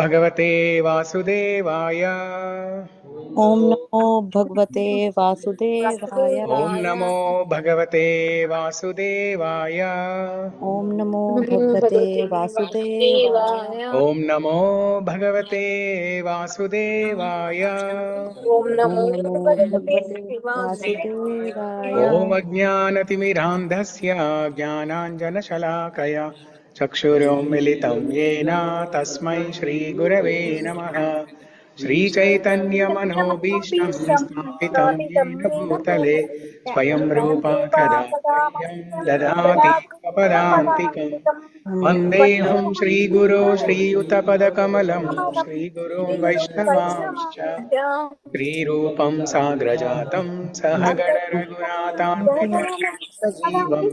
भगवते वासुदेवाय। ओम नमो भगवते वासुदेवाय। ओम नमो भगवते वासुदेवाय। ओम नमो भगवते वासुदेवाय। ओम नमो भगवते वासुदेवाय। ओम नमो ओम नमो भगवते भगवते वासुदेवाय। ओम अज्ञानतिमिरान्धस्य ज्ञानाञ्जनशलाकया चक्षुरुन्मिलितं येन तस्मै श्रीगुरवे नमः। श्रीचैतन्यमनोभीष्टं स्थापितं येन भूतले स्वयं रूपा कदा मह्यं ददाति स्वपदान्तिकम्। वन्देऽहं श्रीगुरो श्रीयुतपदकमलं श्रीगुरून् वैष्णवांश्च श्रीरूपं साग्रजातं सहगण रघुनाथान्वितं सजीवम्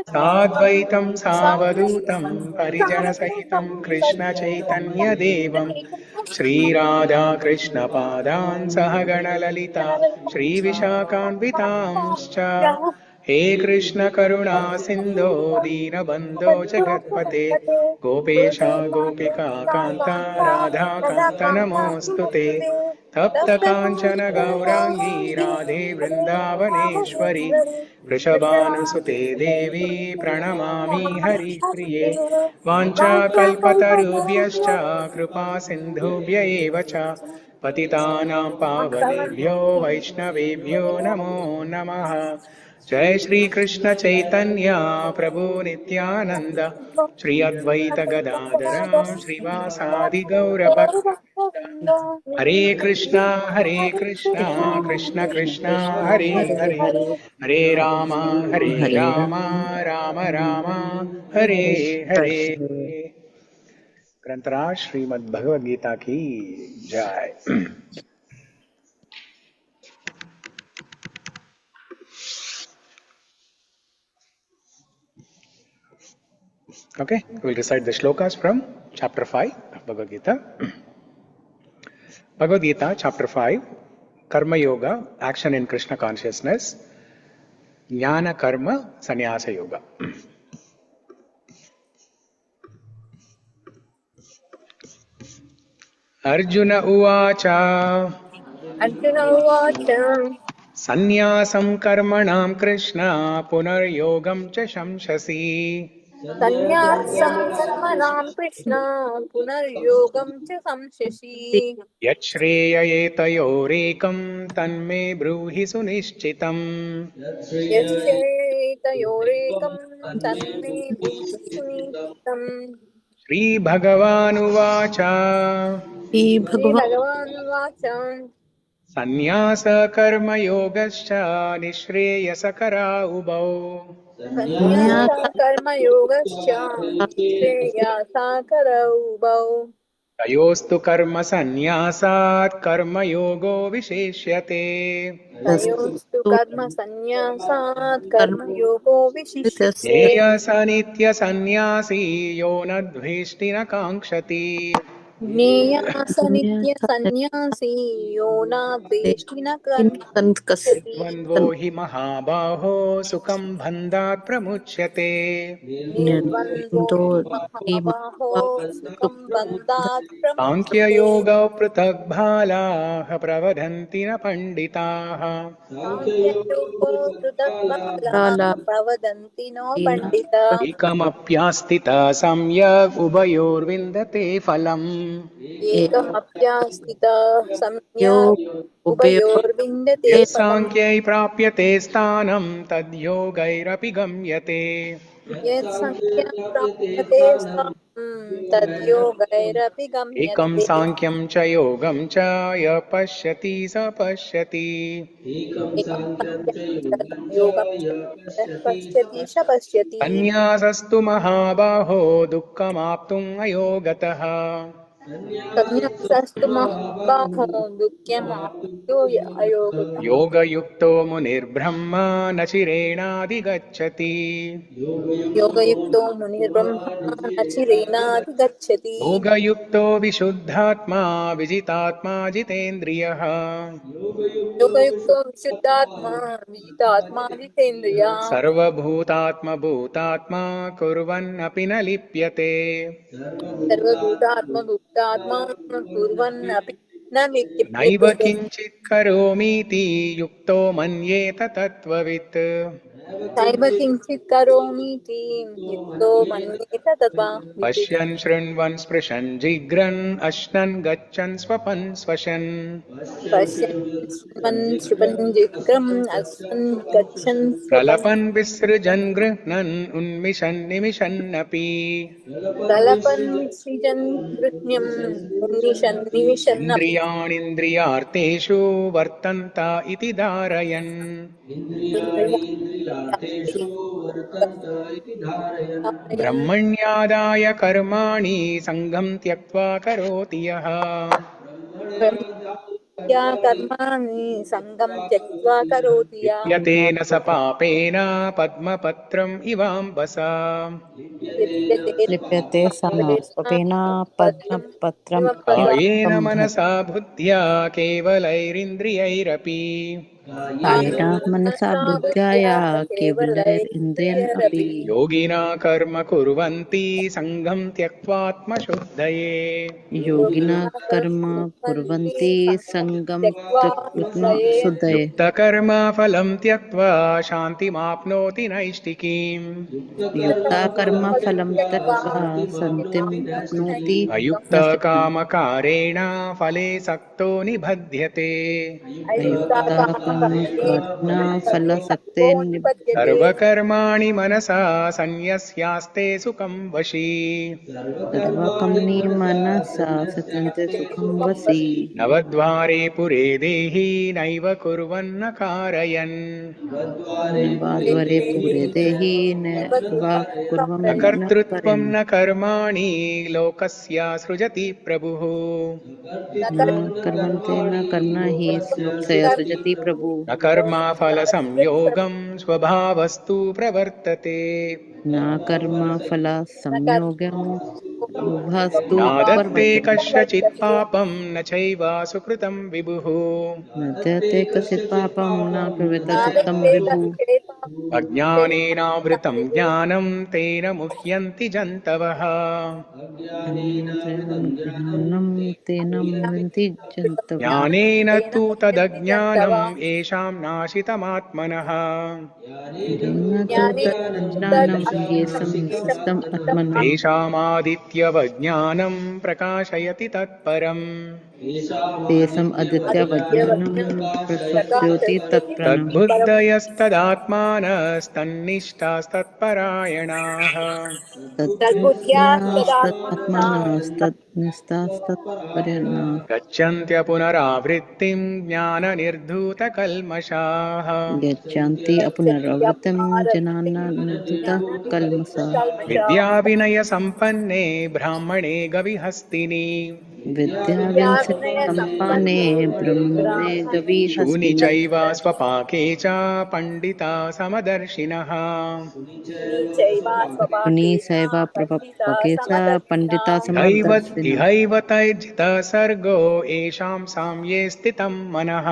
साद्वैतं सावधूतं परिजनसहितं कृष्णचैतन्यदेवं श्रीराधा कृष्णपादान् सहगणललिता श्रीविशाखान्वितांश्च हे कृष्ण करुणा सिन्धो दीनबन्धो जगत्पते गोपेश गोपिका कान्त राधाकान्त नमोऽस्तु ते तप्त काञ्चन गौराङ्गी राधे वृन्दावनेश्वरी वृषभानुसुते देवी प्रणमामि हरिप्रिये वाञ्छाकल्पतरुभ्यश्च कृपा सिन्धुभ्य एव च पतितानां पावनेभ्यो वैष्णवेभ्यो नमो नमः। जय श्री कृष्ण चैतन्य प्रभु नित्यानंद श्री अद्वैत गदाधर श्रीवासादि गौर भक्तवृंद हरे कृष्णा कृष्ण कृष्णा हरे हरे हरे राम राम राम हरे हरे। ग्रंथराज श्रीमद् भगवद गीता की जय। Okay, we'll recite the shlokas from chapter 5 of Bhagavad Gita. Bhagavad Gita Chapter 5, Karma Yoga, Action in Krishna Consciousness, Jnana Karma Sanyāsa Yoga. Arjuna Uvacha Arjun उवाच Sanyāsam Karmanam Krishna Punaryogam Cha Shamsasi सन्न्यासं कर्मणां कृष्ण पुनर्योगं च संशसि Yachreyayetayorekam Tanme Bruhi Sunishchitam. यस्यैतयोरेकं तन्मे ब्रूहि सुनिश्चितम्। Shri Bhagavan Uvacha हे भगवान। श्रीभगवानुवाच सन्न्यासकर्मयोगश्च निःश्रेयसकरा उभौ संन्यास सन्न्यासकर्मयोगश्च श्रेयासाकरौ उभौ तयोस्तु कर्मसन्न्यासात् कर्मयोगो विशेष्यते तयोस्तु कर्मसन्न्यासात् कर्मयोगो विशिष्यते। ज्ञेयस नित्यसन्न्यासी यो न द्वेष्टि न काङ्क्षति ज्ञेयास नित्यसन्न्यासी यो न द्वेष्टि न काङ्क्षति। निर्द्वन्द्वो हि महाबाहो सुखं बन्धात् प्रमुच्यते निर्द्वन्द्वो हि महाबाहो सुखं बन्धात् प्रमुच्यते। साङ्ख्ययोगौ पृथक् बालाः प्रवदन्ति न पण्डिताः साङ्ख्ययोगो पृथक् बालाः प्रवदन्ति नो पण्डिताः। एकमप्यास्थितः सम्यक् उभयोर्विन्दते फलम् एकमप्यास्थितः सम्यक् उभयोर्विन्दते यत् फलम्। साङ्ख्यै प्राप्यते स्थानं तद्योगैरपि गम्यते यत् संख्या प्राप्यते तद्योगैरपि एकं गम्यते। साङ्ख्यं च योगं च यः पश्यति स पश्यति एकं संख्या च योगं च यः पश्यति स पश्यति। सन्न्यासस्तु महाबाहो दुःखमाप्तुम् अयोगतः संन्यासस्तु महाबाहो दुःखमाप्तो अयोगतः। योगयुक्तो मुनिर्ब्रह्म न चिरेणाधिगच्छति योगयुक्तो मुनिर्ब्रह्मा न चिरेणाधिगच्छति। योगयुक्तो विशुद्धात्मा विजितात्मा जितेन्द्रियः योगयुक्तो विशुद्धात्मा विजितात्मा जितेन्द्रियः। सर्वभूतात्मभूतात्मा कुर्वन्नपि न लिप्यते युक्तात्मा कुर्वन्नपि न नैव लिप्यते किञ्चित् करोमीति युक्तो मन्येत तत्त्ववित् नैव किञ्चित् करोमीति युक्तो मन्येत तद्वित् पश्यन् शृण्वन् स्पृशन् जिघ्रन् अश्नन् गच्छन् स्वपन् स्वशन् पश्यन् शृण्वन् क्षिपन् जिक्रम् अस्वन् गच्छन् स्वपन् प्रलपन् विसृजन् गृह्णन् उन्मिषन् निमिषन्नपि प्रलपन् विसृजन् गृह्ण्यम् उन्निशन् निविशन्नपि इन्द्रियाणीन्द्रियार्थेषु वर्तन्त इति धारयन् इन्द्रियाणीन्द्रियार्थेषु कृष्ण कारयन् ब्रह्मण्यादाय कर्माणि सङ्गम् त्यक्त्वा करोति यः ब्रह्मत्या कर्माणि सङ्गम् त्यक्त्वा करोति यः लिप्यते न स पापेन पद्मपत्रम् इवाम्बसा लिप्यते लिप्यते स न स्वपेन पत्रम् पद्मपत्रम् निवम्बसा कायेन इवाम्भसा मनसा बुद्ध्या केवलैरिन्द्रियैरपि कायेन मनसा मनसा बुद्ध्या बुद्ध्या केवलैरिन्द्रियन् अपि केवलैरिन्द्रियैरपि योगिना कर्म कुर्वन्ति सङ्घम् त्यक्त्वात्मशुद्धये योगिनः योगिनः कर्म कुर्वन्ति कुर्वन्ति सङ्गम् सङ्गं त्यक्त्वा शुद्धये शुद्धये युक्तकर्मा फलं त्यक्त्वा शान्तिमाप्नोति नैष्टिकीम् युक्ता कर्म फलं फलं त्यक्त्वा त्यक्त्वा सन्तिम् शान्तिमाप्नोति आप्नोति नैष्ठिकम् नैष्ठिकीम् अयुक्तकामकारेण फले सक्तो निबध्यते अयुक्ता कर्मकारिण सक्तो फलासक्तेन निपद्यते सर्वकर्माणि मनसा सन्न्यस्यास्ते सुखं वशी सर्वकर्मणि मनसा सत्यन्ते सुखं वसि नवद्वारे पुरे देहि नैव कुर्वन्न कारयन् नवाद्वरे पूरे देहि न वा कुर्वं न न कर्तृत्वं करन् न कर्माणि लोकस्य सृजति प्रभुः न कर्मन्ते न कर्म हि लोकस्य सृजति प्रभु न कर्मफलसंयोगं स्वभावस्तु प्रवर्तते न कर्म फल संयोगं उभस्तु नादत्ते प्रवर्तते कस्यचित् पापं न चैव सुकृतं विभुः न ते कश्चित् पापं न कृवेत सुकृतं नादत्ते विभु कश्चित् अज्ञानेनावृतं ज्ञानं तेन मुह्यन्ति जन्तवः ज्ञानं तेन मुह्यन्ति जन्तवः ज्ञानेन तेन तु मुह्यन्ति तदज्ञानं जन्तवः येषां नाशितमात्मनः ज्ञानेन तु ज्ञानेन तज्ज्ञानं तद् येषं नष्टम् आत्मनः तेषामादित्यवज्ञानं प्रकाशयति तत्परम् तेषाम् अदित्यवज्ञानं प्रकाशयति प्रकाशयति तत्प्रणम् परम् तद्बुद्धयस्तदात्मानस्तन्निष्ठास्तत्परायणाः तद्बुद्ध्यास्तदात्मानः तद्बुद्ध्यास्तत्निष्ठास्तत्परायणाः गच्छन्त्य पुनरावृत्तिं ज्ञाननिर्धूतकल्मषाः गच्छन्ति पुनरावृत्तिं जनाना निर्धुतः कल्मषः विद्याविनयसम्पन्ने ब्राह्मणे गविहस्तिनि विद्याविनयसम्पन्ने ब्रह्मणे शूनि गविहस्तिनि चैव स्वपाके च पण्डिता समदर्शिनः शुनि सैव प्रपके च पण्डिता इहैव समदर्शिनः इहैव तैर्जितः सर्गो येषां साम्ये स्थितं मनः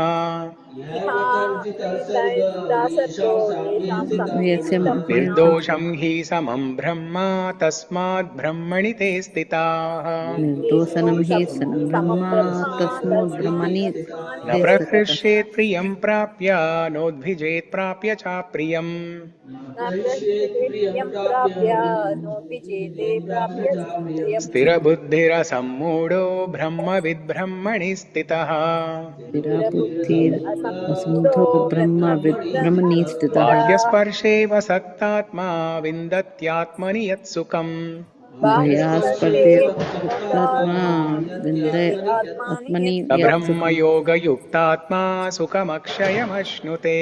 यस्य निर्दोषं हि समं ब्रह्म तस्मात् ब्रह्मणि ते स्थिताः निर्दोषनं हि सनं ब्रह्म तस्मात् ब्रह्मणि न ते स्थितः प्रहृष्येत् प्रियं प्राप्य नोद्भिजेत् प्राप्य चाप्रियम् न प्रश्यते प्रियं प्राप्य नोद्विजेते प्राप्य प्रियम् स्थिरबुद्धिरसम्मूढो ब्रह्मविद् ब्रह्मणि स्थितः स्थिरबुद्धिर् स्थिरबुद्धिरसम्मूढो असम्मूढो ब्रह्मणि स्थितः बाह्यस्पर्शेव सक्तात्मा विन्दत्यात्मनि यत्सुखम् भयास्पर्शेत्युक्तात्मा विन्दे आत्मानि आत्मनि स यत् यत् सुखम् ब्रह्मयोगयुक्तात्मा सुखमक्षयमश्नुते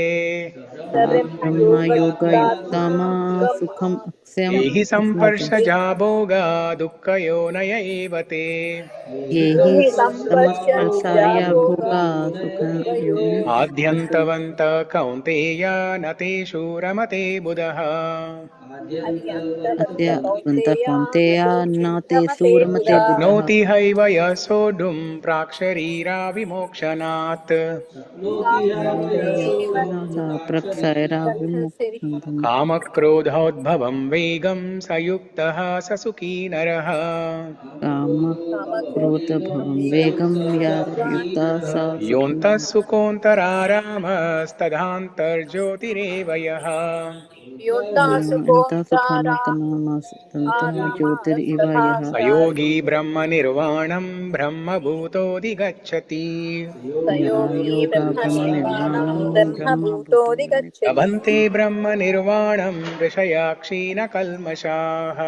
ब्रह्मयोगयुक्तामा ब्रह्मयोगयुक्तम् सुखम् अक्षयम् ये हि अश्नुते सम्पर्शजा भोगा दुःखयोनय एव ते ये हि हि समस्पर्शाय संस्पर्शजा भोगा सुखयोनि आद्यन्तवन्तः कौन्तेय न तेषु रमते बुधः अद्य त्वन्तः कौन्तेय न ते सूरमते बुधः शक्नोति हैव यः सोढुं प्राक्शरीराविमोक्षणात् प्रक्षयराविमुक्तम् कामक्रोधोद्भवं वेगं स युक्तः स सुखी नरः कामक्रोधभवं वेगं या युक्ता सा सुखी योऽन्तः सुकोऽन्तरारामस्तदान्तर्ज्योतिरेव यः यन्ता सुखान्तनामस्तन्तः ज्योतिरिव यः स योगी ब्रह्मनिर्वाणं ब्रह्मभूतोऽधिगच्छति या योगा ब्रह्मनिर्वाणं ब्रह्मभूतोऽधिगच्छति लभन्ते ब्रह्मनिर्वाणं ऋषया क्षीणकल्मषाः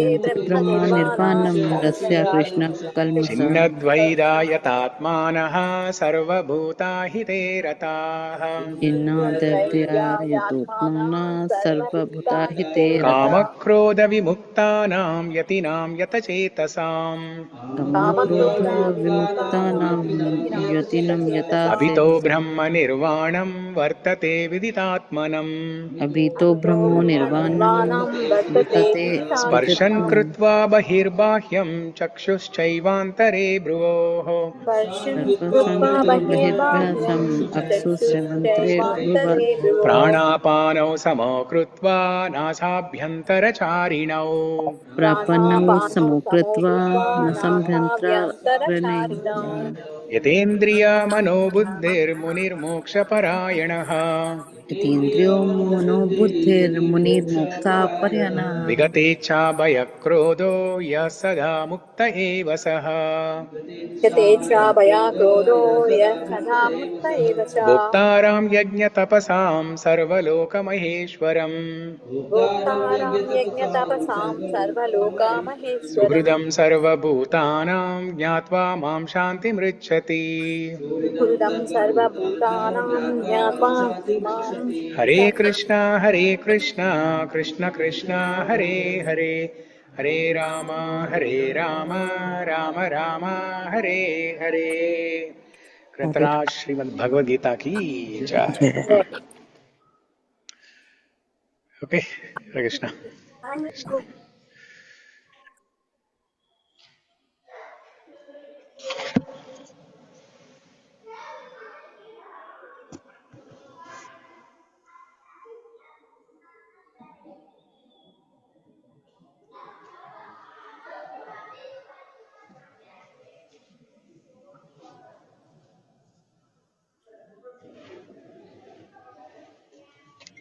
यन्ति ब्रह्मनिर्वाणं रस्य कृष्णकल्मषः छिन्नद्वैधायतात्मानः सर्वभूताहिते रताः छिन्नाद्वैतायतात्मानः सर्वभूताहिते रताः कामक्रोधविमुक्तानां यतीनां यतचेतसाम् कामक्रोधविमुक्तानां यतिनं यथा अभितो ब्रह्मनिर्वाणं वर्तते विदितात्मनम् अभितो ब्रह्मो निर्वाणं वर्तते स्पर्शन् विदित्वम् कृत्वा बहिर्बाह्यं चक्षुश्चैवान्तरे भ्रुवोः सर्वसंकृत्वा बहिर्व्यासम् अक्षुश्रवन्त्रे भ्रुवः प्राणापानौ समो कृत्वा नासाभ्यन्तरचारिणौ प्रापन्नौ समो कृत्वा न सम्भ्यन्त्राग्रणे यतेन्द्रियमनोबुद्धिर्मुनिर्मोक्षपरायणः यतीन्द्रियो मनोबुद्धिर्मुनिर्मोक्षापरायणः विगतेच्छाभयक्रोधो यः सदा मुक्त एव सः भोक्तारां यज्ञतपसां सर्वलोकमहेश्वरम् सुहृदं सर्वभूतानां ज्ञात्वा मां शान्तिमृच्छति हरे कृष्णा कृष्ण कृष्ण हरे हरे हरे राम राम राम हरे हरे कृतराज श्रीमद् भगवद गीता की जय okay Hare Krishna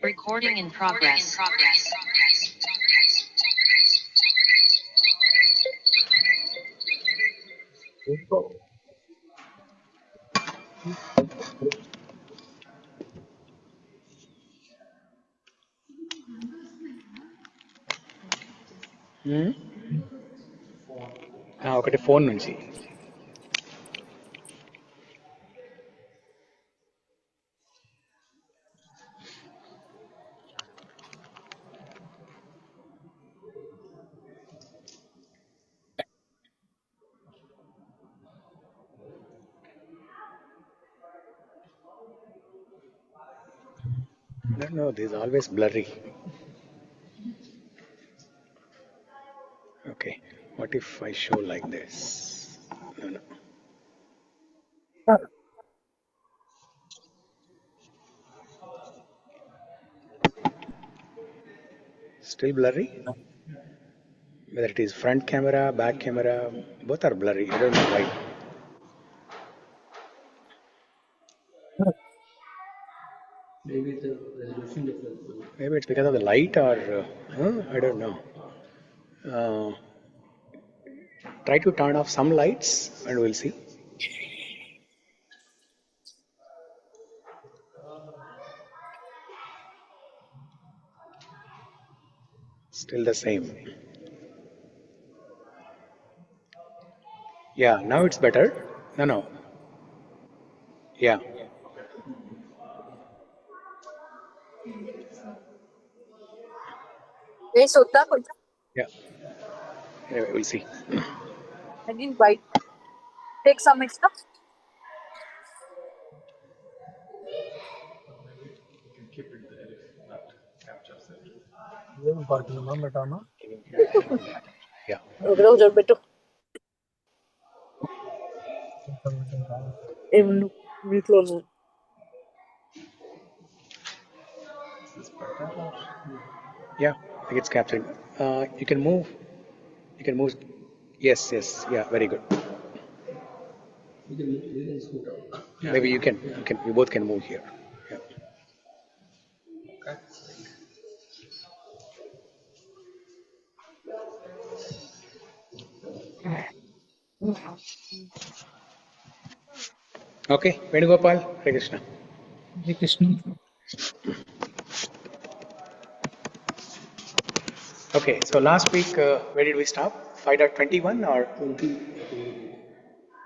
Recording in progress. ఒకటి ఫోన్ నుంచి No, this is always blurry. Okay, what if I show like this? No. Still blurry? Whether it is front camera, back camera, both are blurry. I don't know why. Maybe the resolution difference. Maybe it's because of the light or I don't know. Try to turn off some lights and we'll see. Still the same. Yeah, now it's better. No. Yeah. Yeah. Anyway, we'll see. I didn't bite. Take some extra. Yeah. Bro, jod beto. Meatloaf. Yeah, I think it's captured. You can move. You can move. Yes, yes. Yeah, very good. You can scoot out. Maybe you can. You can. You both can move here. Yeah. Okay, Venugopal, Hare Krishna. Hare Krishna. Okay, so last week, where did we stop? 5.21 or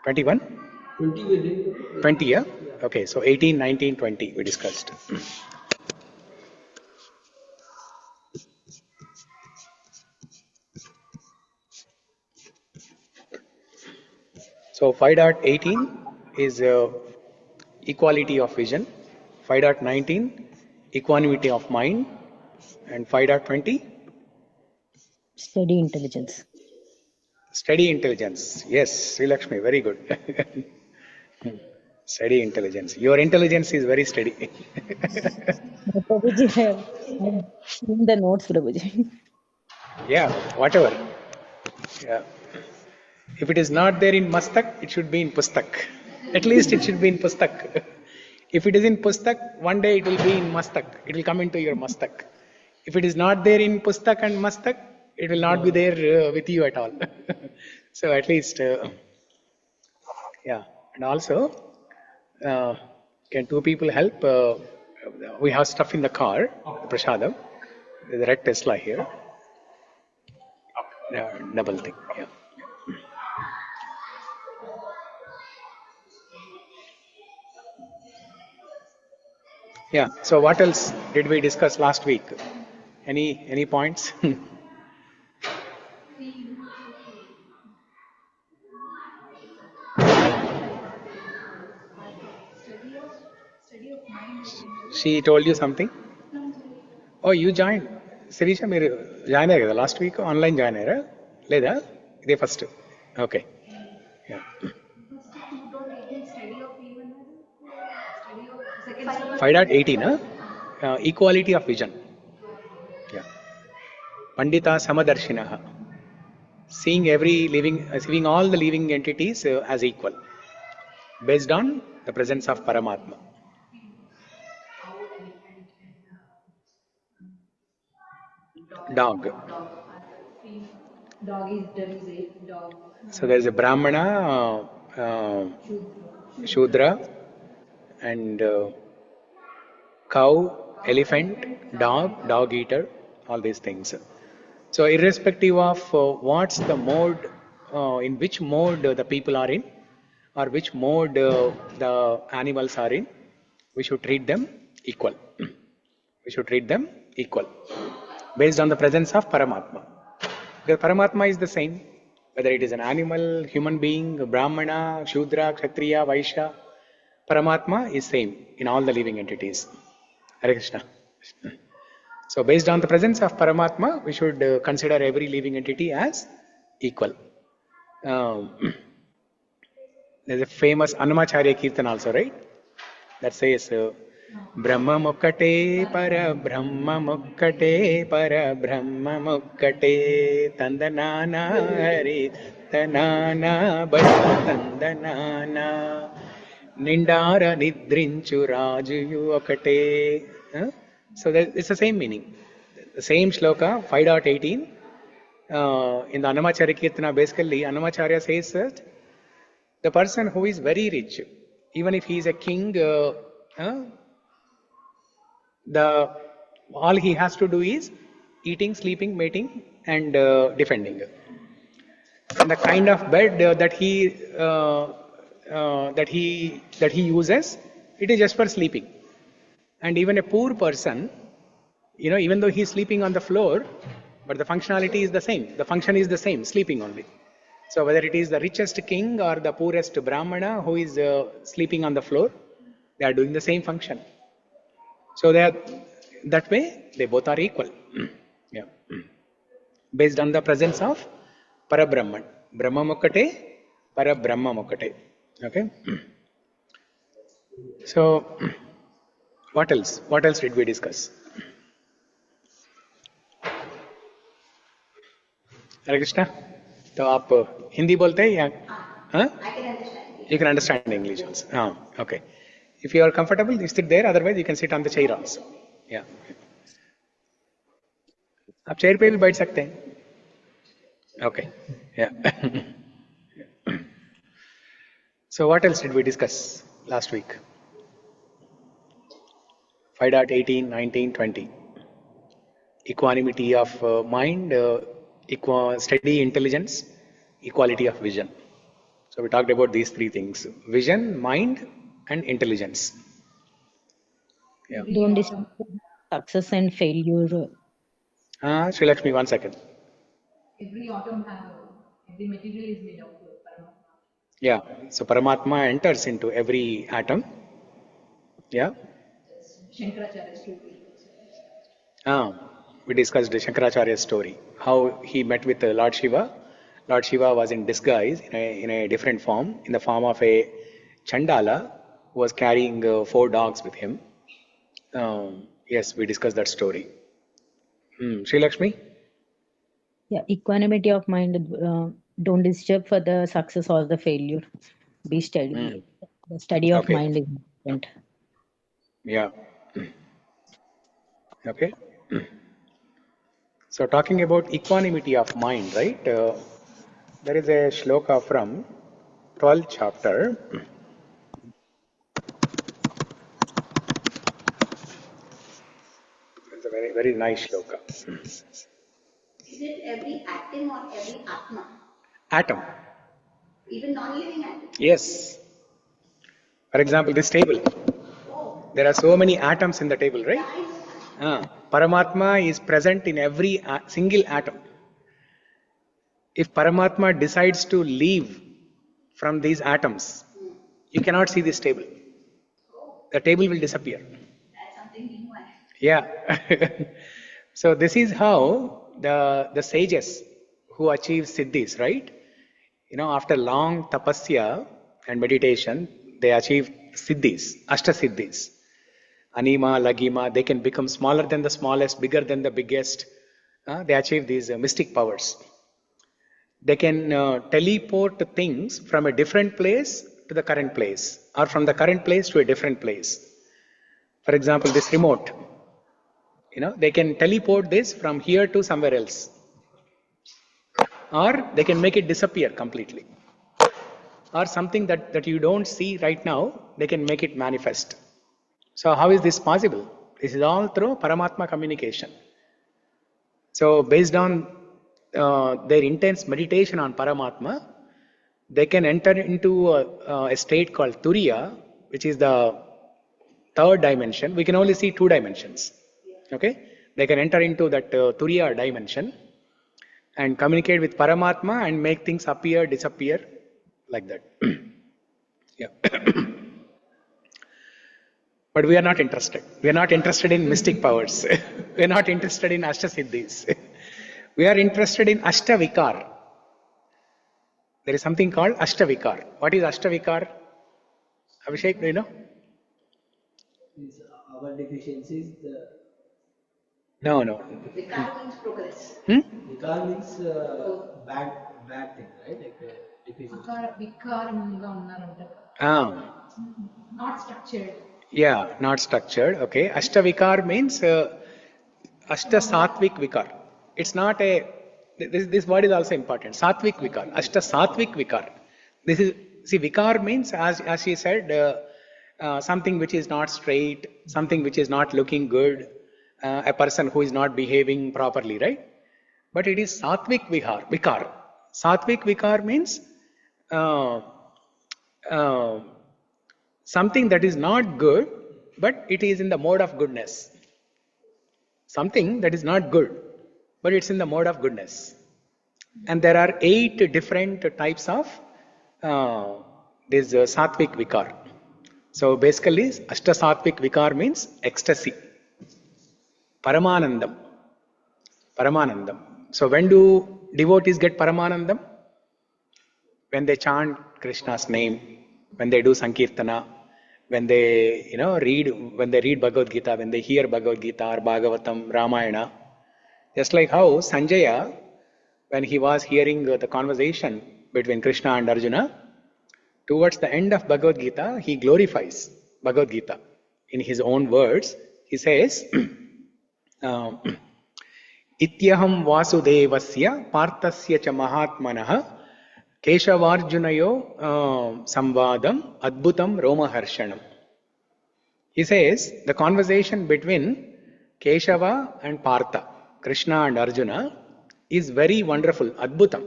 21? 20 we did. 20, yeah? Okay, so 18, 19, 20 we discussed. So 5.18 is equality of vision, 5.19 equanimity of mind, and 5.20 Steady intelligence. steady intelligence. Yes, Sri Lakshmi, very good. Steady intelligence. Your intelligence is very steady. Prabhuji, I've seen the notes, Prabhuji. Yeah, whatever. Yeah. If it is not there in Mastak, it should be in Pustak. At least it should be in Pustak. If it is in Pustak, one day it will be in Mastak. It will come into your Mastak. If it is not there in Pustak and Mastak, it will not be there with you at all. So at least, yeah. And also, can two people help? We have stuff in the car, the prasadam. There's a red Tesla here. Double thing. Yeah. Yeah. So what else did we discuss last week? Any points? She told you something? Oh, you joined. Sirisha, మీరు join అయ్యారు కదా last week online join అయ్యారా లేదా ఇదే first okay five dot eighteen equality of vision Pandit సమదర్శిన seeing all the living entities as equal based on the presence of Paramatma. Dog. So there is a Brahmana, Shudra, and cow, elephant, dog eater, all these things. So irrespective of what's the mode, in which mode the people are in, or which mode the animals are in, we should treat them equal. We should treat them equal based on the presence of Paramatma. Because Paramatma is the same, whether it is an animal, human being, Brahmana, Shudra, Kshatriya, Vaishya. Paramatma is same in all the living entities. Hare Krishna. So based on the presence of Paramatma, we should consider every living entity as equal. There's a famous Annamacharya Kirtan also, right? That says, Brahma Mukkate, Para Brahma Mukkate, Para Brahma Mukkate, Tandanana Hari, Tanana Bada Tandanana, Nindara Nidrinchu Raju Okate. So it's the same meaning. The same shloka, 5.18, in the Annamacharya Kirtana, basically, Annamacharya says that the person who is very rich, even if he is a king, all he has to do is eating, sleeping, mating, and defending. And the kind of bed that he uses, it is just for sleeping. And even a poor person, even though he is sleeping on the floor, but the functionality is the same. The function is the same, sleeping only. So whether it is the richest king or the poorest Brahmana who is sleeping on the floor, they are doing the same function. So that way, they both are equal. Yeah. based on the presence of Parabrahman. Brahmam okkate, Parabrahmam okkate. Okay? So, what else? What else did we discuss? हरे कृष्णा. तो आप हिंदी बोलते हैं या? हाँ? You can understand English also. Okay. If you are comfortable, you sit there. Otherwise, you can sit on the chair also. Yeah. आप chair पे भी बैठ सकते हैं. Okay. Yeah. So what else did we discuss last week? 5.18, 19, 20. Equanimity of mind, steady intelligence, equality of vision. So we talked about these three things: vision, mind, and intelligence. Yeah. Don't disturb success and failure. Sri Lakshmi, 1 second. Every atom has, every material is made of Paramatma. Yeah. So Paramatma enters into every atom. Yeah. Shankaracharya story. We discussed Shankaracharya's story, how he met with Lord Shiva. Lord Shiva was in disguise in a different form, in the form of a Chandala who was carrying 4 dogs with him. Yes, we discussed that story. Sri Lakshmi? Yeah, equanimity of mind. Don't disturb for the success or the failure. Be steady. The study of Okay. mind is important. Yeah. Okay. So talking about equanimity of mind, right? There is a shloka from 12th chapter. It's a very, very nice shloka. Is it every atom or every atma? Atom. Even non-living atom? Yes. For example, this table. There are so many atoms in the table, right? Paramatma is present in every single atom. If Paramatma decides to leave from these atoms, you cannot see this table. The table will disappear. That's something new. Yeah. So this is how the sages who achieve siddhis, right? You know, after long tapasya and meditation, they achieve siddhis, ashtasiddhis. Anima, Lagima, they can become smaller than the smallest, bigger than the biggest. They achieve these mystic powers. They can teleport things from a different place to the current place, or from the current place to a different place. For example, this remote, they can teleport this from here to somewhere else, or they can make it disappear completely, or something that you don't see right now, they can make it manifest. So how is this possible? This is all through Paramatma communication. So based on their intense meditation on Paramatma, they can enter into a state called Turiya, which is the 3rd dimension. We can only see 2 dimensions. Okay? They can enter into that Turiya dimension and communicate with Paramatma and make things appear, disappear, like that. Yeah. But we are not interested. We are not interested in mystic powers. We are not interested in Ashtasiddhis. We are interested in Ashtavikar. There is something called Ashtavikar. What is Ashtavikar? Abhishek, do you know? Our deficiencies, No. Vikar means progress. Vikar means bad thing, right? Like deficiency. వికారంగా ఉన్నారంట. Not structured. Yeah, not structured. Okay. Ashtavikar means Ashta Satvik Vikar. It's not a. This word is also important. Satvik Vikar. Ashta Satvik Vikar. This is, see, Vikar means, as she said, something which is not straight, something which is not looking good, a person who is not behaving properly, right? But it is Satvik Vikar. Satvik Vikar means something that is not good, but it is in the mode of goodness. Something that is not good, but it's in the mode of goodness. And there are 8 different types of this Satvik Vikar. So basically, Ashta Satvik Vikar means ecstasy. Paramanandam. So when do devotees get Paramanandam? When they chant Krishna's name, when they do Sankirtana, when they read Bhagavad Gita, when they hear Bhagavad Gita or Bhagavatam, Ramayana. Just like how Sanjaya, when he was hearing the conversation between Krishna and Arjuna, towards the end of Bhagavad Gita, he glorifies Bhagavad Gita. In his own words, he says, Ityaham Vasudevasya Parthasya cha Mahatmanah Keshavarjunayo Samvadam Adbhutam Romaharshanam. He says, the conversation between Keshava and Partha, Krishna and Arjuna, is very wonderful, Adbhutam.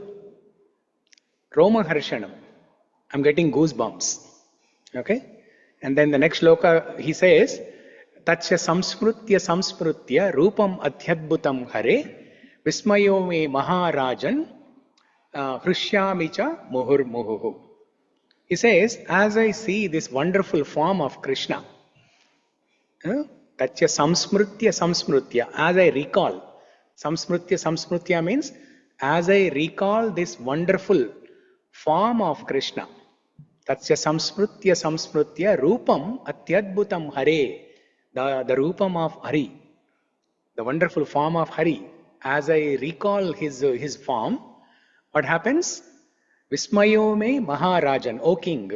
Romaharshanam. I'm getting goosebumps. Okay? And then the next shloka, he says, Tatsya samsmrutya rupam adhyadbhutam hare vismayo me maharajan hrishyamicha muhur muhuhu. He says, as I see this wonderful form of Krishna, Tatsya samsmrutya, as I recall. Samsmrutya means, as I recall this wonderful form of Krishna. Tatsya samsmrutya rupam atyadbhutam hare. The rupam of Hari, the wonderful form of Hari. As I recall his form, what happens? Vismayo me maharajan, O king.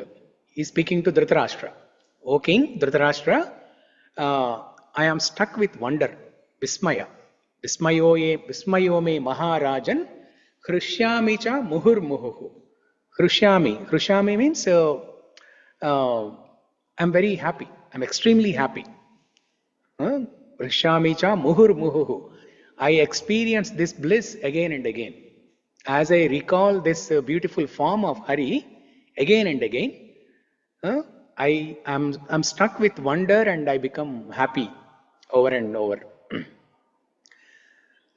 He is speaking to Dhritarashtra. O king, Dhritarashtra, I am stuck with wonder, Vismaya. Vismayo me maharajan, hrishyami cha muhur muhuhu. Hrishyami means I'm very happy. I'm extremely happy. Hrishyami cha muhur muhuhu. I experience this bliss again and again. As I recall this beautiful form of Hari again and again, I'm stuck with wonder and I become happy over and over.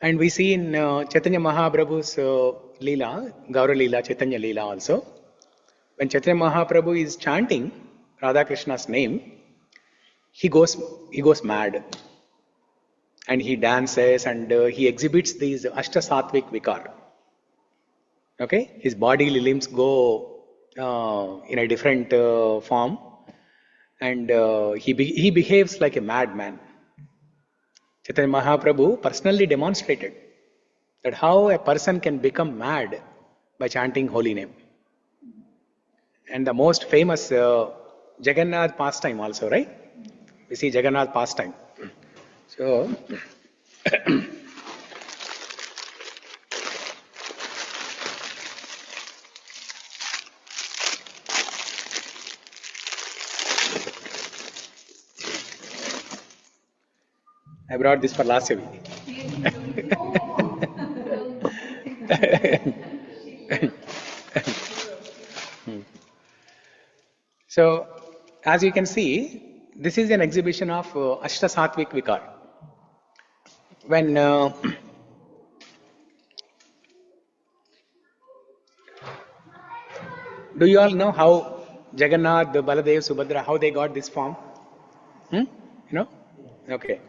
And we see in Chaitanya Mahaprabhu's Leela, Gaura Leela, Chaitanya Leela also, when Chaitanya Mahaprabhu is chanting Radha Krishna's name, he goes mad. And he dances and he exhibits these Ashta Satvik Vikar. Okay? His bodily limbs go in a different form. And he behaves like a madman. Chaitanya Mahaprabhu personally demonstrated that how a person can become mad by chanting holy name. And the most famous Jagannath pastime also, right? We see Jagannath pastime. So, I brought this for last week. So, as you can see, this is an exhibition of Ashta Satvik Vikar. When do you all know how Jagannath, Baladev, Subhadra, how they got this form? You know? Okay.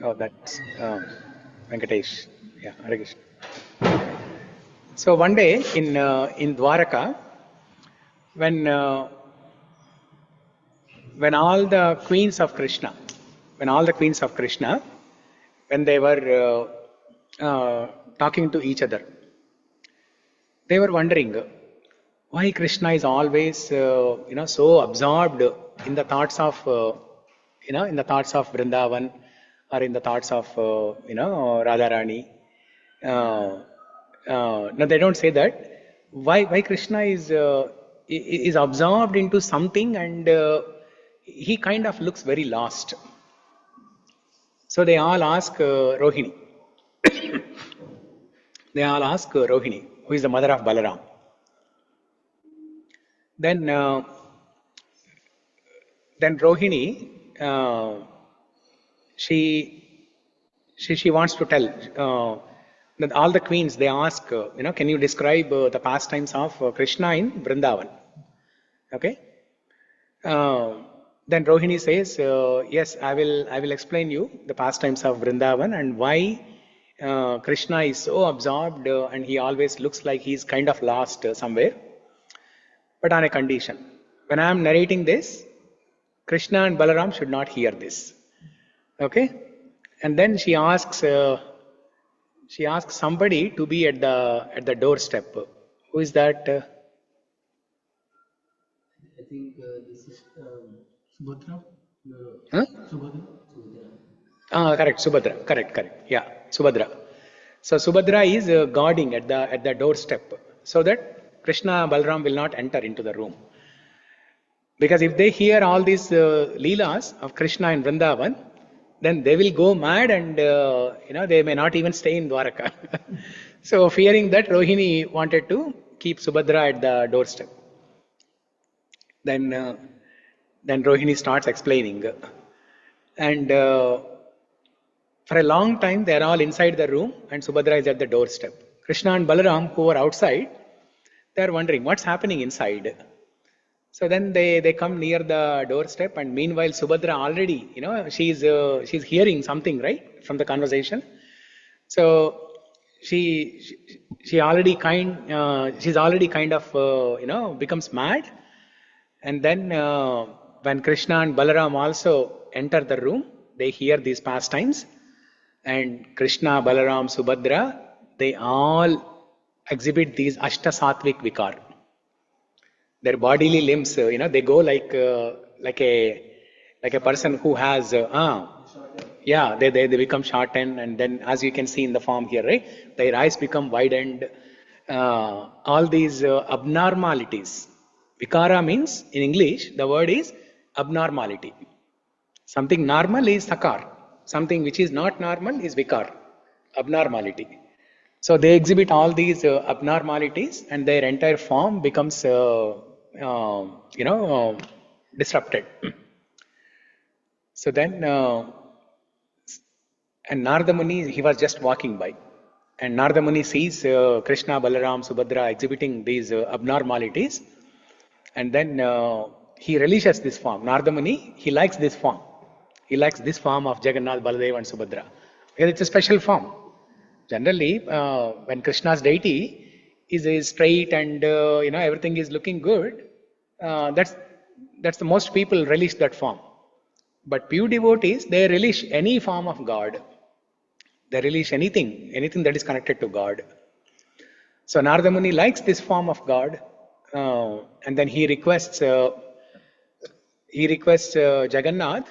Oh, that's Venkatesh. Yeah, Hare Krishna. So one day in Dwaraka, when all the queens of Krishna, when they were talking to each other, they were wondering why Krishna is always so absorbed in the thoughts of Vrindavan or in the thoughts of Radharani. No, they don't say that. Why Krishna is absorbed into something and he kind of looks very lost. So they all ask Rohini. Rohini, who is the mother of Balaram. Then Rohini, she wants to tell that all the queens, they ask, can you describe the pastimes of Krishna in Vrindavan? Okay. But then Rohini says, yes, I will explain you the pastimes of Vrindavan and why Krishna is so absorbed and he always looks like he's kind of lost somewhere. But on a condition. When I am narrating this, Krishna and Balaram should not hear this. Okay? And then she asks somebody to be at the doorstep. Who is that? I think this is Subhadra. Huh? Subhadra. Correct, Subhadra. Correct. Yeah, Subhadra. So Subhadra is guarding at the doorstep so that Krishna and Balaram will not enter into the room. Because if they hear all these leelas of Krishna in Vrindavan, then they will go mad and they may not even stay in Dwaraka. So fearing that, Rohini wanted to keep Subhadra at the doorstep. Then Rohini starts explaining, and for a long time they are all inside the room, and Subhadra is at the doorstep. Krishna and Balaram, who are outside, they are wondering what's happening inside. So then they come near the doorstep, and meanwhile Subhadra already, she's hearing something right from the conversation. So she's already kind of becomes mad, and then when Krishna and Balaram also enter the room, they hear these pastimes, and Krishna, Balaram, Subhadra, they all exhibit these Ashta Sattvic Vikar. Their bodily limbs, they go like a person who has, they become shortened, and then as you can see in the form here, right, their eyes become widened. All these abnormalities. Vikara means, in English, the word is abnormality. Something normal is sakar. Something which is not normal is vikar, abnormality. So they exhibit all these abnormalities, and their entire form becomes, disrupted. So then, and Narada Muni, he was just walking by, and Narada Muni sees Krishna, Balaram, Subhadra exhibiting these abnormalities, and then he relishes this form. Narada Muni, he likes this form. He likes this form of Jagannath, Baladev, and Subhadra because it's a special form. Generally, when Krishna's deity is straight and everything is looking good, that's the most people relish that form. But pure devotees, they relish any form of God. They relish anything that is connected to God. So Narada Muni likes this form of God, and then he requests Jagannath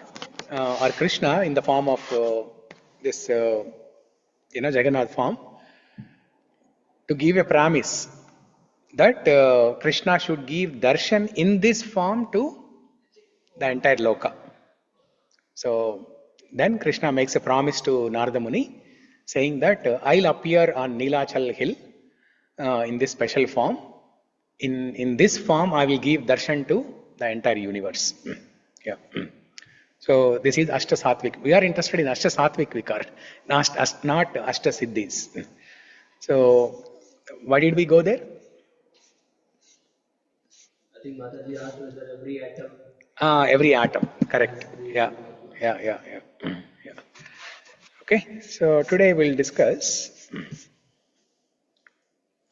or Krishna in the form of this Jagannath form to give a promise that Krishna should give darshan in this form to the entire loka. So then Krishna makes a promise to Narada Muni saying that I'll appear on Nilachal hill in this special form. In this form I will give darshan to the entire universe. Yeah. So this is Ashta Sattvic. We are interested in Ashta Sattvic Vikar, not Ashta Siddhis. So why did we go there? I think Mataji asked whether every atom. Every atom, correct. Yeah. Yeah. Okay, so today we'll discuss.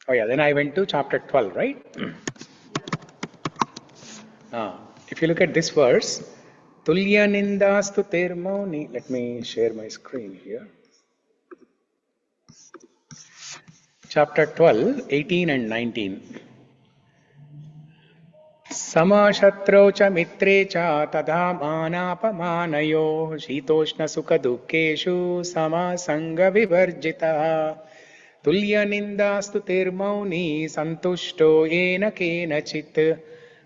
Oh yeah, then I went to chapter 12, right? If you look at this verse, Tulya Nindastu Termauni. Let me share my screen here. Chapter 12, 18 and 19. Samashatrau cha mitre cha tadha manapamanayo shitoshna sukha dukkeshu samasanga vivarjita tulya nindastu termauni santushto yena kenachit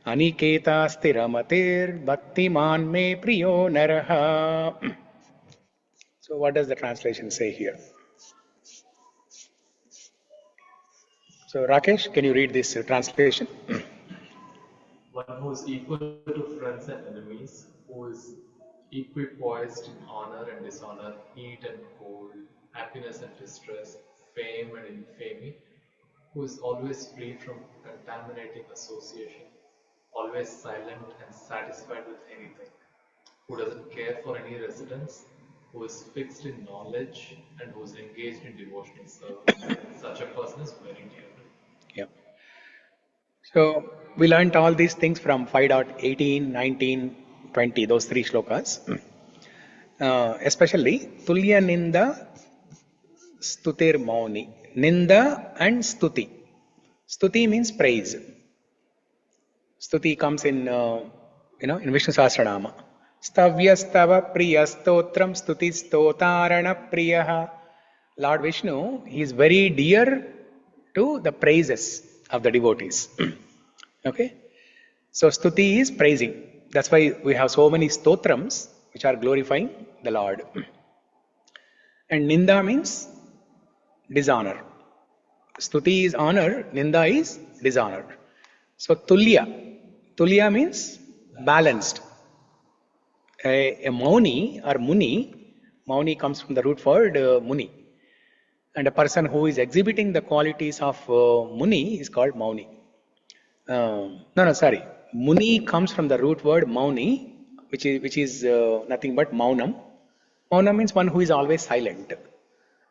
aniketa sthiramatir bhaktiman me priyo naraha. So what does the translation say here? So Rakesh, can you read this translation? One who is equal to friends and enemies, who is equipoised in honor and dishonor, heat and cold, happiness and distress, fame and infamy, who is always free from contaminating association, always silent and satisfied with anything. who doesn't care for any residence, who is fixed in knowledge, and who is engaged in devotional service. Such a person is very dear. Yeah. So we learnt all these things from 5.18, 19, 20, those three shlokas. Especially Tulya Ninda, Stutir Mauni. Ninda and Stuti. Stuti means praise. Stuti comes in, in Vishnu Sahasranama. Stavyastava priya stotram stuti stotarana priyaha. Lord Vishnu, he is very dear to the praises of the devotees. Okay? So stuti is praising. That's why we have so many stotrams which are glorifying the Lord. And ninda means dishonor. Stuti is honor, ninda is dishonor. So tulya. Tulya means balanced. A mauni or muni, mauni comes from the root word muni. And a person who is exhibiting the qualities of muni is called mauni. Sorry. Muni comes from the root word mauni, which is nothing but maunam. Maunam means one who is always silent.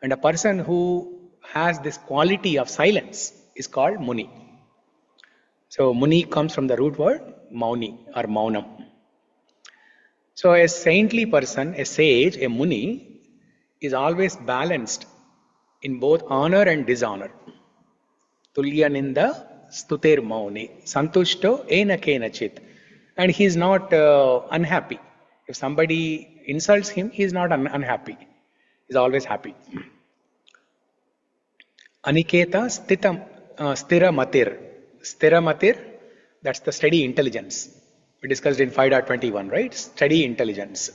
And a person who has this quality of silence is called muni. So muni comes from the root word mauni or maunam. So a saintly person, a sage, a muni, is always balanced in both honor and dishonor. Tulya ninda stutir mauni. Santushto ena kenachit. And he is not unhappy. If somebody insults him, he is not unhappy. He is always happy. Aniketa stira matir. Stira matir, that's the steady intelligence. We discussed in 5.21, right? Steady intelligence.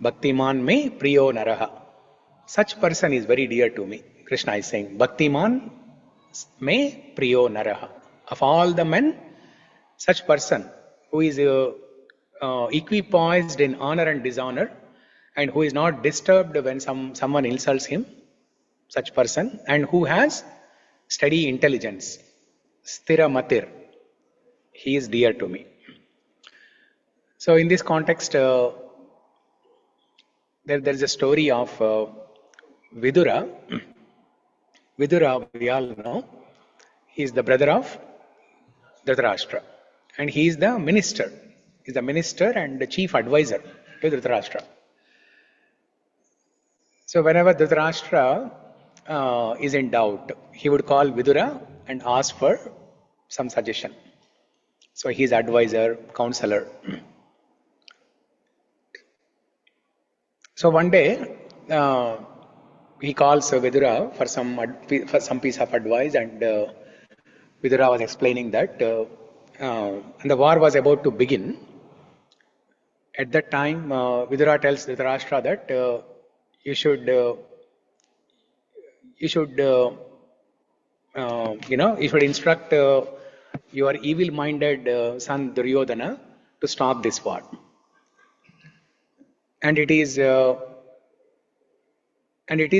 Bhaktiman me priyo naraha. Such person is very dear to me. Krishna is saying, Bhaktiman me priyo naraha. Of all the men, such person who is equipoised in honor and dishonor, and who is not disturbed when someone insults him, such person, and who has steady intelligence, stira matir, he is dear to me. So in this context, there is a story of Vidura. Vidura, we all know, he is the brother of Dhritarashtra, and he is the minister. He is the minister and the chief advisor to Dhritarashtra. So whenever Dhritarashtra is in doubt, he would call Vidura and ask for some suggestion. So he is advisor, counselor. So one day, he calls Vidura for some piece of advice, and Vidura was explaining that the war was about to begin. At that time, Vidura tells Dhritarashtra that you should instruct your evil-minded son Duryodhana to stop this war. And it is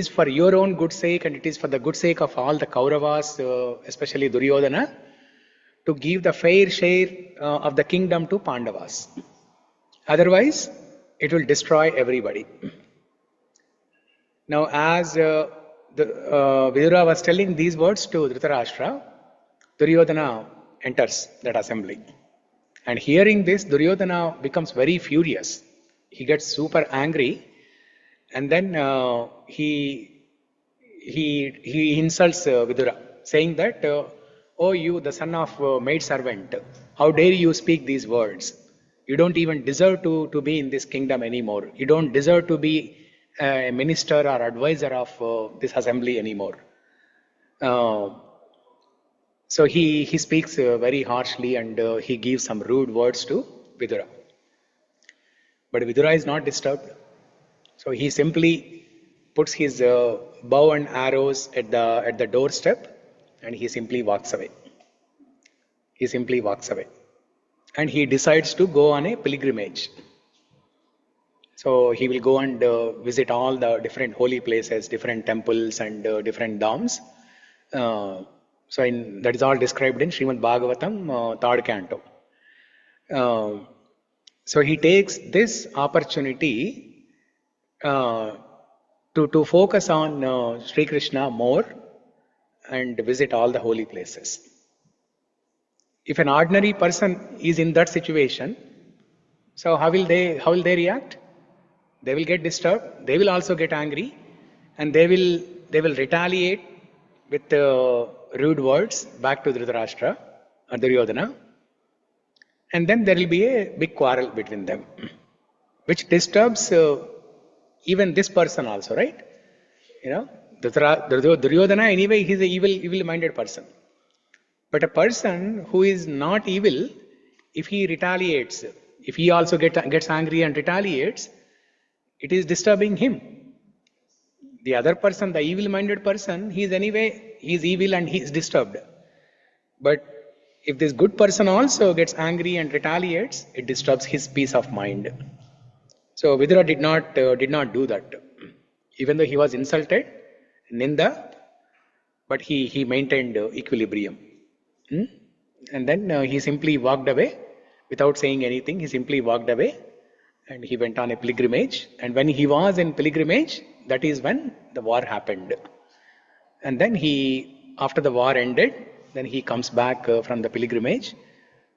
for your own good sake, and it is for the good sake of all the Kauravas, especially Duryodhana, to give the fair share of the kingdom to Pandavas. Otherwise, it will destroy everybody. Now, as Vidura was telling these words to Dhritarashtra, Duryodhana enters that assembly. And hearing this, Duryodhana becomes very furious. He gets super angry, and then he insults Vidura, saying that, "Oh, you, the son of maid servant, how dare you speak these words? You don't even deserve to be in this kingdom anymore. You don't deserve to be a minister or advisor of this assembly anymore." So he speaks very harshly, and he gives some rude words to Vidura. But Vidura is not disturbed. So he simply puts his bow and arrows at the doorstep, and he simply walks away. He simply walks away. And he decides to go on a pilgrimage. So he will go and visit all the different holy places, different temples and different dhams. That is all described in Srimad Bhagavatam, 3rd canto. So he takes this opportunity to focus on Śrī Krishna more and visit all the holy places. If an ordinary person is in that situation, so how will they react? They will get disturbed. They will also get angry, and they will retaliate with rude words back to Dhritarashtra or Duryodhana, and then there will be a big quarrel between them, which disturbs even this person also, right? You know, Duryodhana anyway, he's an evil-minded person. But a person who is not evil, if he retaliates, if he also gets angry and retaliates, it is disturbing him. The other person, the evil-minded person, he's evil and he's disturbed. But if this good person also gets angry and retaliates, it disturbs his peace of mind. So Vidura did not do that. Even though he was insulted, Ninda, but he maintained equilibrium. And then he simply walked away without saying anything. He simply walked away and he went on a pilgrimage. And when he was in pilgrimage, that is when the war happened. And then after the war ended, then he comes back from the pilgrimage.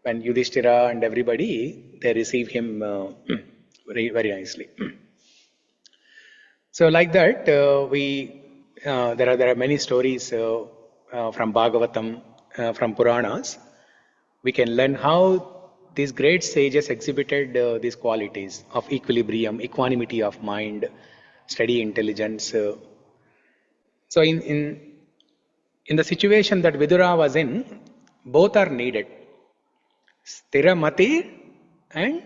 When Yudhishthira and everybody, they receive him very, very nicely. So like that, there are many stories from Bhagavatam, from Puranas. We can learn how these great sages exhibited these qualities of equilibrium, equanimity of mind, steady intelligence. So in the situation that Vidura was in, both are needed. Stiramati and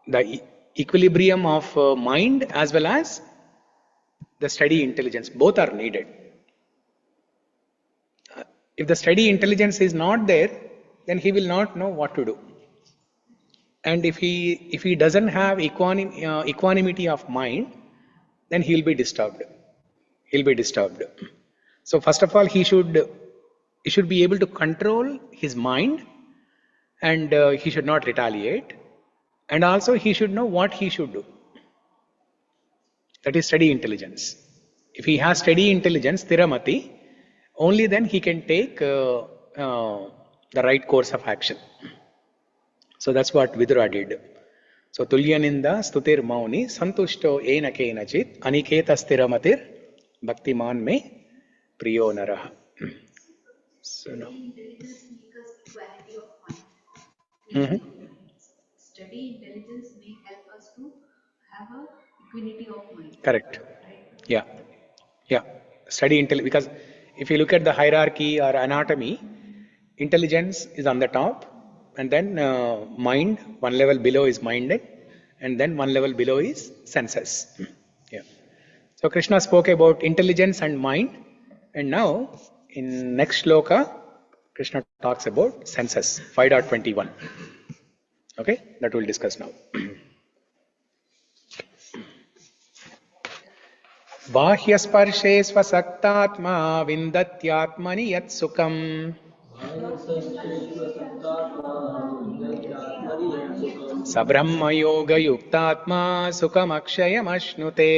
the equilibrium of mind as well as the steady intelligence. Both are needed. If the steady intelligence is not there, then he will not know what to do. And if he doesn't have equanimity of mind, then he will be disturbed. He'll be disturbed. So first of all, he should be able to control his mind, and he should not retaliate. And also he should know what he should do. That is steady intelligence. If he has steady intelligence, Thiramati, only then he can take the right course of action. So that's what Vidura did. So Tulyaninda Stutir Mauni Santushto Ena Kenachit Aniketa Sthiramatir Bhaktiman Me Priyo Naraha. So now. Intelligence makes us equality of mind. Study intelligence may help us to have a equality of mind. Correct. Yeah. Study intelligence, because if you look at the hierarchy or anatomy, intelligence is on the top, and then mind, one level below is mind, and then one level below is senses. Yeah. So Krishna spoke about intelligence and mind, and now in next shloka, Krishna talks about senses, 5.21. Okay, that we'll discuss now. बाह्यस्पर्शे स्वसक्तात्मा विन्दत्यात्मनि यत्सुखम् सब्रह्मयोगयुक्तात्मा सुखमक्षयमश्नुते.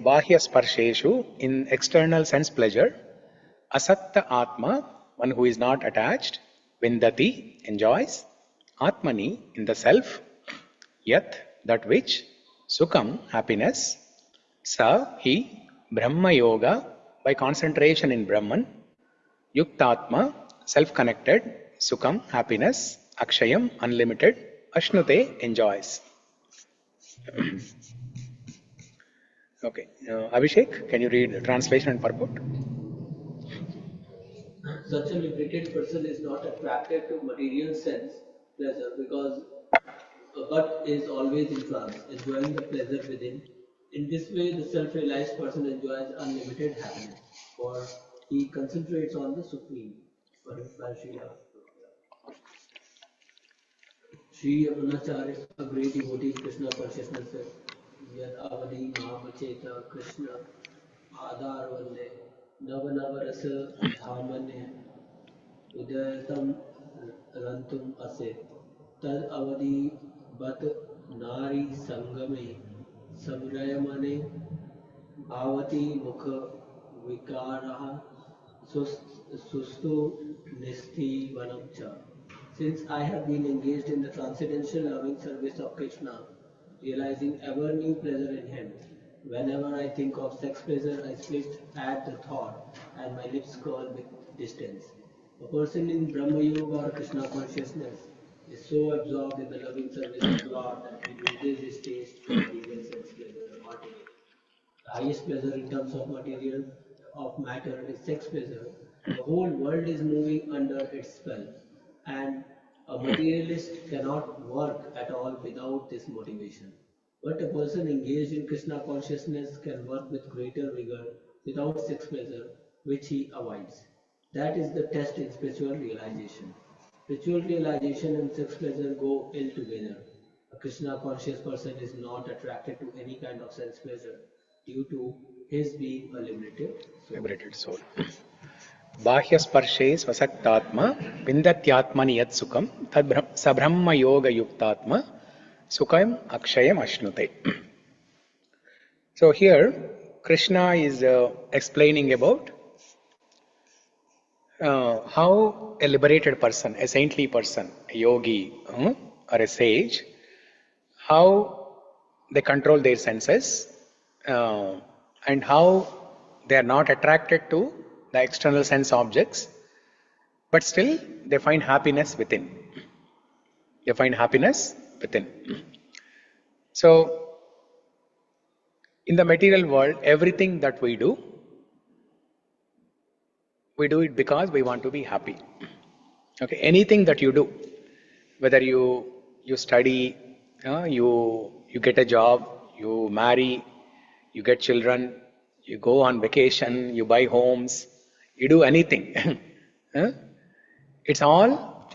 Bahyasparsheshu, in external sense pleasure, asakta atma, one who is not attached, vindati, enjoys, atmani, in the self, yat, that which, sukham, happiness, sa, he, brahma yoga, by concentration in Brahman, yuktatma, self-connected, sukham, happiness, akshayam, unlimited, ashnute, enjoys. Okay, Abhishek, can you read the translation and purport? Such a liberated person is not attracted to material sense pleasure but is always in trance, enjoying the pleasure within. In this way, the self-realized person enjoys unlimited happiness, for he concentrates on the Supreme. Sri Aruණacharya, a great devotee of Krishna consciousness, Yad Avadi Mahamacheta Krishna Adar Vande Nava Rasa Dhamanya udayatam rantum ase tad avadi bat nari sangame samrayamane bhavati mukha vikaraha sustu nisti vanamcha. Since I have been engaged in the transcendental loving service of Krishna, realizing ever new pleasure in him, whenever I think of sex pleasure, I split at the thought and my lips curl with distance. A person in Brahma Yoga or Krishna consciousness is so absorbed in the loving service of Lord that he loses his taste for material sense pleasure altogether. The highest pleasure in terms of material of matter is sex pleasure. The whole world is moving under its spell, and a materialist cannot work at all without this motivation. But a person engaged in Krishna consciousness can work with greater vigor without sex pleasure, which he avoids. That is the test in spiritual realization. Spiritual realization and sex pleasure go ill together. A Krishna conscious person is not attracted to any kind of sense pleasure due to his being a liberated soul. Bahyasparshe svasaktatma vindatyatmani yat sukham tad sabrahma yoga yuktatma sukham akshayam ashnute. So here Krishna is explaining about how a liberated person, a saintly person, a yogi or a sage, how they control their senses and how they are not attracted to the external sense objects, but still they find happiness within. They find happiness within. So, in the material world, everything that we do it because we want to be happy. Okay, anything that you do, whether you study, you get a job, you marry, you get children, you go on vacation, you buy homes, you do anything. It's all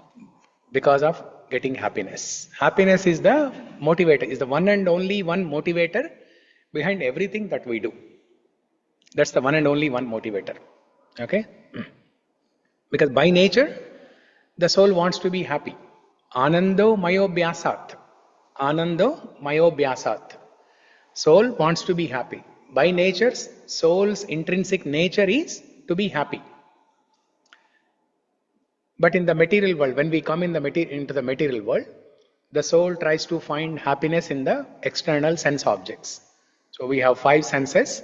because of getting happiness. Happiness is the motivator, is the one and only one motivator behind everything that we do. That's the one and only one motivator. Okay? Because by nature, the soul wants to be happy. Anando mayobhyasat. Anando mayobhyasat. Soul wants to be happy. By nature, soul's intrinsic nature is to be happy. But in the material world, when we come into the material world, the soul tries to find happiness in the external sense objects. So we have 5 senses.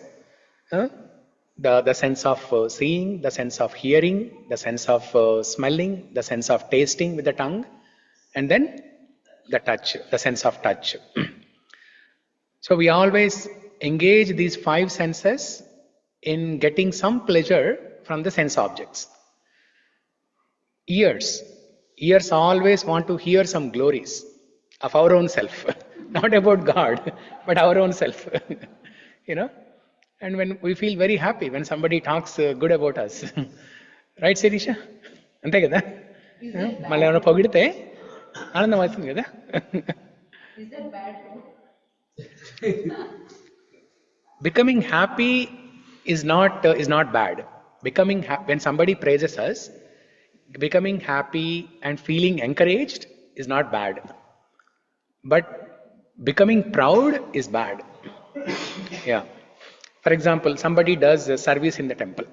The sense of seeing, the sense of hearing, the sense of smelling, the sense of tasting with the tongue, and then the touch, the sense of touch. So we always engage these 5 senses in getting some pleasure from the sense objects. Ears always want to hear some glories of our own self, not about God, but our own self. And when we feel very happy when somebody talks good about us. Right, Sirisha? Ante kada? Malli evana pogidite anandam avutundi kada? Is that bad? Becoming happy is not bad. When somebody praises us, becoming happy and feeling encouraged is not bad. But becoming proud is bad. Yeah. For example, somebody does a service in the temple.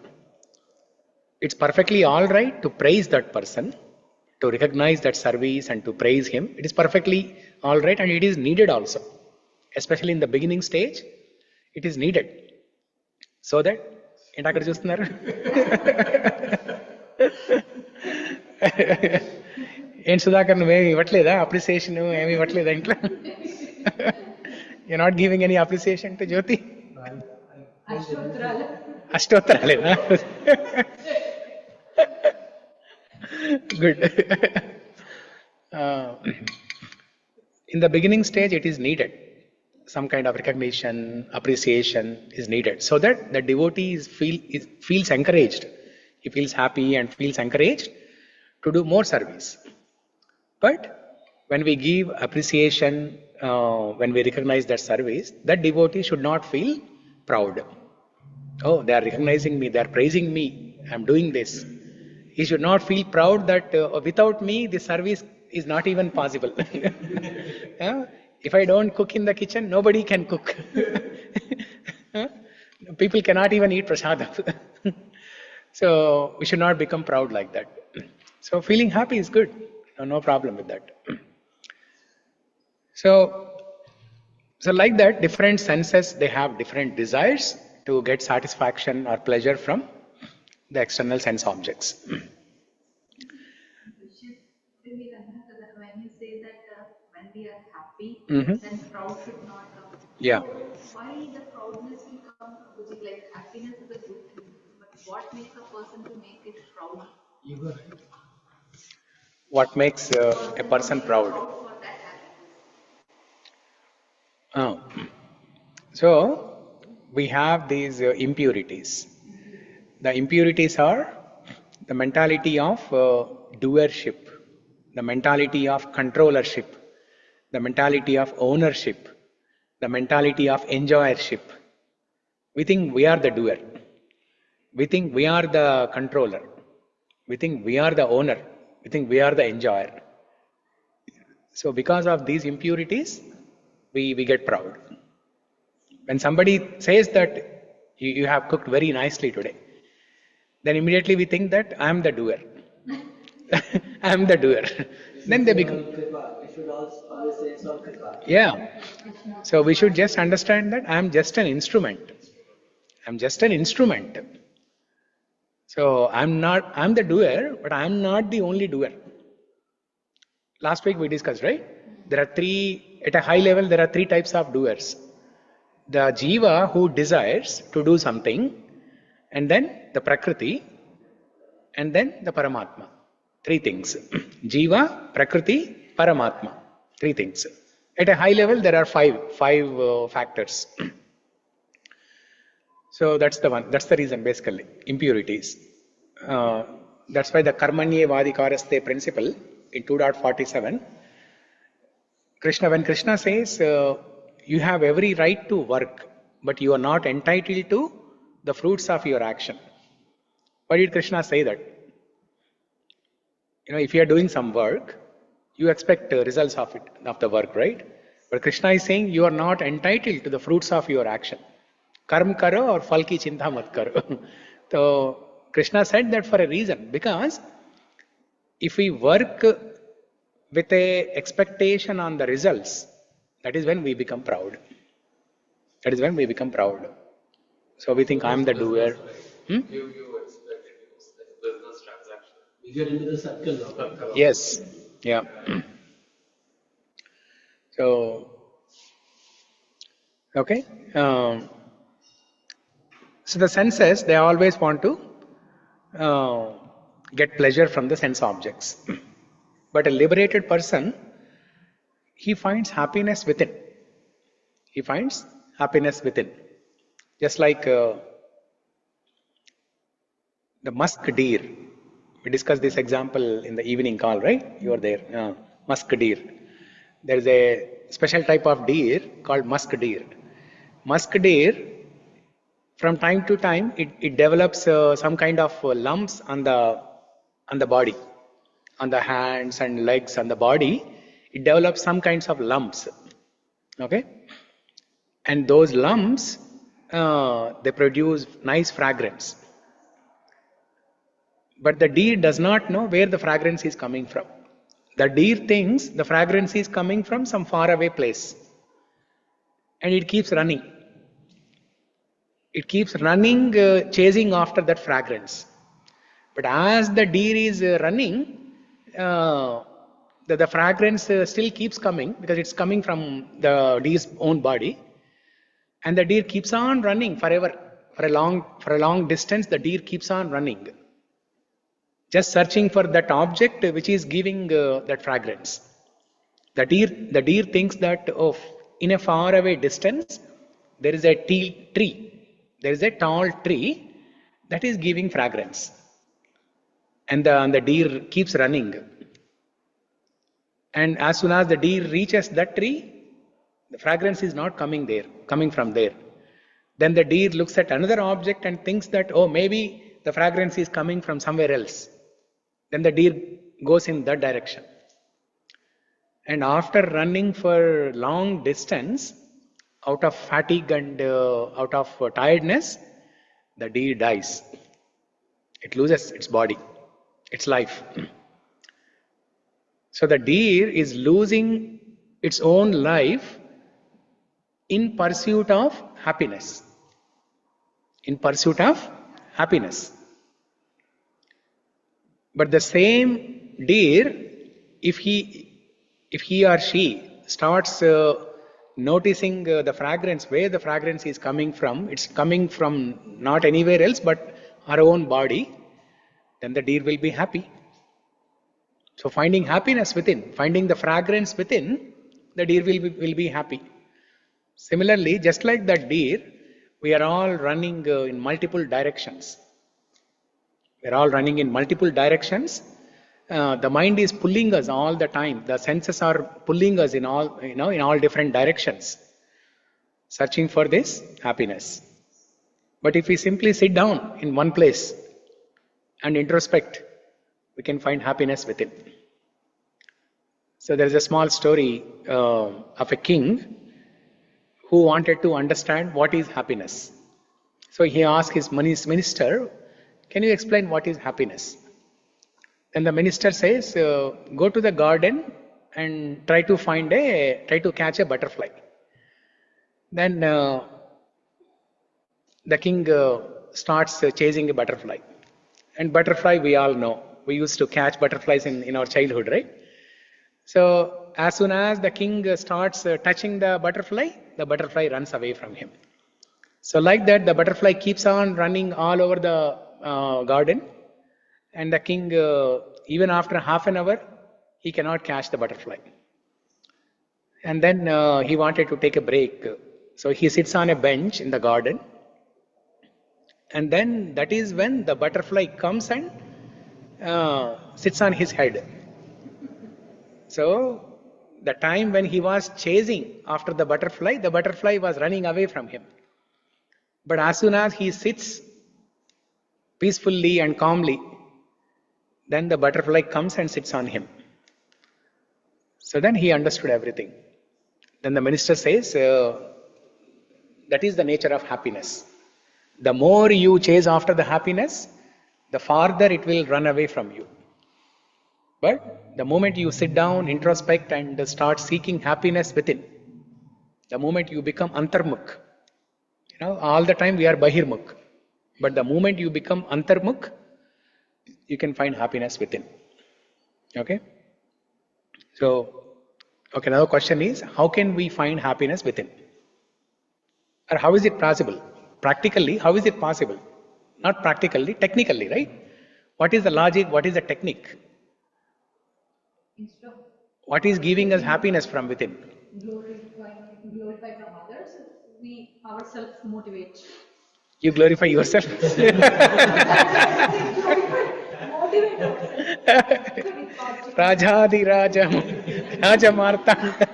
It's perfectly all right to praise that person, to recognize that service and to praise him. It is perfectly all right and it is needed also. Especially in the beginning stage, it is needed. So that, entakar chustunaru? Ent Sudhakar nuvvemi ivattleda appreciation emi ivattleda intla? You're not giving any appreciation to Jyoti? Ashtotraleda? Good. In the beginning stage, it is needed. Some kind of recognition, appreciation is needed so that the devotee feels encouraged. He feels happy and feels encouraged to do more service. But when we give appreciation, when we recognize that service, that devotee should not feel proud. Oh, they are recognizing me, they are praising me, I am doing this. He should not feel proud that without me, this service is not even possible. If I don't cook in the kitchen, nobody can cook. People cannot even eat prasadam. So we should not become proud like that. So feeling happy is good. No problem with that. So like that, different senses, they have different desires to get satisfaction or pleasure from the external sense objects. When you say that when we are happy, then proud should not come. Yeah. So why the proudness will come? Which is like happiness is a good thing, but what makes a person to make it proud? Ego. What makes a person proud? For that happiness. Oh. So we have these impurities. The impurities are the mentality of doership, the mentality of controllership, the mentality of ownership, the mentality of enjoyership. We think we are the doer. We think we are the controller. We think we are the owner. We think we are the enjoyer. So because of these impurities, we get proud. When somebody says that you have cooked very nicely today, then immediately we think that I am the doer. I am the doer. Then they become. We should always say it's all kripa. Yeah. So we should just understand that I am just an instrument. I am just an instrument. So I'm the doer, but I'm not the only doer. Last week we discussed, right? There are at a high level, there are three types of doers. The jiva who desires to do something, and then the prakriti, and then the paramatma. Three things. Jiva, prakriti, paramatma. Three things. At a high level, there are five factors. So that's the one. That's the reason, basically. Impurities. That's why the karmanye vadikaraste principle in 2.47. When Krishna says, you have every right to work, but you are not entitled to the fruits of your action. Why did Krishna say that? If you are doing some work, you expect results of the work, right? But Krishna is saying you are not entitled to the fruits of your action. Karm karo or phal ki chinta mat karo. So Krishna said that for a reason, because if we work with a expectation on the results, that is when we become proud. That is when we become proud. So we think I am the doer. You expect it like business transaction. We get into the circle now. Yes. Yeah. So, okay. So the senses, they always want to get pleasure from the sense objects. But a liberated person, he finds happiness within. He finds happiness within. Just like the musk deer. We discussed this example in the evening call, right? You were there. Musk deer. There is a special type of deer called musk deer. Musk deer, from time to time, it develops some kind of lumps on the body, on the hands and legs, on the body. It develops some kinds of lumps. Okay, and those lumps they produce nice fragrance. But the deer does not know where the fragrance is coming from. The deer thinks the fragrance is coming from some faraway place. And it keeps running. It keeps running, chasing after that fragrance. But as the deer is running, the fragrance still keeps coming because it's coming from the deer's own body. And the deer keeps on running forever. For a long distance, the deer keeps on running. Just searching for that object which is giving that fragrance. The deer thinks that in a far away distance there is a tree. There is a tall tree that is giving fragrance, and the deer keeps running. And as soon as the deer reaches that tree, the fragrance is not coming from there. Then the deer looks at another object and thinks that maybe the fragrance is coming from somewhere else. then the deer goes in that direction. And after running for long distance, out of fatigue and out of tiredness, the deer dies. It loses its body, its life. So the deer is losing its own life in pursuit of happiness. In pursuit of happiness. But the same deer, if he or she starts noticing the fragrance, where the fragrance is coming from, it's coming from not anywhere else but our own body, then the deer will be happy. So finding happiness within, finding the fragrance within, the deer will be happy. Similarly, just like that deer, we are all running in multiple directions. We are all running in multiple directions. The mind is pulling us all the time. The senses are pulling us in all different directions, searching for this happiness. But if we simply sit down in one place and introspect, we can find happiness within. So there is a small story of a king who wanted to understand what is happiness. So he asked his minister, "Can you explain what is happiness?" Then the minister says, "Go to the garden and try to catch a butterfly." Then the king starts chasing a butterfly. And butterfly, we all know. We used to catch butterflies in our childhood, right? So as soon as the king starts touching the butterfly runs away from him. So like that, the butterfly keeps on running all over the garden. And the king, even after half an hour, he cannot catch the butterfly. And then he wanted to take a break. So he sits on a bench in the garden. And then that is when the butterfly comes and sits on his head. So the time when he was chasing after the butterfly was running away from him. But as soon as he sits peacefully and calmly, then the butterfly comes and sits on him. So then he understood everything. Then the minister says, that is the nature of happiness. The more you chase after the happiness, the farther it will run away from you. But the moment you sit down, introspect and start seeking happiness within, the moment you become antarmukh, all the time we are bahirmukh. But the moment you become antarmukh, you can find happiness within. Okay? So, another question is, how can we find happiness within? Or how is it possible? Practically, how is it possible? Not practically, technically, right? What is the logic? What is the technique? What is giving us happiness from within? Glorify from others, we ourselves motivate. You glorify yourself? Rajadi Rajam, Rajamartanda.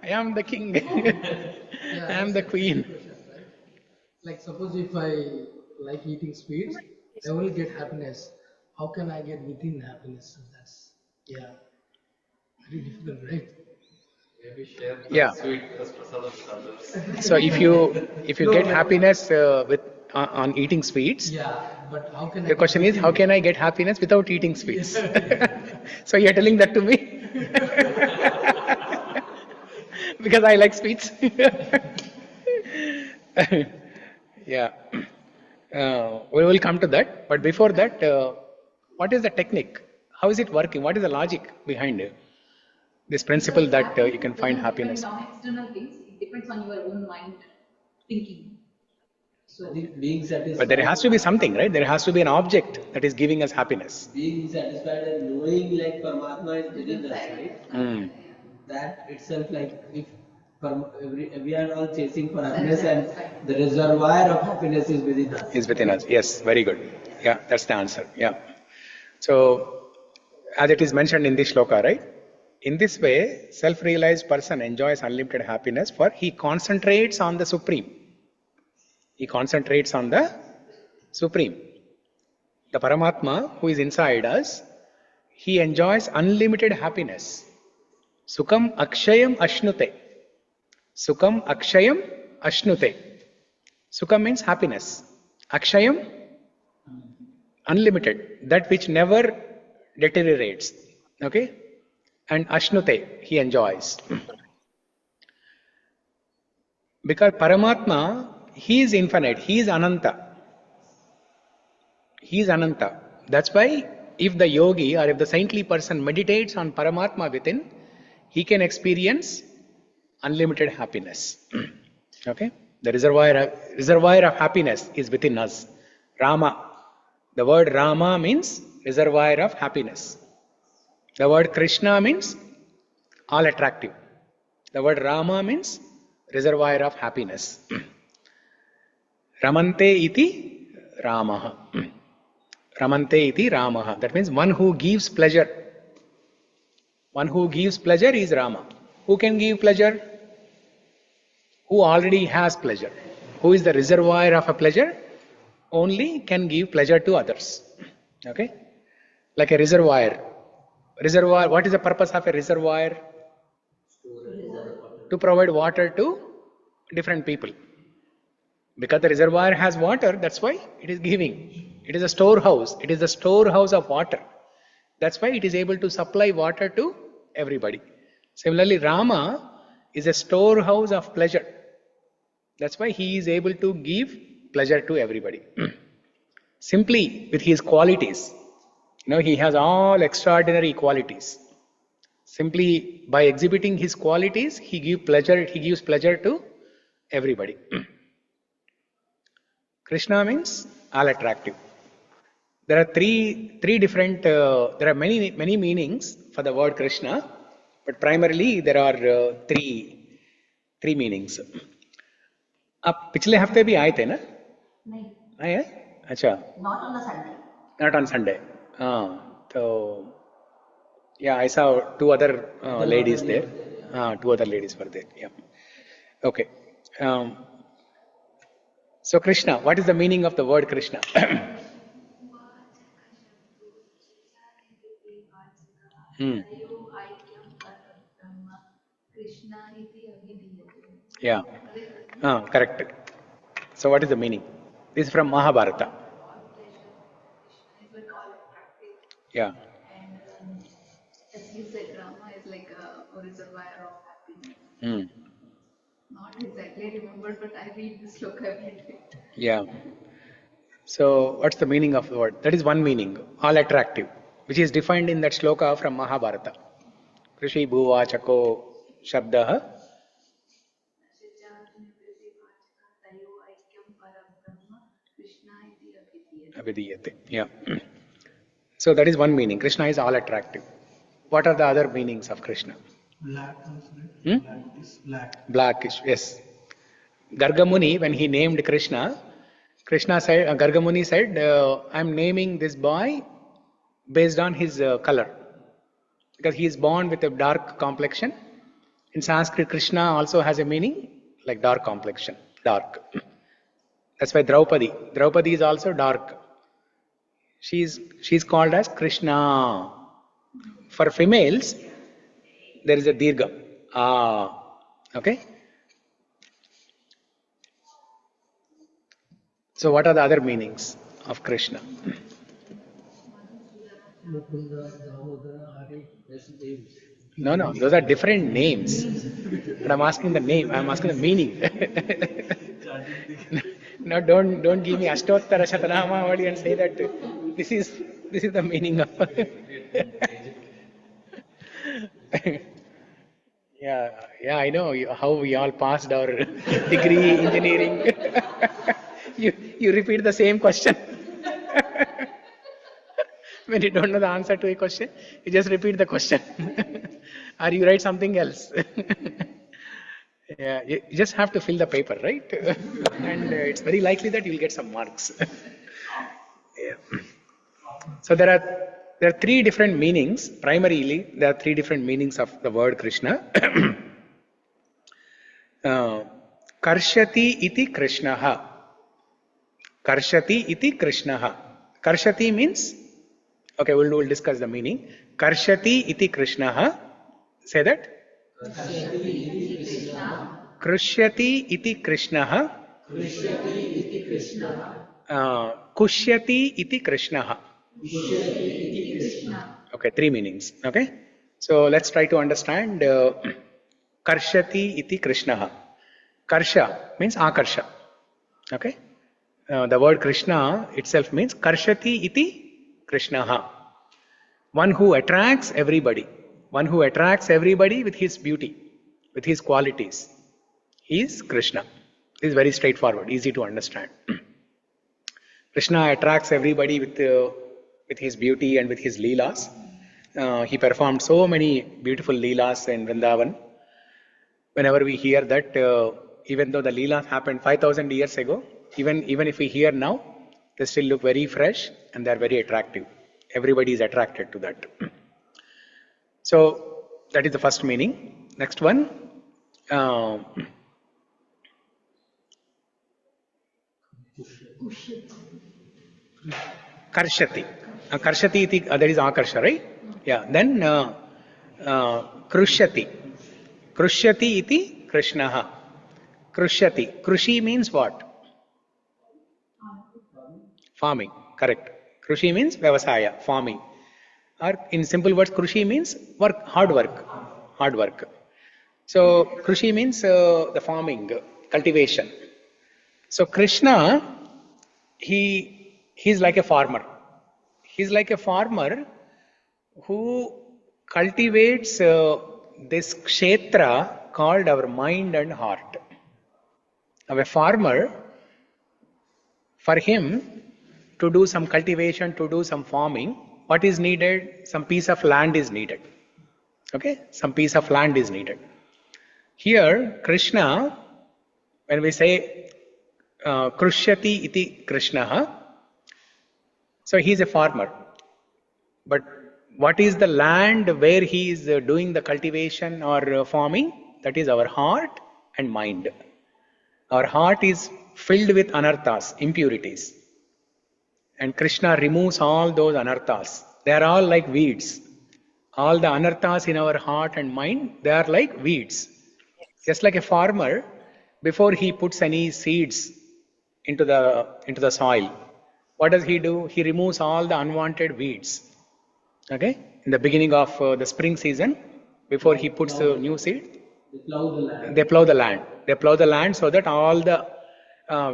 I am the king. I am the queen. Like suppose if I like eating sweets, I will get happiness. How can I get within happiness? So that's very difficult, right? Maybe share Yeah. sweet as prasadam with others. So if you get happiness on eating sweets, But how can the question is, how can I get happiness without eating sweets? So you're telling that to me? Because I like sweets. Yeah. We will come to that. But before that, what is the technique? How is it working? What is the logic behind this principle that you can find happiness? On external things, it depends on your own mind thinking. So being satisfied. But there has to be something, right? There has to be an object that is giving us happiness. Being satisfied and knowing like Paramatma is within us, right? That itself, like if we are all chasing for happiness and the reservoir of happiness is within us. Is within us. Yes, very good. Yeah, that's the answer. Yeah. So, as it is mentioned in this shloka, right? In this way, self-realized person enjoys unlimited happiness, for he concentrates on the Supreme. He concentrates on the Supreme. the Paramatma who is inside us, he enjoys unlimited happiness. Sukham akshayam ashnute. Sukham akshayam ashnute. Sukham means happiness. Akshayam, unlimited, that which never deteriorates. Okay? And ashnute, he enjoys. Because Paramatma, he is infinite, he is Ananta. He is Ananta. That's why if the yogi or if the saintly person meditates on Paramatma within, he can experience unlimited happiness. Okay? The reservoir of happiness is within us. Rama. The word Rama means reservoir of happiness. The word Krishna means all attractive. The word Rama means reservoir of happiness. Ramante iti Ramaha. Ramante iti Ramaha. That means one who gives pleasure. One who gives pleasure is Rama. Who can give pleasure? Who already has pleasure. Who is the reservoir of a pleasure? Only can give pleasure to others. Okay? Like a reservoir. Reservoir, what is the purpose of a reservoir? To provide water to different people. Because the reservoir has water, that's why it is giving. It is a storehouse. It is the storehouse of water. That's why it is able to supply water to everybody. Similarly, Rama is a storehouse of pleasure. That's why he is able to give pleasure to everybody. Simply with his qualities. He has all extraordinary qualities. Simply by exhibiting his qualities, he gives pleasure to everybody. Krishna means all attractive. There are three different, there are many meanings for the word Krishna, but primarily there are three meanings. आप पिछले हफ्ते भी आए थे ना? नहीं. आए हैं? अच्छा. Not on a Sunday. Not on Sunday. So yeah, I saw two other ladies there. Two other ladies were there. Yeah. Okay. So Krishna, what is the meaning of the word Krishna? Yeah. Correct. So what is the meaning? This is from Mahabharata. Yeah. And as you said, Rama is like a reservoir of happiness. Not exactly remembered, but I read this sloka every day. Yeah. So what's the meaning of the word? That is one meaning, all attractive, which is defined in that sloka from Mahabharata. Krishi bhuva chako shabdaha. Avidiyate. Yeah. So that is one meaning. Krishna is all attractive. What are the other meanings of Krishna? Black. Blackish, yes. Gargamuni, when he named Krishna said, Gargamuni said, I'm naming this boy based on his color. Because he is born with a dark complexion. In Sanskrit, Krishna also has a meaning like dark complexion, dark. That's why Draupadi is also dark. She's called as Krishna. For females, there is a dirgha. Okay. So what are the other meanings of Krishna? Mukunda, Damodara, Hari, that's names. No, those are different names. But I'm asking the name. I'm asking the meaning. No, don't give me Ashtottara Shatanamavali and say that this is the meaning of. Yeah, I know how we all passed our degree engineering. You repeat the same question. When you don't know the answer to a question, you just repeat the question. Or you write something else. Yeah, you just have to fill the paper, right? And it's very likely that you'll get some marks. Yeah. So there are three different meanings. Primarily, there are three different meanings of the word Krishna. Karshati iti Krishnaha. Karshati iti Krishnaha. Karshati means, okay, we'll discuss the meaning. Karshati iti Krishnaha. Say that. Krishyati iti Krishnaha. Kushyati iti Krishnaha. Okay, three meanings. Okay, so let's try to understand. Karshati iti Krishnaha. Karsha means akarsha. Okay, the word Krishna itself means Karshati iti Krishnaha. One who attracts everybody. One who attracts everybody with his beauty, with his qualities. He is Krishna. This is very straightforward, easy to understand. Krishna attracts everybody with his beauty and with his leelas. He performed so many beautiful leelas in Vrindavan. Whenever we hear that, even though the leelas happened 5,000 years ago, even if we hear now, they still look very fresh and they are very attractive. Everybody is attracted to that. So that is the first meaning. Next one. Karshati. Karshati iti, that is akarsha, right? Yeah. Then Krushyati. Krushyati iti Krishnaha. Krushyati. Krushi means what? Farming. Correct. Krushi means Vyavasaya, farming. Or in simple words, Krushi means work, hard work. Hard work. So Krushi means the farming, cultivation. So Krishna, he's like a farmer. He's like a farmer who cultivates this kshetra called our mind and heart. Now a farmer, for him to do some cultivation, to do some farming, what is needed? Some piece of land is needed. Okay, some piece of land is needed. Here, Krishna, when we say Krushyati iti Krishnaha, so he is a farmer. But what is the land where he is doing the cultivation or farming? That is our heart and mind. Our heart is filled with anarthas, impurities. And Krishna removes all those anarthas. They are all like weeds. All the anarthas in our heart and mind, they are like weeds. Just like a farmer, before he puts any seeds into the soil, what does he do? He removes all the unwanted weeds. Okay? In the beginning of the spring season, before he puts the new seed, They plow the land. they plow the land. They plow the land so that all the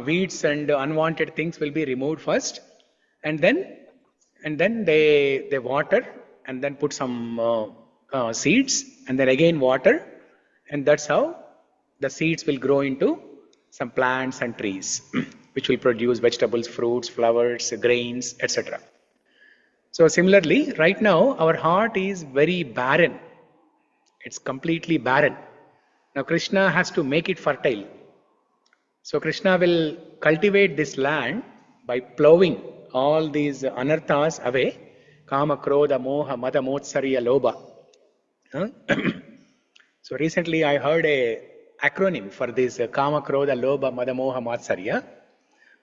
weeds and unwanted things will be removed first, and then they water and then put some seeds and then again water, and that's how the seeds will grow into some plants and trees, which will produce vegetables, fruits, flowers, grains, etc. So similarly, right now our heart is very barren. It's completely barren. Now Krishna has to make it fertile. So Krishna will cultivate this land by plowing all these anarthas away. Kama, Krodha, Moha, Mada, Motsarya, Lobha. So recently I heard a acronym for this Kama, Krodha, Lobha, Mada, Moha, Matsarya.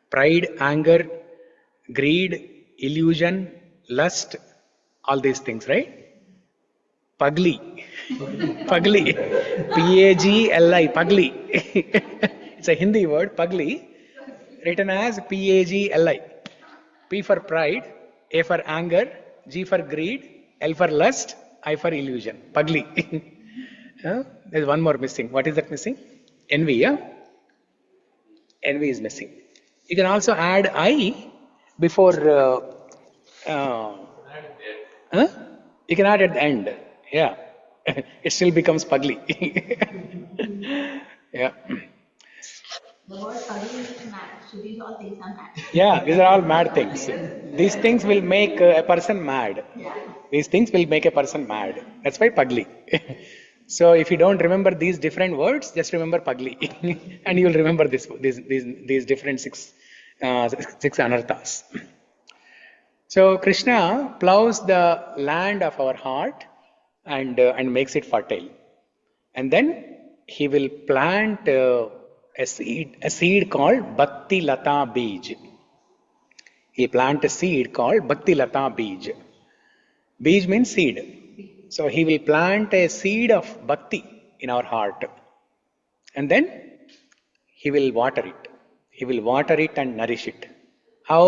Pride, anger, greed, illusion, lust, all these things, right? Pagli. Pagli. P-A-G-L-I. Pagli. It's a Hindi word, Pagli, written as P-A-G-L-I. P for pride, A for anger, G for greed, L for lust, I for illusion. Pagli. There's one more missing. What is that missing? Envy, yeah? Envy is missing. You can also add I before... You can add at the end. Yeah. It still becomes Pagli. Yeah. The word ugly is mad, so these all things are mad. Yeah, these are all mad things. These things will make a person mad. These things will make a person mad. That's why Pagli. So if you don't remember these different words, just remember Pagli. And you will remember these different six anarthas. So Krishna plows the land of our heart and makes it fertile. And then he will plant a seed called Bhakti Lata Bij. He plant a seed called Bhakti Lata Bij. Bij means seed. So he will plant a seed of bhakti in our heart. And then he will water it. He will water it and nourish it. How?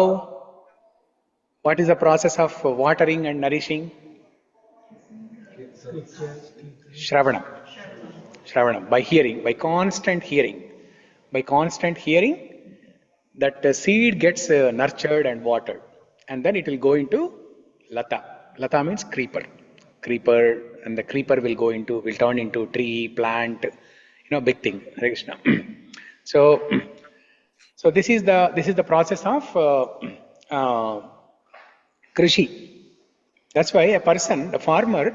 What is the process of watering and nourishing? Shravanam. Shravanam. By hearing, by constant hearing. By constant hearing, that seed gets nurtured and watered. And then it will go into Lata. Lata means creeper. Creeper, and the creeper will turn into tree, plant, big thing. Hare Krishna. So this is the process of Krishi. That's why a person, a farmer,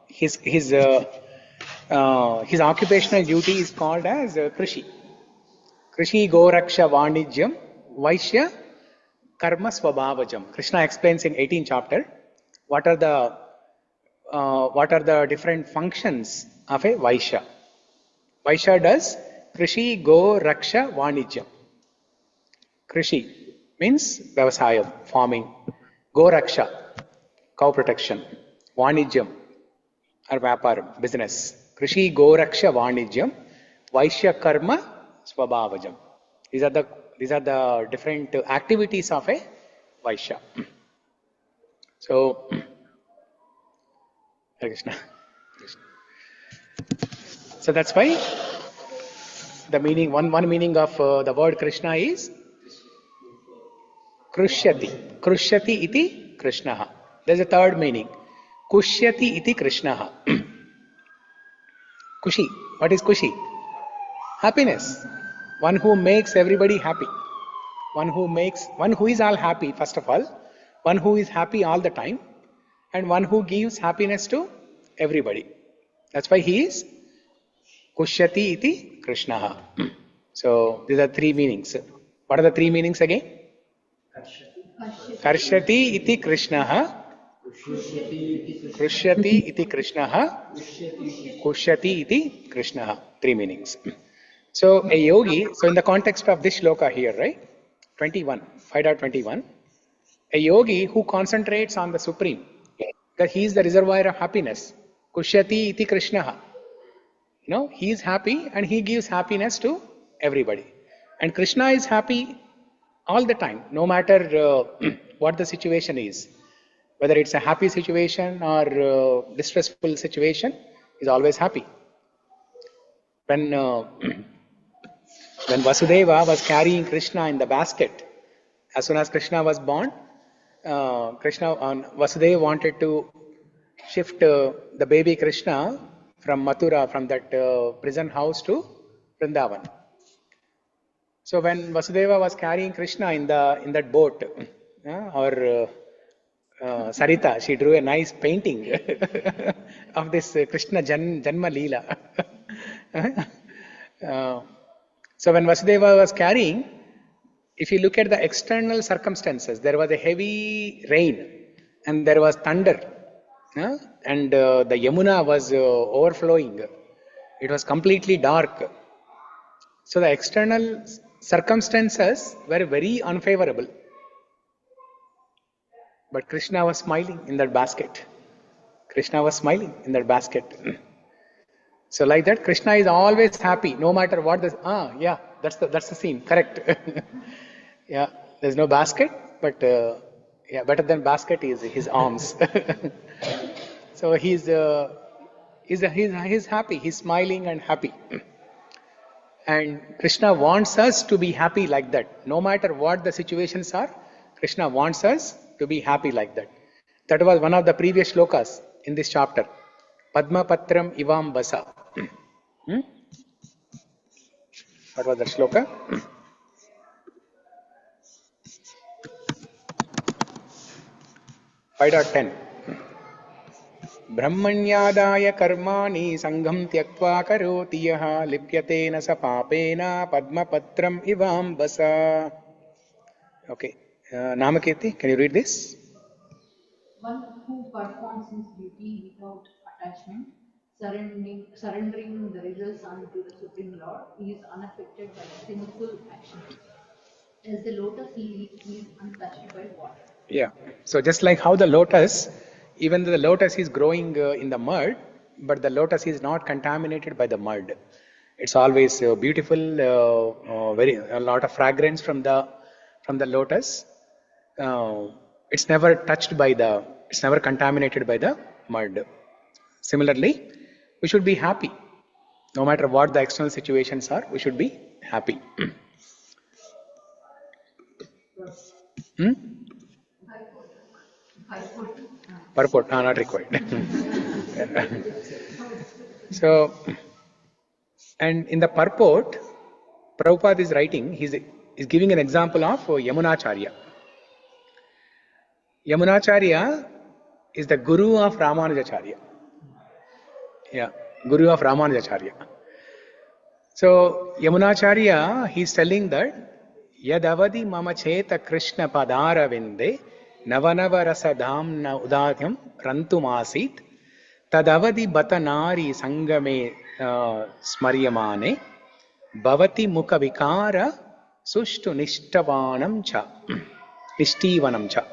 his occupational duty is called as Krishi. Krishi Goraksha Vanijyam Vaishya Karma Swabhavajam. Krishna explains in 18th chapter what are the different functions of a Vaishya. Vaishya does Krishi Go Raksha Vanijyam. Krishi means Vyavasayam, farming. Go Raksha, cow protection. Vanijyam or Vyaparam, business. Krishi Go Raksha Vanijyam. Vaishya Karma Swabhavajam. These are the different activities of a Vaishya. So, Hare Krishna. So that's why the meaning, one meaning of the word Krishna is Krushyati. Krushyati iti Krishnaha. There's a third meaning. Kushyati iti Krishnaha. Kushi. What is Kushi? Happiness. One who makes everybody happy. One who is all happy, first of all. One who is happy all the time. And one who gives happiness to everybody. That's why he is Kushyati iti Krishnaha. So these are three meanings. What are the three meanings again? Karshyati iti Krishnaha. Krushyati iti Krishnaha. Kushyati iti Krishnaha. Three meanings. So a yogi, so in the context of this shloka here, right? 21, 5.21. A yogi who concentrates on the Supreme, that he is the reservoir of happiness. Kushyati iti Krishnaha. He is happy and he gives happiness to everybody. And Krishna is happy all the time, no matter what the situation is. Whether it's a happy situation or distressful situation, he's always happy. When Vasudeva was carrying Krishna in the basket, as soon as Krishna was born, Vasudeva wanted to shift the baby Krishna from Mathura, from that prison house to Vrindavan. So when Vasudeva was carrying Krishna in that boat, or Sarita, she drew a nice painting of this Krishna Janma Leela. So when Vasudeva was carrying, if you look at the external circumstances, there was a heavy rain and there was thunder, and the Yamuna was overflowing. It was completely dark. So the external circumstances were very unfavorable. But Krishna was smiling in that basket. Krishna was smiling in that basket. So like that, Krishna is always happy, no matter what that's the scene. Correct. Yeah, there's no basket, but better than basket is his arms. So he's happy. He's smiling and happy. And Krishna wants us to be happy like that. No matter what the situations are, Krishna wants us to be happy like that. That was one of the previous shlokas in this chapter. Padma Patram Ivam Basa. What was the shloka? 5.10. Brahmanyadaya karmani sangham tyaktva karoti yaha lipyatena sa papena padma patram ivam basa. Okay. Namakirti, can you read this? One who performs his duty without attachment, surrendering the results unto the Supreme Lord, he is unaffected by sinful actions. As the lotus lily is untouched by water. Yeah. So just like how the lotus, even though the lotus is growing in the mud, but the lotus is not contaminated by the mud. It's always beautiful, very a lot of fragrance from the lotus. It's never touched by the, it's never contaminated by the mud. Similarly, we should be happy. No matter what the external situations are, we should be happy. Hmm? Purport, not required. So, and in the purport, Prabhupada is writing, he's giving an example of Yamunacharya. Yamunacharya is the guru of Ramanujacharya. Yeah, guru of Ramanujacharya. So, Yamunacharya, he's telling that, Yadavadi mama cheta Krishna padara vinde navanava rasa dhamna udatyam rantumasit tadavadi batanari sangame smaryamane bhavati mukha vikara sushtu nishtavanam cha nishtivanam cha.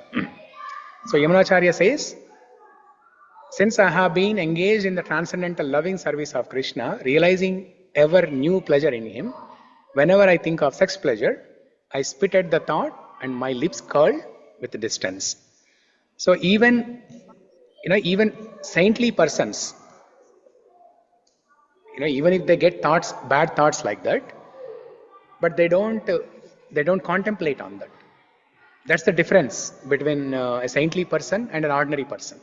So Yamunacharya says, since I have been engaged in the transcendental loving service of Krishna, realizing ever new pleasure in him, whenever I think of sex pleasure, I spit at the thought and my lips curl with distance. So even saintly persons, even if they get thoughts, bad thoughts like that, but they don't contemplate on that. That's the difference between a saintly person and an ordinary person.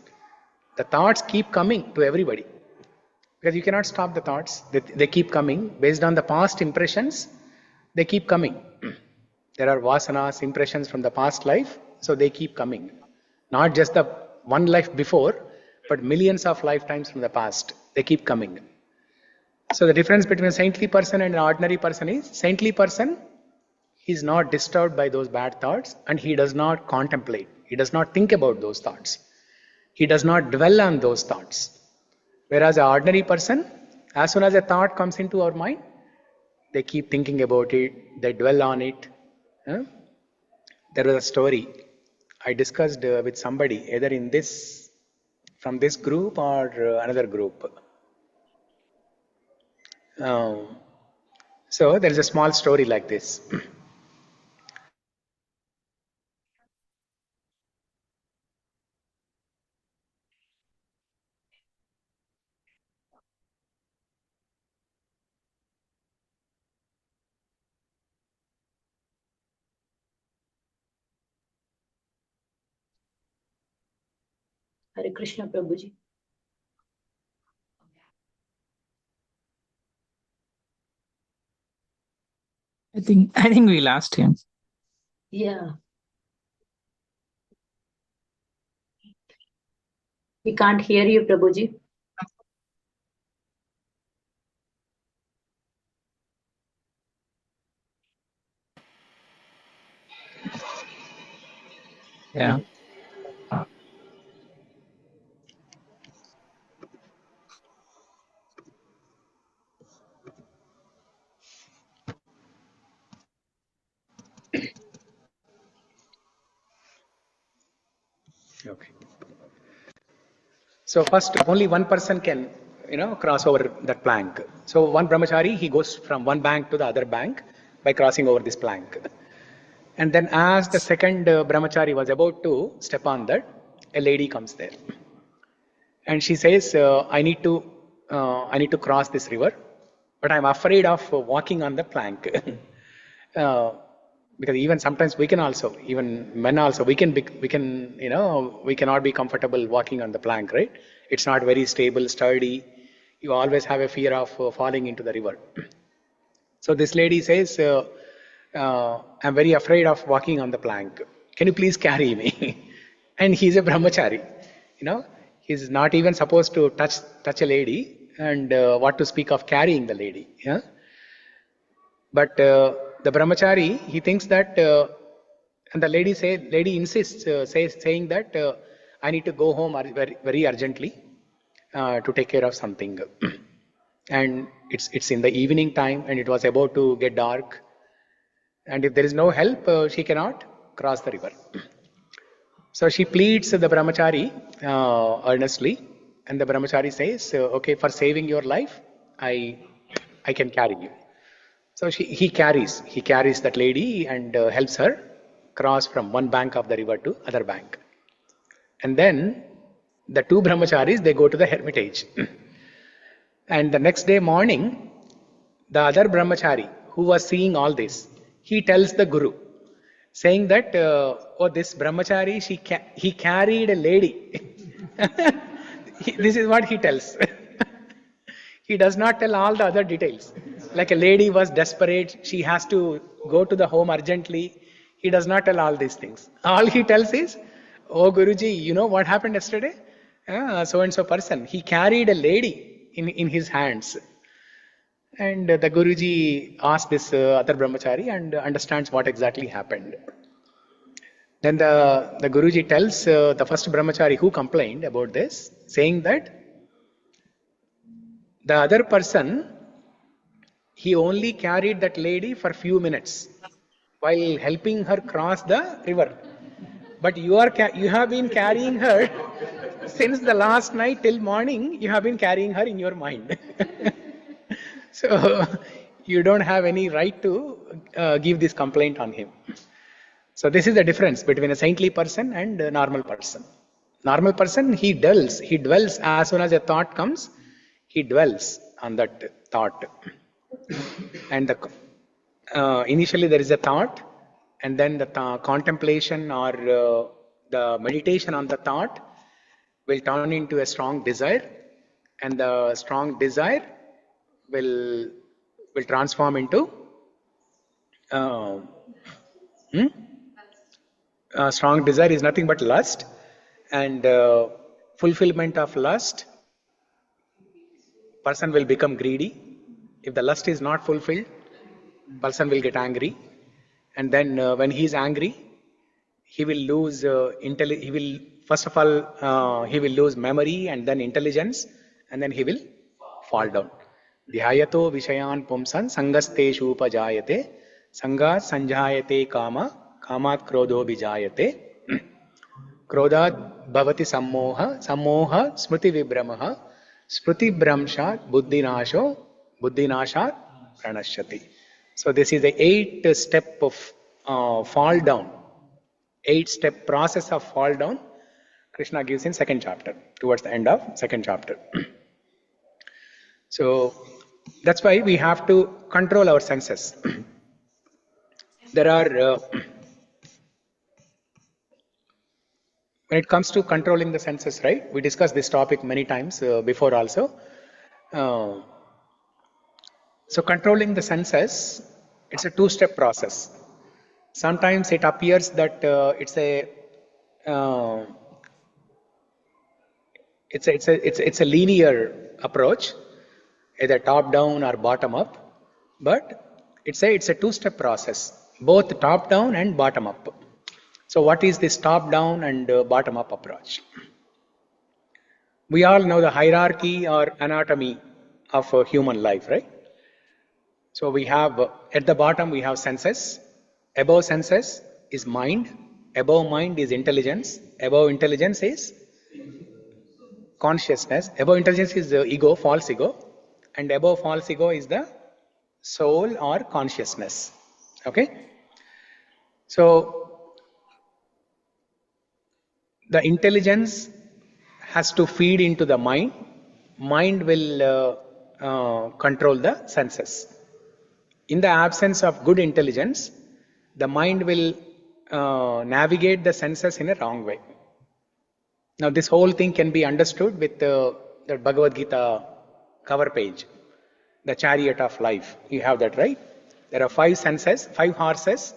The thoughts keep coming to everybody because you cannot stop the thoughts. They keep coming based on the past impressions. They keep coming. There are vasanas, impressions from the past life, so they keep coming. Not just the one life before, but millions of lifetimes from the past. They keep coming. So the difference between a saintly person and an ordinary person is, saintly person, he is not disturbed by those bad thoughts and he does not contemplate. He does not think about those thoughts. He does not dwell on those thoughts. Whereas an ordinary person, as soon as a thought comes into our mind, they keep thinking about it, they dwell on it. There was a story I discussed with somebody, either from this group or another group. So there is a small story like this. Hare Krishna, Prabhuji. I think we lost him. Yeah. We can't hear you, Prabhuji. Yeah. Okay. So first, only one person can, cross over that plank. So one brahmachari, he goes from one bank to the other bank by crossing over this plank. And then as the second brahmachari was about to step on that, a lady comes there. And she says, I need to cross this river, but I'm afraid of walking on the plank. Because even sometimes we can also, even men also, we cannot be comfortable walking on the plank, right? It's not very stable, sturdy. You always have a fear of falling into the river. So this lady says, I'm very afraid of walking on the plank. Can you please carry me? And he's a brahmachari. He's not even supposed to touch a lady, and what to speak of carrying the lady. Yeah? But the brahmachari, he thinks that, and the lady insists, saying that I need to go home very, very urgently to take care of something. And it's in the evening time, and it was about to get dark. And if there is no help, she cannot cross the river. So she pleads the brahmachari earnestly, and the brahmachari says, okay, for saving your life, I can carry you. So he carries that lady and helps her cross from one bank of the river to other bank. And then the two brahmacharis, they go to the hermitage. And the next day morning, the other brahmachari who was seeing all this, he tells the guru, saying that, oh, this brahmachari, he carried a lady. This is what he tells. He does not tell all the other details. Like a lady was desperate, she has to go to the home urgently. He does not tell all these things. All he tells is, oh Guruji, you know what happened yesterday? So and so person, he carried a lady in his hands. And the Guruji asks this other brahmachari and understands what exactly happened. Then the Guruji tells the first brahmachari who complained about this, saying that the other person, he only carried that lady for few minutes while helping her cross the river. But you have been carrying her since the last night till morning. You have been carrying her in your mind. So you don't have any right to give this complaint on him. So this is the difference between a saintly person and a normal person. Normal person, he dwells as soon as a thought comes, he dwells on that thought. And initially there is a thought, and then the contemplation or the meditation on the thought will turn into a strong desire, and the strong desire will transform into strong desire is nothing but lust, and fulfillment of lust, person will become greedy. If the lust is not fulfilled, person will get angry, and then when he is angry, he will lose he will first of all he will lose memory and then intelligence, and then he will fall down. Dhyayato vishayan pumsan sangasteshu upajayate sangat sanjayate kama kamat krodho bijayate krodhat bhavati sammoha sammoha smriti vibramaha smriti bramshat buddhinashat pranashyati. So this is the 8-step of fall down, 8-step process of fall down Krishna gives in 2nd chapter, towards the end of 2nd chapter. So that's why we have to control our senses. There are when it comes to controlling the senses, right? We discussed this topic many times before also. So controlling the senses, it's a 2-step process. Sometimes it appears that it's a linear approach, either top down or bottom up, but it's a 2-step process, both top down and bottom up. So what is this top down and bottom up approach? We all know the hierarchy or anatomy of human life, right? So we have at the bottom we have senses, above senses is mind, above mind is intelligence, above intelligence is consciousness, above intelligence is ego, false ego, and above false ego is the soul or consciousness. Okay? So the intelligence has to feed into the mind. Mind will control the senses. In the absence of good intelligence, the mind will navigate the senses in a wrong way. Now this whole thing can be understood with the Bhagavad Gita cover page, the chariot of life. You have that, right? There are 5 senses, 5 horses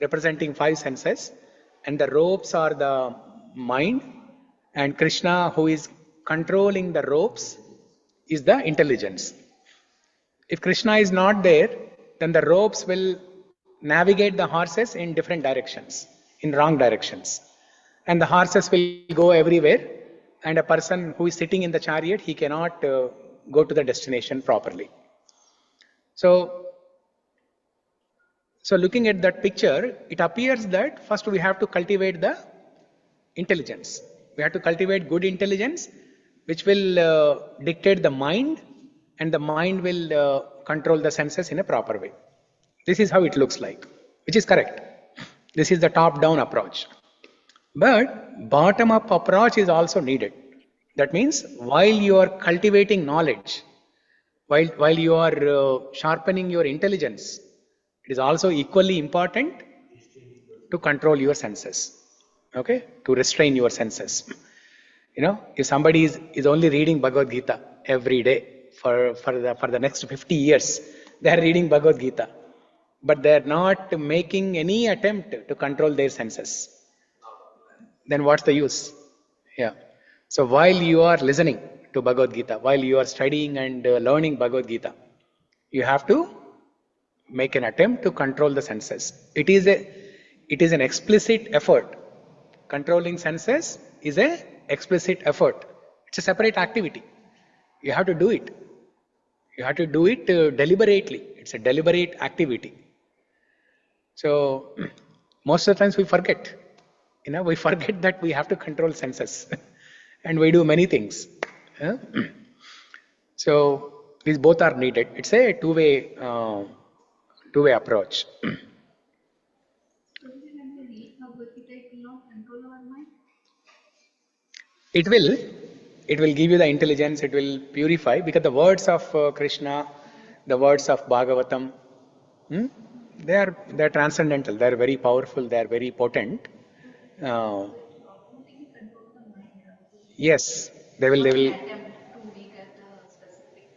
representing 5 senses, and the ropes are the mind, and Krishna, who is controlling the ropes, is the intelligence. If Krishna is not there, then the ropes will navigate the horses in different directions, in wrong directions. And the horses will go everywhere, and a person who is sitting in the chariot, he cannot go to the destination properly. So So looking at that picture, it appears that first we have to cultivate the intelligence. We have to cultivate good intelligence, which will dictate the mind, and the mind will control the senses in a proper way. This is how it looks like, which is correct. This is the top-down approach. But bottom-up approach is also needed. That means while you are cultivating knowledge, while you are sharpening your intelligence, it is also equally important to control your senses. Okay? To restrain your senses. If somebody is only reading Bhagavad Gita every day for the next 50 years, they are reading Bhagavad Gita, but they are not making any attempt to control their senses, then what's the use? Yeah. So while you are listening to Bhagavad Gita, while you are studying and learning Bhagavad Gita, you have to make an attempt to control the senses. It is an explicit effort. Controlling senses is an explicit effort. It's a separate activity. You have to do it. You have to do it deliberately. It's a deliberate activity. So most of the times we forget. We forget that we have to control senses, and we do many things. So these both are needed. It's a two-way approach. So when we read Bhagavad Gita, it will not control our mind? It will give you the intelligence, it will purify, because the words of Krishna, the words of Bhagavatam, they are transcendental, they are very powerful, they are very potent. Yes, they will. Attempt to make it specific,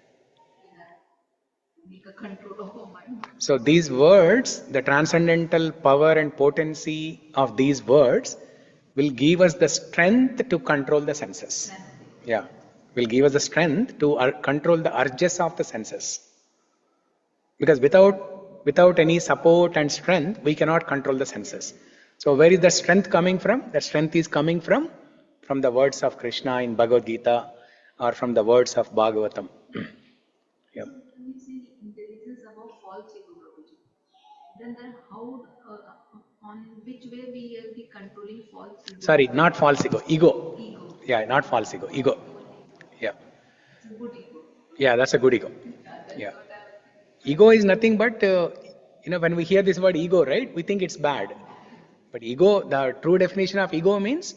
make a control of our mind. So these words, the transcendental power and potency of these words will give us the strength to control the senses. Yeah, will give us the strength to control the urges of the senses. Because without any support and strength, we cannot control the senses. So where is the strength coming from? The strength is coming from the words of Krishna in Bhagavad Gita, or from the words of Bhagavatam. Yeah. So when we see intelligence above false ego, then how, on which way we will be controlling false ego? Sorry, not false ego. Ego. Yeah, not false ego. Ego. Yeah. It's a good ego. Yeah, that's a good ego. Yeah. Ego is nothing but, when we hear this word ego, right, we think it's bad. But ego, the true definition of ego means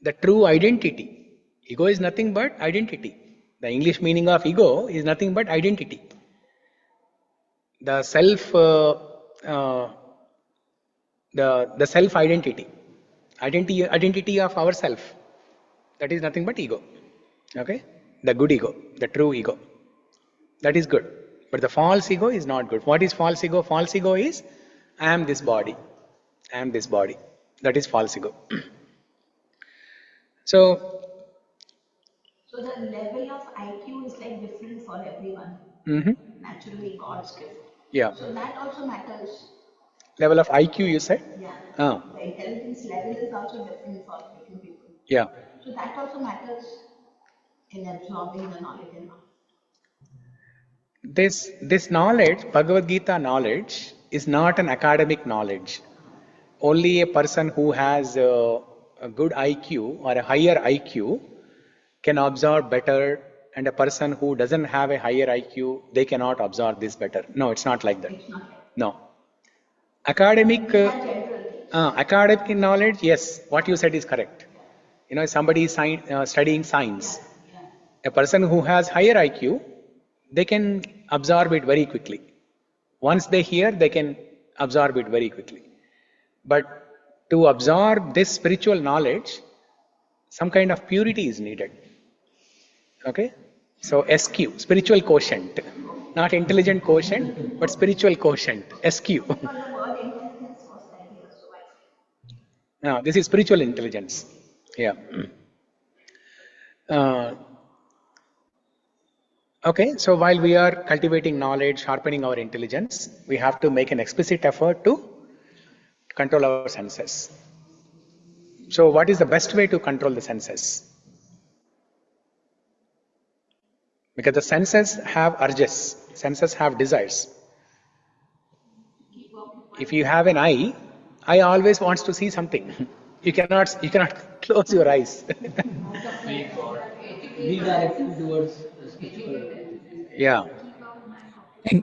the true identity. Ego is nothing but identity. The English meaning of ego is nothing but identity. The self, the self identity of ourself. That is nothing but ego. Okay, the good ego, the true ego. That is good. But the false ego is not good. What is false ego? False ego is, I am this body. I am this body. That is false ego. So the level of IQ is like different for everyone. Naturally, God's gift. Yeah. So that also matters. Level of IQ, you said? Yeah. Ah. The intelligence level is also different for different people. Yeah. So that also matters in absorbing the knowledge and all. This knowledge, Bhagavad Gita knowledge, is not an academic knowledge. Only a person who has a good IQ or a higher IQ can absorb better, and a person who doesn't have a higher IQ, they cannot absorb this better. No, it's not like that. No. Academic knowledge, yes, what you said is correct. Somebody is studying science. A person who has higher IQ, they can absorb it very quickly. Once they hear, they can absorb it very quickly. But to absorb this spiritual knowledge, some kind of purity is needed. Okay? So SQ, spiritual quotient. Not intelligent quotient, but spiritual quotient. SQ. No, this is spiritual intelligence. Yeah. Okay, so while we are cultivating knowledge, sharpening our intelligence, we have to make an explicit effort to control our senses. So what is the best way to control the senses? Because the senses have urges, senses have desires. Keep off If you have an eye always wants to see something. You cannot close your eyes. Redirecting towards spiritual. Yeah.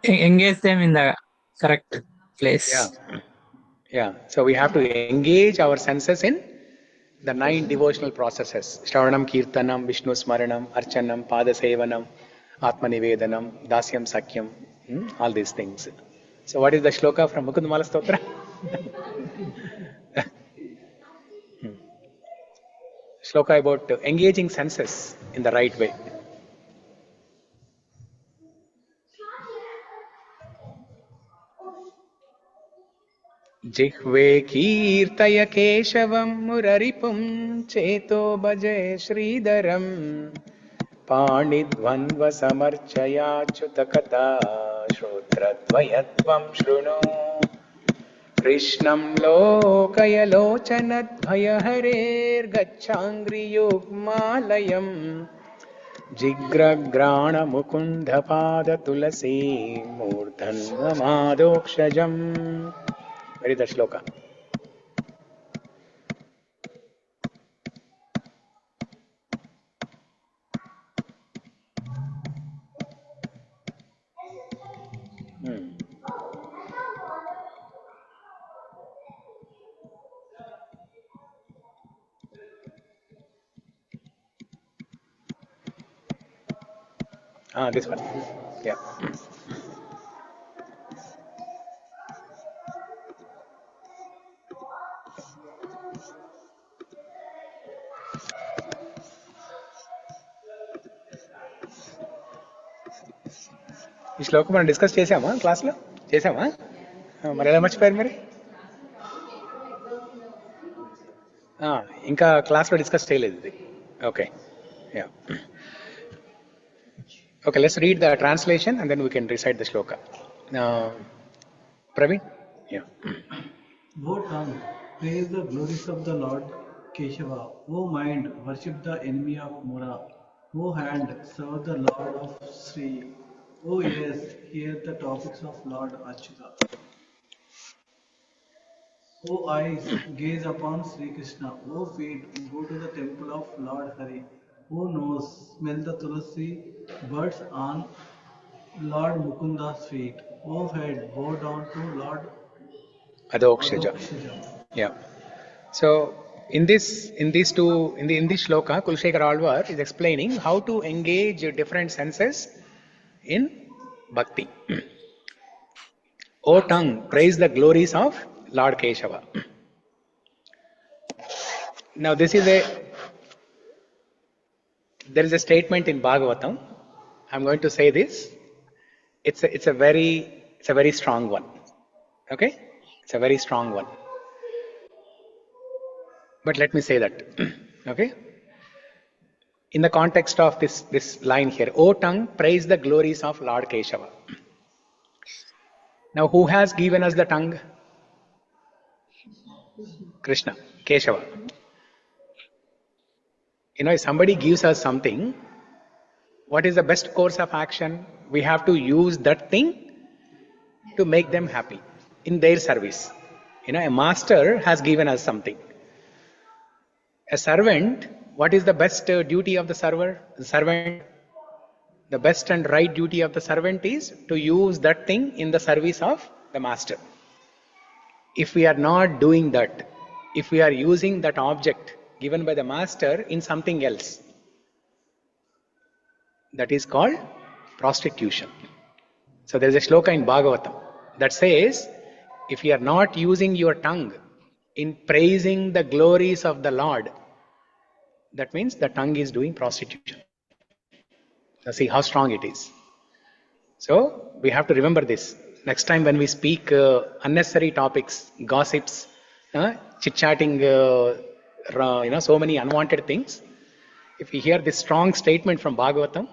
Engage them in the correct place. Yeah. So we have to engage our senses in the 9 devotional processes. Shravanam, Kirtanam, Vishnu Smaranam, Archanam, Padasevanam, Atmanivedanam, Dasyam Sakyam, all these things. So what is the shloka from Mukundamala Stotra? Shloka about engaging senses in the right way. जिह्वे कीर्तय केशवं मुररिपुं चेतो भजे श्रीधरम् पाणिद्वन्द्वसमर्चयाच्युतकथा श्रोत्रद्वयत्वं शृणु कृष्णं लोकयलोचनद्वयहरेर्गच्छाङ्घ्रियुग्मालयम् जिग्रग्राणमुकुन्दपादतुलसी मूर्धन्वमादोक्षजम्. Where is the shloka? This one. Yeah. ఈ శ్లోకం మనం discuss చేసామా క్లాస్లో? చేసామా? మరి ఎలా మర్చిపోయారు మరి? ఇంకా క్లాస్లో డిస్కస్ చేయలేదు ఇది. Okay. Yeah. Okay, let's read the translation and then we can recite the shloka. Praveen? Yeah. O tongue, praise the glories of the Lord Keshava. O mind, worship the enemy of Mura. O hand, serve the Lord of Śrī. O ears, hear the topics of Lord Achyuta. O eyes, gaze upon Śrī Krishna. O feet, go to the temple of Lord Hari. O nose, smell the tulasi buds on Lord Mukunda's feet. O head, bow down to Lord Adokshaja. Yeah. So in this shloka, Kulshekar Alvar is explaining how to engage different senses in bhakti. O tongue, praise the glories of Lord Keshava. Now there is a statement in Bhagavatam. I'm going to say this. It's a very strong one. Okay? It's a very strong one. But let me say that. Okay? In the context of this line here, O tongue, praise the glories of Lord Keshava. Now who has given us the tongue? Krishna, Keshava. If somebody gives us something, what is the best course of action? We have to use that thing to make them happy in their service. A master has given us something. A servant, what is the best duty of the servant? The best and right duty of the servant is to use that thing in the service of the master. If we are not doing that, if we are using that object given by the master in something else, that is called prostitution. So there is a shloka in Bhagavatam that says, if you are not using your tongue in praising the glories of the Lord, that means the tongue is doing prostitution. Now see how strong it is. So we have to remember this. Next time when we speak unnecessary topics, gossips, chit-chatting, so many unwanted things, if we hear this strong statement from Bhagavatam,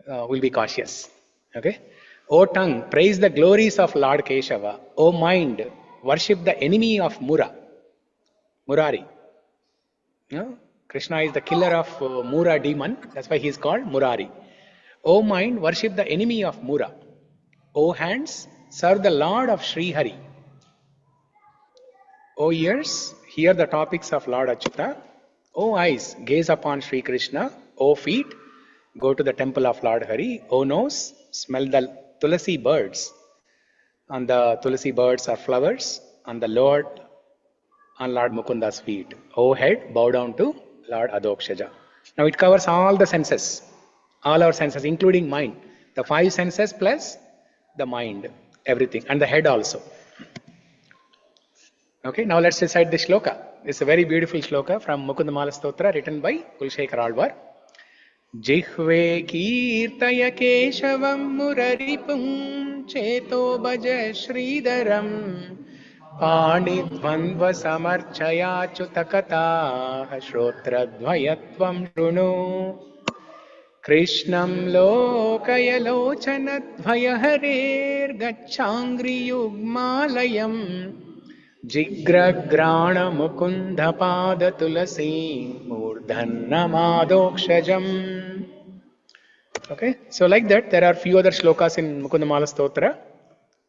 we'll be cautious. Okay? O tongue, praise the glories of Lord Keshava. O mind, worship the enemy of Murari. Krishna is the killer of Mura demon. That's why he is called Murari. O mind, worship the enemy of Mura. O hands, serve the Lord of Sri Hari. O ears, hear the topics of Lord Achyuta. O eyes, gaze upon Śrī Krishna. O feet, go to the temple of Lord Hari. O nose, smell the tulasi birds. On the tulasi birds are flowers. On Lord Mukunda's feet. O head, bow down to Lord Adokshaja. Now it covers all the senses, all our senses, including mind. The five senses plus the mind, everything, and the head also. Okay, now let's recite the shloka. It's a very beautiful shloka from Mukundamala Stotra written by Kulshekar Alvar. Jihve kirtaya keshavam muraripum cheto bhaja shridaram Panidvandva samarchaya chutakata shrotradvayatvam shrunu Krishnam lokayalochanadvaya harer gachangri yugmalayam Jigragrana mukunda pada tulasi murdhannamadokshajam. Okay, so like that, there are few other shlokas in Mukundamala Stotra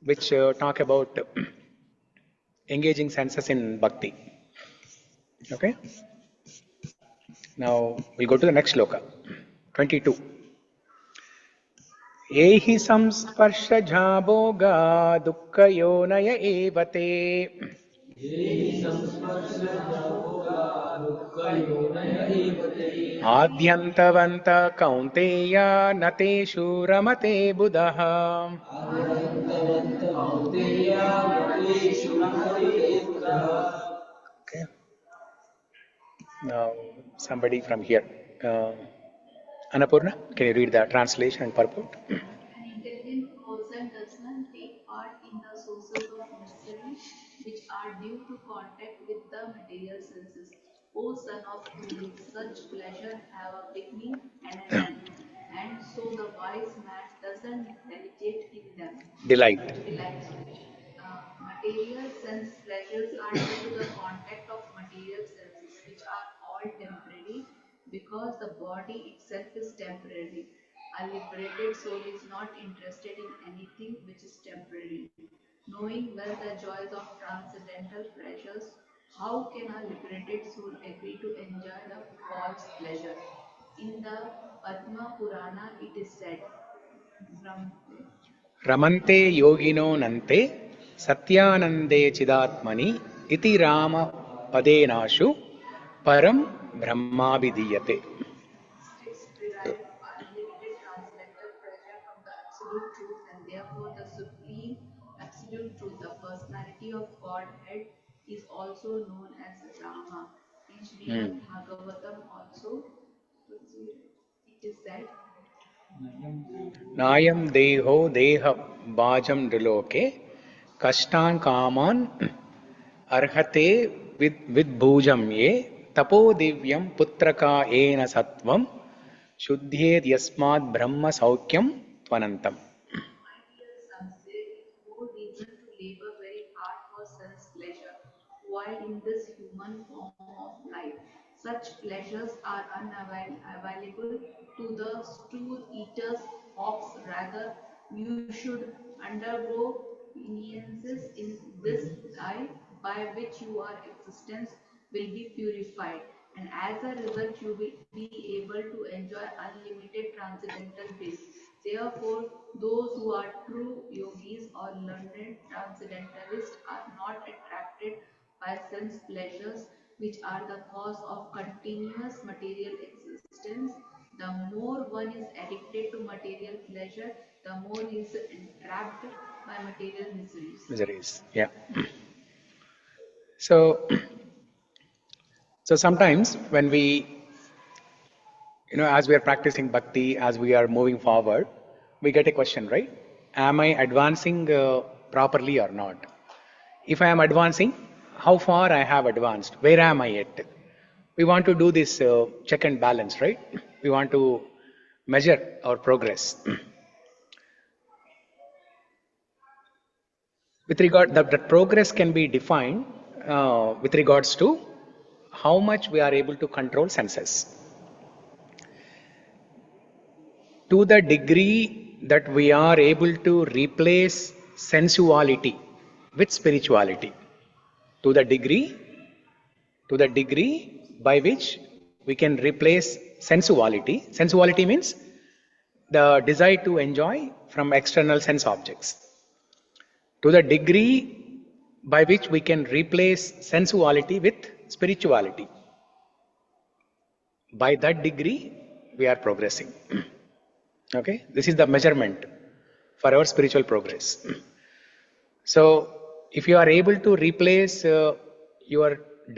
which talk about engaging senses in bhakti. Okay, now we'll go to the next shloka, 22. Ehi samsparsha jhaboga dukkha yonaya evate Adhyantavanta kaunteya nateshu ramate buddha. Okay. Now somebody from here. Annapurna, can you read the translation and purport? An intelligent person does not take part in the sources of misery which are due to contact with the material senses. O son of fools, such pleasure have a beginning and an end, and so the wise man doesn't meditate in them. Delight. Material sense pleasures are due to the contact of material senses, which are all temporary, because the body itself is temporary. A liberated soul is not interested in anything which is temporary. Knowing well the joys of transcendental pleasures, how can a liberated soul agree to enjoy the false pleasure? In the Padma Purana, it is said, Ramante yogino nante satyanande chidatmani iti rama padenashu param brahmabhidiyate. Mystics derive unlimited transcendental pleasure from the absolute truth, and therefore the supreme absolute truth, the personality of Godhead, is also known as Rama. In Srimad Bhagavatam also, it is said, Nayam deho deha bhajam driloke kashtan kaman arhate vidbhujam ye tapo divyam putraka ena sattvam shuddhyed yasmad brahma saukyam tvanantam. my dear sons, there is no reason to labor very hard for sense pleasure while in this human form of life. Such pleasures are unavailable to the stool eaters, hogs. Rather, you should undergo penances in this life by which your existence will be purified, and as a result, you will be able to enjoy unlimited transcendental bliss. Therefore, those who are true yogis or learned transcendentalists are not attracted by sense pleasures, which are the cause of continuous material existence. The more one is addicted to material pleasure, the more he is entrapped by material miseries. Yeah. So sometimes when we, as we are practicing bhakti, as we are moving forward, we get a question, right? Am I advancing properly or not? If I am advancing, how far I have advanced? Where am I at? We want to do this check and balance, right? We want to measure our progress. With regard, that progress can be defined with regards to how much we are able to control senses. To the degree that we are able to replace sensuality with spirituality, to the degree by which we can replace sensuality. Sensuality means the desire to enjoy from external sense objects. To the degree by which we can replace sensuality with spirituality. By that degree, we are progressing. Okay, this is the measurement for our spiritual progress. So, if you are able to replace your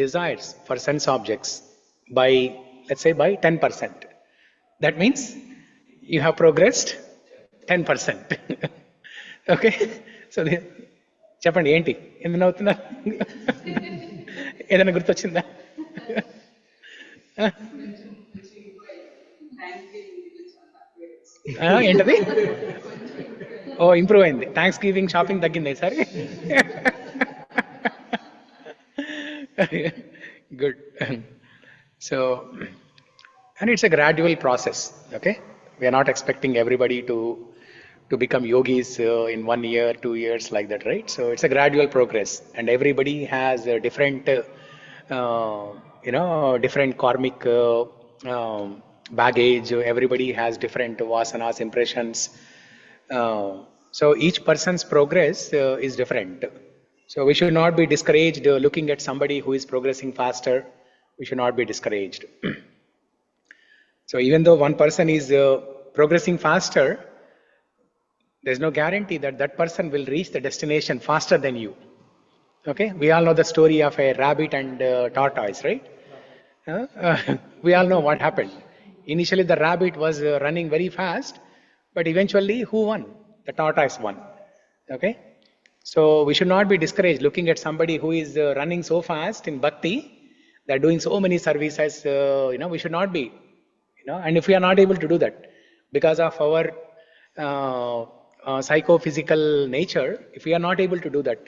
desires for sense objects by, let's say, by 10%, that means you have progressed 10%. Okay, so చెప్పండి ఏంటి ఎందుకు నవ్వుతున్నారు? ఏదైనా గుర్తొచ్చిందా? ఏంటది? ఓ improve అయింది. Thanks giving shopping తగ్గింది ఈసారి. Good. So, and it's a gradual process. Okay, we are not expecting everybody to become yogis in 1 year, 2 years, like that, right? So it's a gradual progress, and everybody has a different, different karmic baggage. Everybody has different vasanas, impressions. So each person's progress is different. So we should not be discouraged looking at somebody who is progressing faster. We should not be discouraged. So even though one person is progressing faster, there's no guarantee that that person will reach the destination faster than you. Okay, we all know the story of a rabbit and tortoise, right? We all know what happened. Initially the rabbit was running very fast, but eventually who won? The tortoise won. Okay, so we should not be discouraged looking at somebody who is running so fast in bhakti. They're doing so many services. We should not be. And if we are not able to do that because of our psychophysical nature, if we are not able to do that,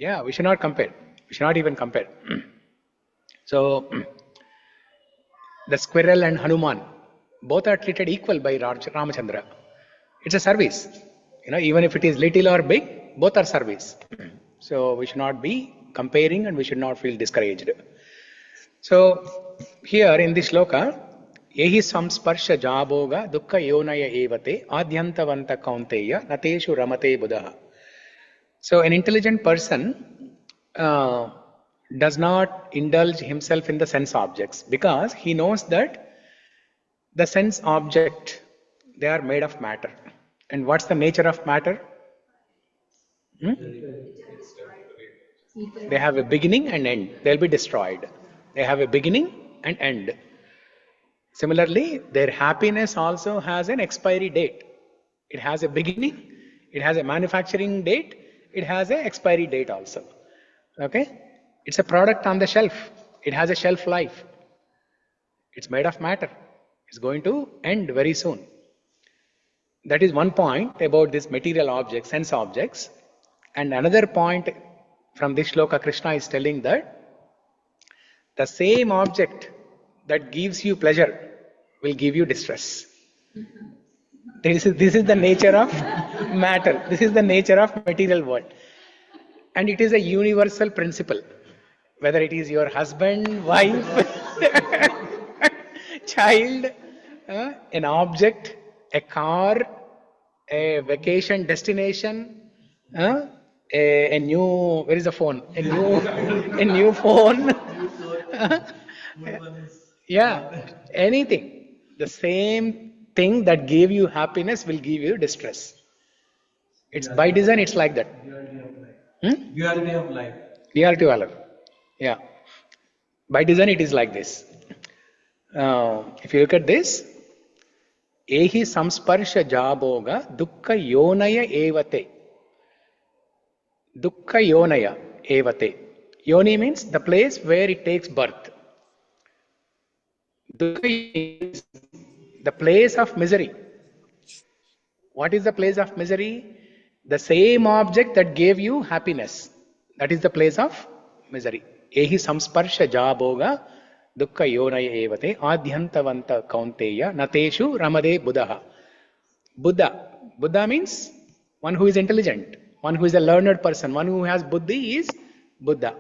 yeah, we should not compare. We should not even compare. So the squirrel and Hanuman, both are treated equal by Ramachandra. It's a service. Even if it is little or big, both are service. So we should not be comparing and we should not feel discouraged. So here in this shloka, Yehi samsparsha jaboga dukkha yonaya evate adhyantavanta kaunteya nateshu ramate buddha. So an intelligent person does not indulge himself in the sense objects because he knows that the sense object, they are made of matter. And what's the nature of matter? They have a beginning and end. They'll be destroyed. They have a beginning and end. Similarly, their happiness also has an expiry date. It has a beginning, it has a manufacturing date, it has an expiry date also. Okay? It's a product on the shelf. It has a shelf life. It's made of matter. It's going to end very soon. That is one point about this material objects, sense objects. And another point from this shloka, Krishna is telling that the same object that gives you pleasure will give you distress. This is the nature of matter. This is the nature of material world. And it is a universal principle. Whether it is your husband, wife, child, an object, a car, a vacation destination, a new, where is the phone? A new phone. Yeah, anything. The same thing that gave you happiness will give you distress. It's by design, it's like that. Duality of life. Duality of life. Yeah. By design, it is like this. If you look at this, Ehi samsparsha jaboga dukkha yonaya evate. Dukkha yonaya evate. Yoni means the place where it takes birth. Dukkha is the place of misery. What is the place of misery? The same object that gave you happiness. That is the place of misery. Ehi samsparsha jaboga dukkha yonaya evate adhyantavanta kaunteya nateshu ramade buddha. Buddha means one who is intelligent. One who is a learned person, one who has buddhi is Buddha.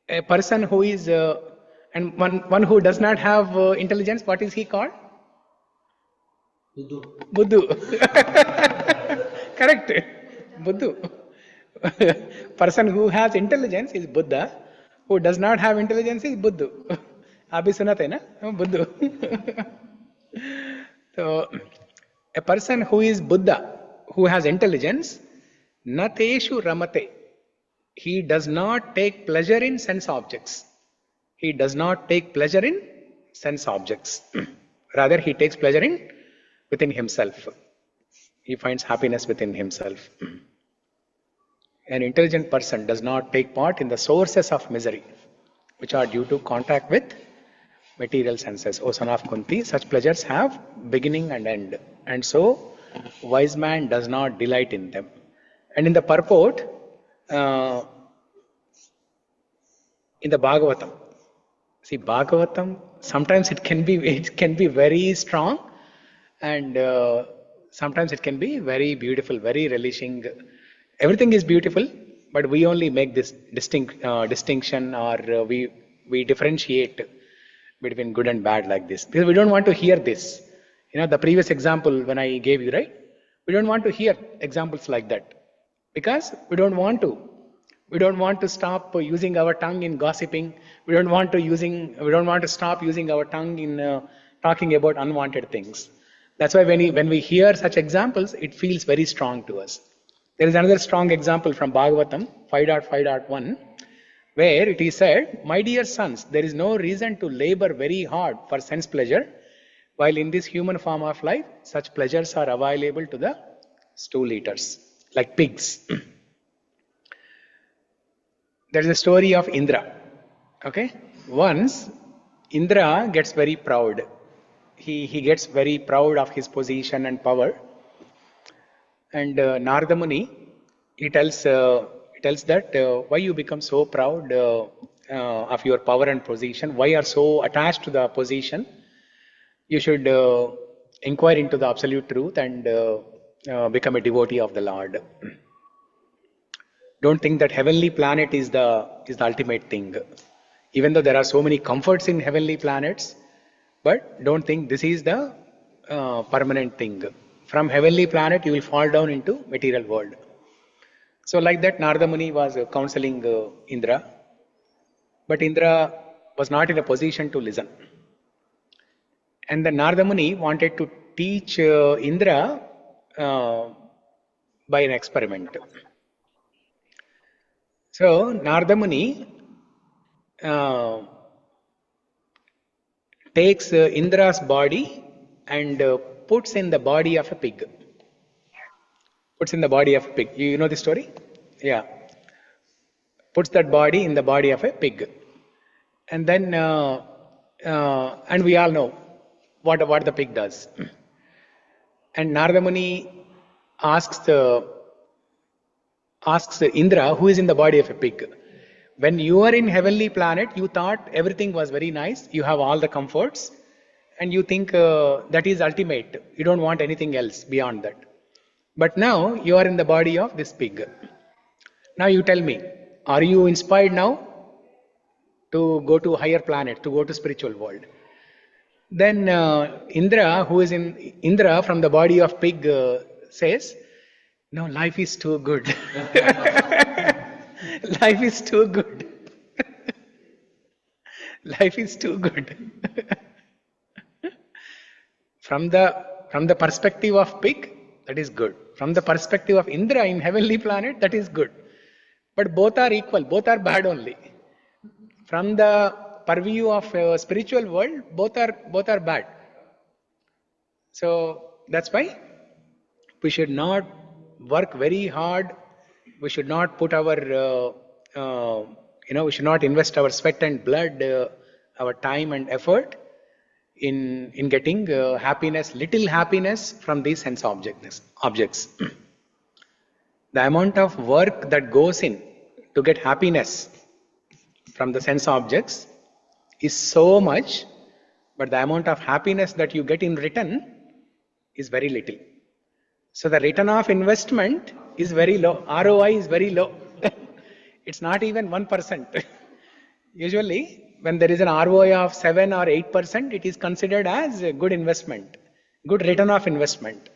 A person who is, and one who does not have intelligence, what is he called? Buddhu. Correct. Buddhu. Person who has intelligence is Buddha. Who does not have intelligence is Buddhu. आप भी सुनाते ना Buddhu. So a person who is Buddha, who has intelligence, nateshu ramate. He does not take pleasure in sense objects. He does not take pleasure in sense objects. Rather, he takes pleasure in within himself. He finds happiness within himself. An intelligent person does not take part in the sources of misery, which are due to contact with material senses. O son of Kunti, such pleasures have beginning and end. And so, wise man does not delight in them. And in the purport, in the Bhagavatam, see Bhagavatam, sometimes it can be very strong, and sometimes it can be very beautiful, very relishing. Everything is beautiful, but we only make this distinction, or we differentiate between good and bad like this, because we don't want to hear this. The previous example when I gave you, right? We don't want to hear examples like that, because we don't want to. We don't want to stop using our tongue in gossiping. We don't want to stop using our tongue in talking about unwanted things. That's why when we hear such examples, it feels very strong to us. There is another strong example from Bhagavatam 5.5.1, where it is said, "My dear sons, there is no reason to labor very hard for sense pleasure, while in this human form of life, such pleasures are available to the stool eaters, like pigs." There is a story of Indra. Okay, once Indra gets very proud. He gets very proud of his position and power. And Narada Muni, he tells that why you become so proud of your power and position, why you are so attached to the position. You should inquire into the absolute truth and become a devotee of the Lord. Don't think that heavenly planet is the ultimate thing. Even though there are so many comforts in heavenly planets, but don't think this is the permanent thing. From heavenly planet, you will fall down into material world. So like that, Narada Muni was counseling Indra, but Indra was not in a position to listen. And then Narada Muni wanted to teach Indra by an experiment. So Narada Muni takes Indra's body and puts in the body of a pig. Puts in the body of a pig. You know the story? Yeah. Puts that body in the body of a pig. And then, and we all know what the pig does. And Narada Muni asks Indra, who is in the body of a pig, when you are in heavenly planet, you thought everything was very nice, you have all the comforts, and you think that is ultimate. You don't want anything else beyond that. But now you are in the body of this pig. Now you tell me, are you inspired now to go to higher planet, to go to spiritual world? Then Indra, who is in Indra from the body of pig, says, "No, life is too good. Life is too good. Life is too good." From the perspective of pig, that is good. From the perspective of Indra in heavenly planet, that is good. But both are equal. Both are bad only. From the purview of spiritual world, both are bad. So that's why we should not work very hard. We should not put our we should not invest our sweat and blood, our time and effort in getting little happiness from these sense objects. The amount of work that goes in to get happiness from the sense objects is so much, but the amount of happiness that you get in return is very little. So the return of investment is very low. ROI is very low. It's not even 1%. Usually, when there is an ROI of 7 or 8%, it is considered as a good investment, good return of investment.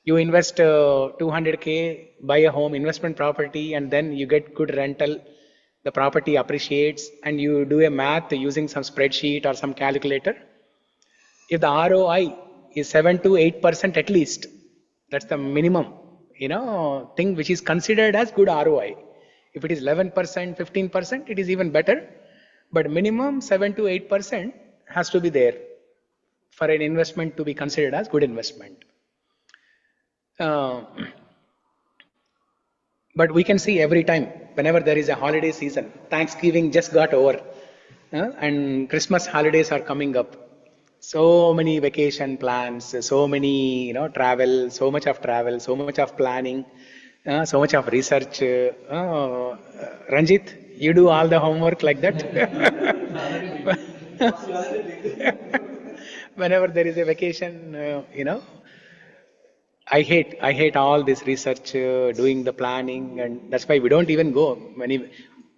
You invest 200K, buy a home, investment property, and then you get good rental. The property appreciates, and you do a math using some spreadsheet or some calculator. If the ROI is 7 to 8% at least, that's the minimum, thing which is considered as good ROI. If it is 11%, 15%, it is even better. But minimum 7 to 8% has to be there for an investment to be considered as good investment. But we can see every time, whenever there is a holiday season, Thanksgiving just got over, and Christmas holidays are coming up. So many vacation plans, so many, travel, so much of planning, so much of research. Ranjit, you do all the homework like that? Whenever there is a vacation, I hate all this research, doing the planning, and that's why we don't even go.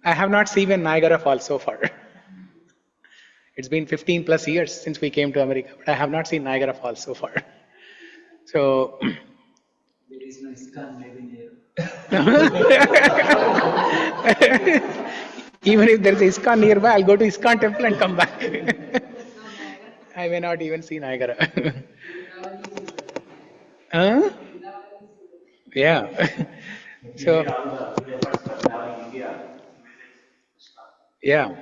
I have not seen Niagara Falls so far. It's been 15 plus years since we came to America, but I have not seen Niagara Falls so far. So there is no ISKCON maybe near. Even if there is ISKCON nearby, I'll go to ISKCON temple and come back. I may not even see Niagara. Yeah. So, yeah.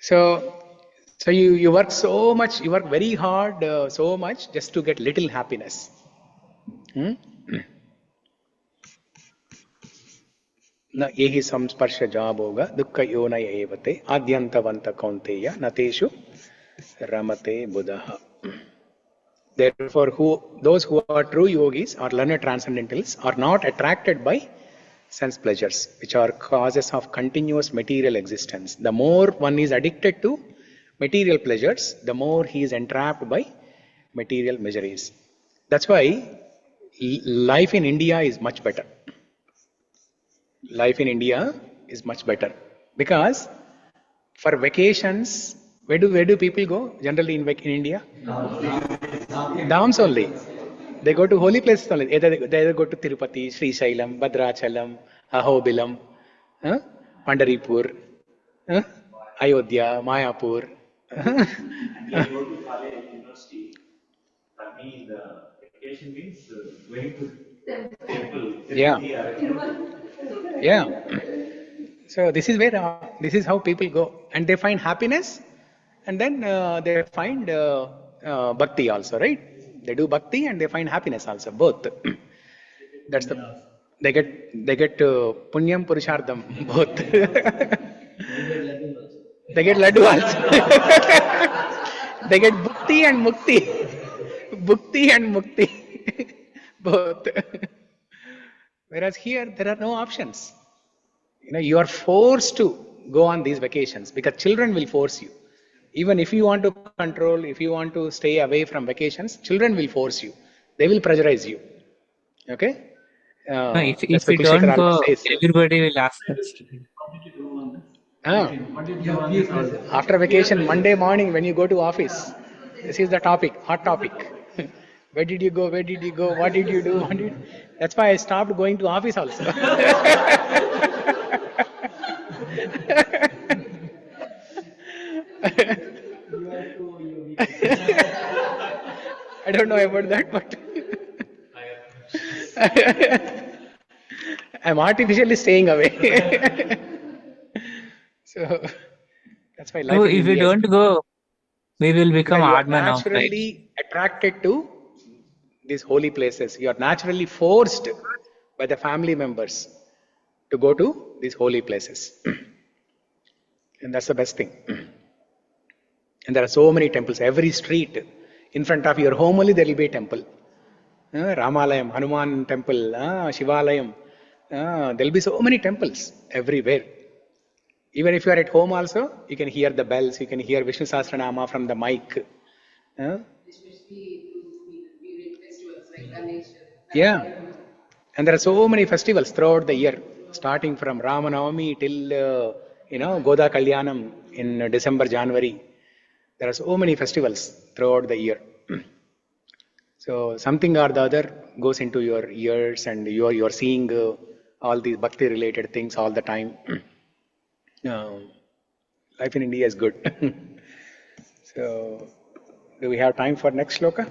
So you work so much, you work very hard, so much just to get little happiness. न यही संस्पर्श जाबोगा दुःख योनय एवते आद्यन्तवन्त कौन्तेय नतेषु रमते बुधः. Therefore, those who are true yogis or learned transcendentalists are not attracted by sense pleasures, which are causes of continuous material existence. The more one is addicted to material pleasures, the more he is entrapped by material miseries. That's why life in India is much better. Life in India is much better because for vacations, where do people go generally in India? Dhams only. They go to holy places only. They either go to Tirupati, Sri Shailam, Bhadrachalam, Ahobilam, Pandaripur, Ayodhya, Mayapur. I go to college, university. For me, the vacation means going to temple. Yeah. Yeah. So this is how people go, and they find happiness, and then they find bhakti also, right? They do bhakti and they find happiness also, both. That's they get punyam purushardham, both. They get laddu also. They get bhukti and mukti. Bhukti and mukti, both. Whereas here there are no options. You are forced to go on these vacations because children will force you. Even if you want to control, if you want to stay away from vacations, children will force you. They will pressurize you. Okay? If we don't go, everybody will ask us. After vacation, Monday morning when you go to office, this is the topic, hot topic. Where did you go? Where did you go? What did you do? That's why I stopped going to office also. I don't know about that, but I'm artificially staying away. So that's why life. So if we don't go, we will become odd man out. Naturally attracted to these holy places. You are naturally forced by the family members to go to these holy places. And that's the best thing. And there are so many temples. Every street, in front of your home only there will be a temple. Ramalayam, Hanuman temple, Shivalayam. There will be so many temples everywhere. Even if you are at home also, you can hear the bells, you can hear Vishnu Sahasranama from the mic. Yeah. And there are so many festivals throughout the year, starting from Ramanavami till, Goda Kalyanam in December, January. There are so many festivals throughout the year. So something or the other goes into your ears and you're seeing all these bhakti related things all the time. Life in India is good. So, do we have time for next shloka?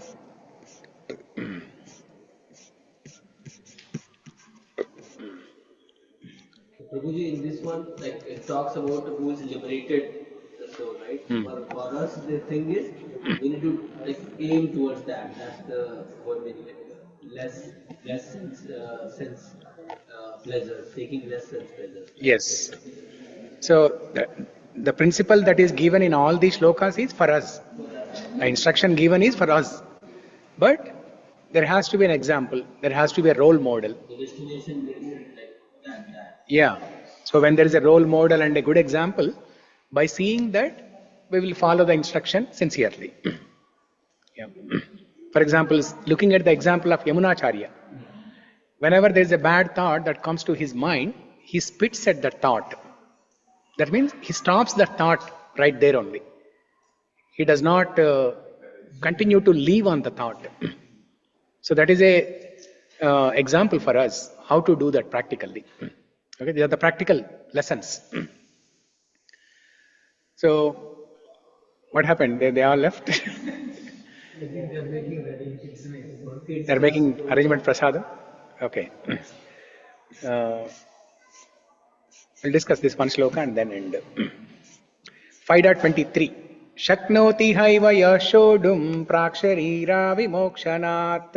Prabhuji, in this one, like it talks about who is liberated the soul, right? For us, the thing is we need to like aim towards that. That's the word meaning. Less sense pleasure, taking less sense pleasure. Yes. So the principle that is given in all these shlokas is for us. The instruction given is for us. But there has to be an example. There has to be a role model. The destination will be like that. Yeah. So when there is a role model and a good example, by seeing that, we will follow the instruction sincerely. Yeah. For example, looking at the example of Yamunacharya. Whenever there is a bad thought that comes to his mind, he spits at that thought. That means he stops that thought right there only. He does not continue to live on the thought. So that is a example for us how to do that practically. Okay, these are the practical lessons. So what happened? They all left. I think they're making ready. They're making arrangement prasadam. Okay. We'll discuss this one shloka and then end. 5.23. Shaknoti haiva yashodum praksharira vimokshanat.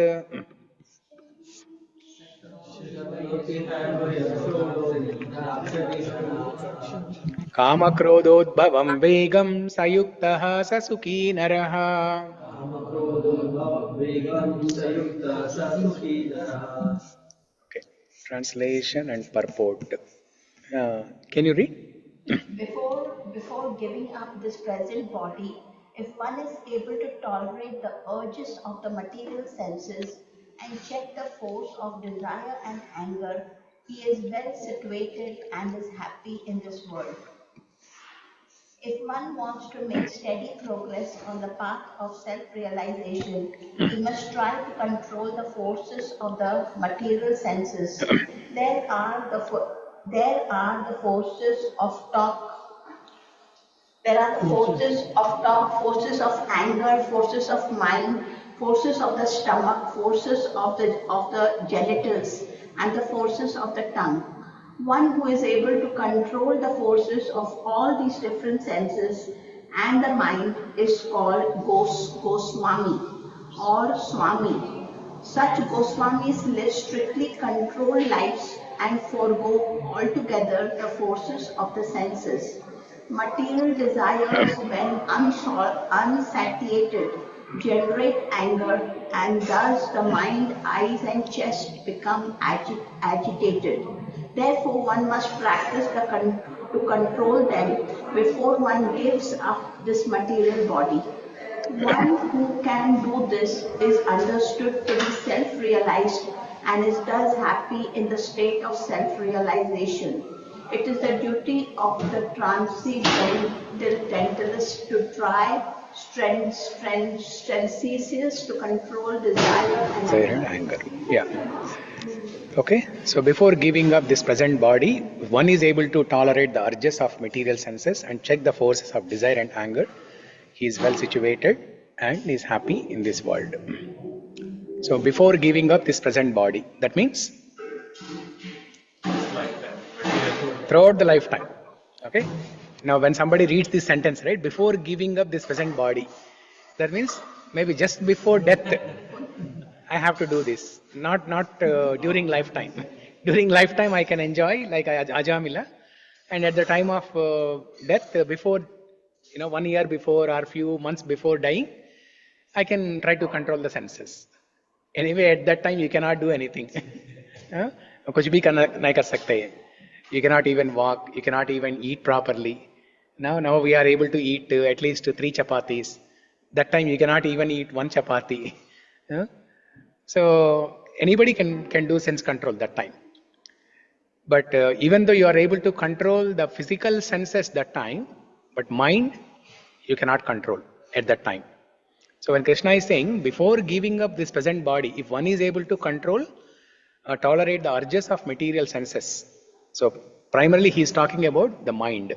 Kama krododbhavam vegam sayuktaha sasukhi naraha. Okay. Translation and purport. Can you read? Before giving up this present body, if one is able to tolerate the urges of the material senses and check the force of desire and anger, he is well situated and is happy in this world. If one wants to make steady progress on the path of self-realization, he must try to control the forces of the material senses. There are the forces of talk. There are the forces of talk, forces of anger, forces of mind, forces of the stomach, forces of the genitals, and the forces of the tongue. One who is able to control the forces of all these different senses and the mind is called Goswami or Swami. Such Goswamis live strictly controlled lives and forego altogether the forces of the senses. Material desires, when unsatiated, generate anger, and thus the mind, eyes, and chest become agitated. Therefore, one must practice to control them before one gives up this material body. One who can do this is understood to be self-realized and is thus happy in the state of self-realization. It is the duty of the transcendentalist to try strenuously to control desire and anger. Yeah. Okay. So before giving up this present body, one is able to tolerate the urges of material senses and check the forces of desire and anger. He is well situated and is happy in this world. So before giving up this present body, that means throughout the lifetime. Okay. Now when somebody reads this sentence, right, before giving up this present body, that means maybe just before death, I have to do this. Not during lifetime. During lifetime I can enjoy like Ajamila, and at the time of death, before 1 year before or few months before dying, I can try to control the senses. Anyway, at that time you cannot do anything. कुछ भी नहीं कर सकते हैं. You cannot even walk. You cannot even eat properly. Now we are able to eat at least 3 chapatis. That time you cannot even eat 1 chapati. So anybody can do sense control that time. But even though you are able to control the physical senses that time, but mind you cannot control at that time. So when Krishna is saying, before giving up this present body, if one is able to control, tolerate the urges of material senses. So primarily he is talking about the mind.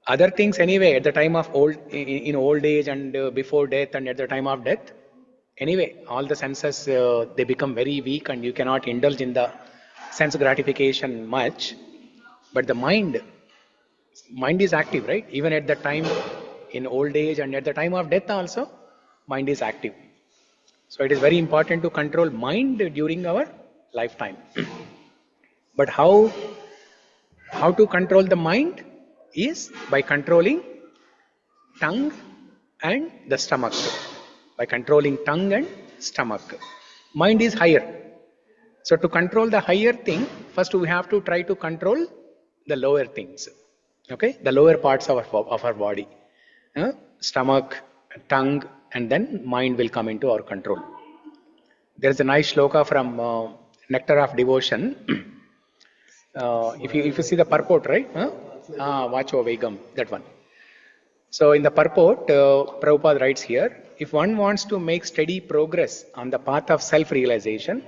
Other things anyway, at the time of in old age and before death and at the time of death, anyway, all the senses, they become very weak and you cannot indulge in the sense gratification much. But the mind is active, right? Even at the time in old age and at the time of death also, mind is active. So it is very important to control mind during our lifetime. But how to control the mind is by controlling tongue and the stomach. By controlling tongue and stomach. Mind is higher. So to control the higher thing, first we have to try to control the lower things. Okay? The lower parts of our body. Stomach, tongue, and then mind will come into our control. There is a nice shloka from Nectar of Devotion. If you see the purport, right? Vacho Vegam, that one. So in the purport, Prabhupada writes here, if one wants to make steady progress on the path of self-realization,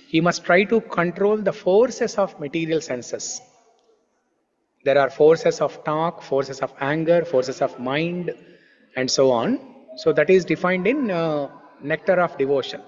he must try to control the forces of material senses. There are forces of talk, forces of anger, forces of mind, and so on. So that is defined in Nectar of Devotion.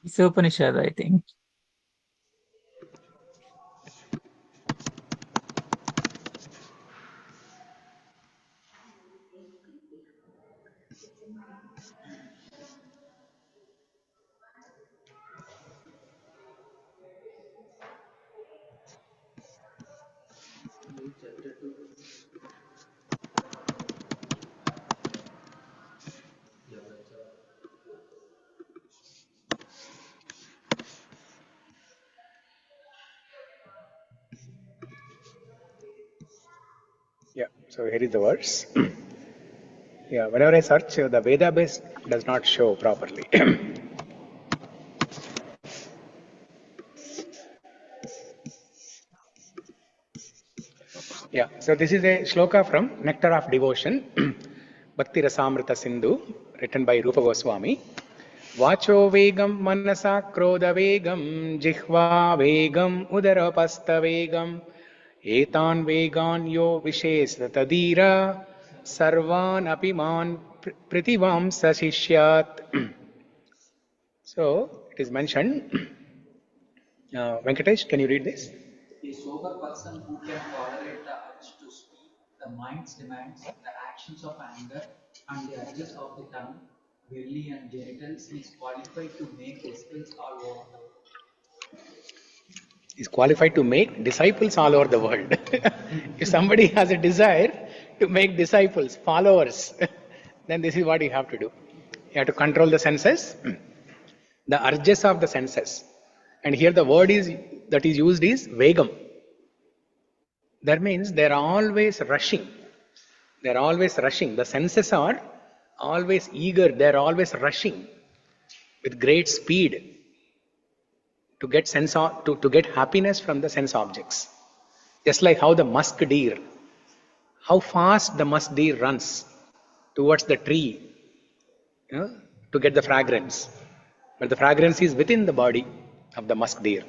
It's Upanishad, I think. Yeah, so here is the verse. Yeah, whenever I search, the Veda base does not show properly. Yeah, so this is a shloka from Nectar of Devotion, Bhakti Rasamrita Sindhu, written by Rupa Goswami. Vacho vegam manasa krodha vegam, jihva vegam udarapasta vegam, etan vegan yo vishes tadira, sarvan apiman pritivam sashishyat. So, it is mentioned. Venkatesh, can you read this? A sober person who can tolerate the urge to speak, the mind's demands, the actions of anger, and the urges of the tongue, belly, and genitals is qualified to make disciples all over the world. Is qualified to make disciples all over the world. If somebody has a desire to make disciples, followers, then this is what you have to do. You have to control the senses, the urges of the senses. And here the word that is used is vegam. That means they are always rushing. They are always rushing. The senses are always eager. They are always rushing with great speed to get to get happiness from the sense objects. Just like how the musk deer, how fast the musk deer runs towards the tree, to get the fragrance. But the fragrance is within the body of the musk deer.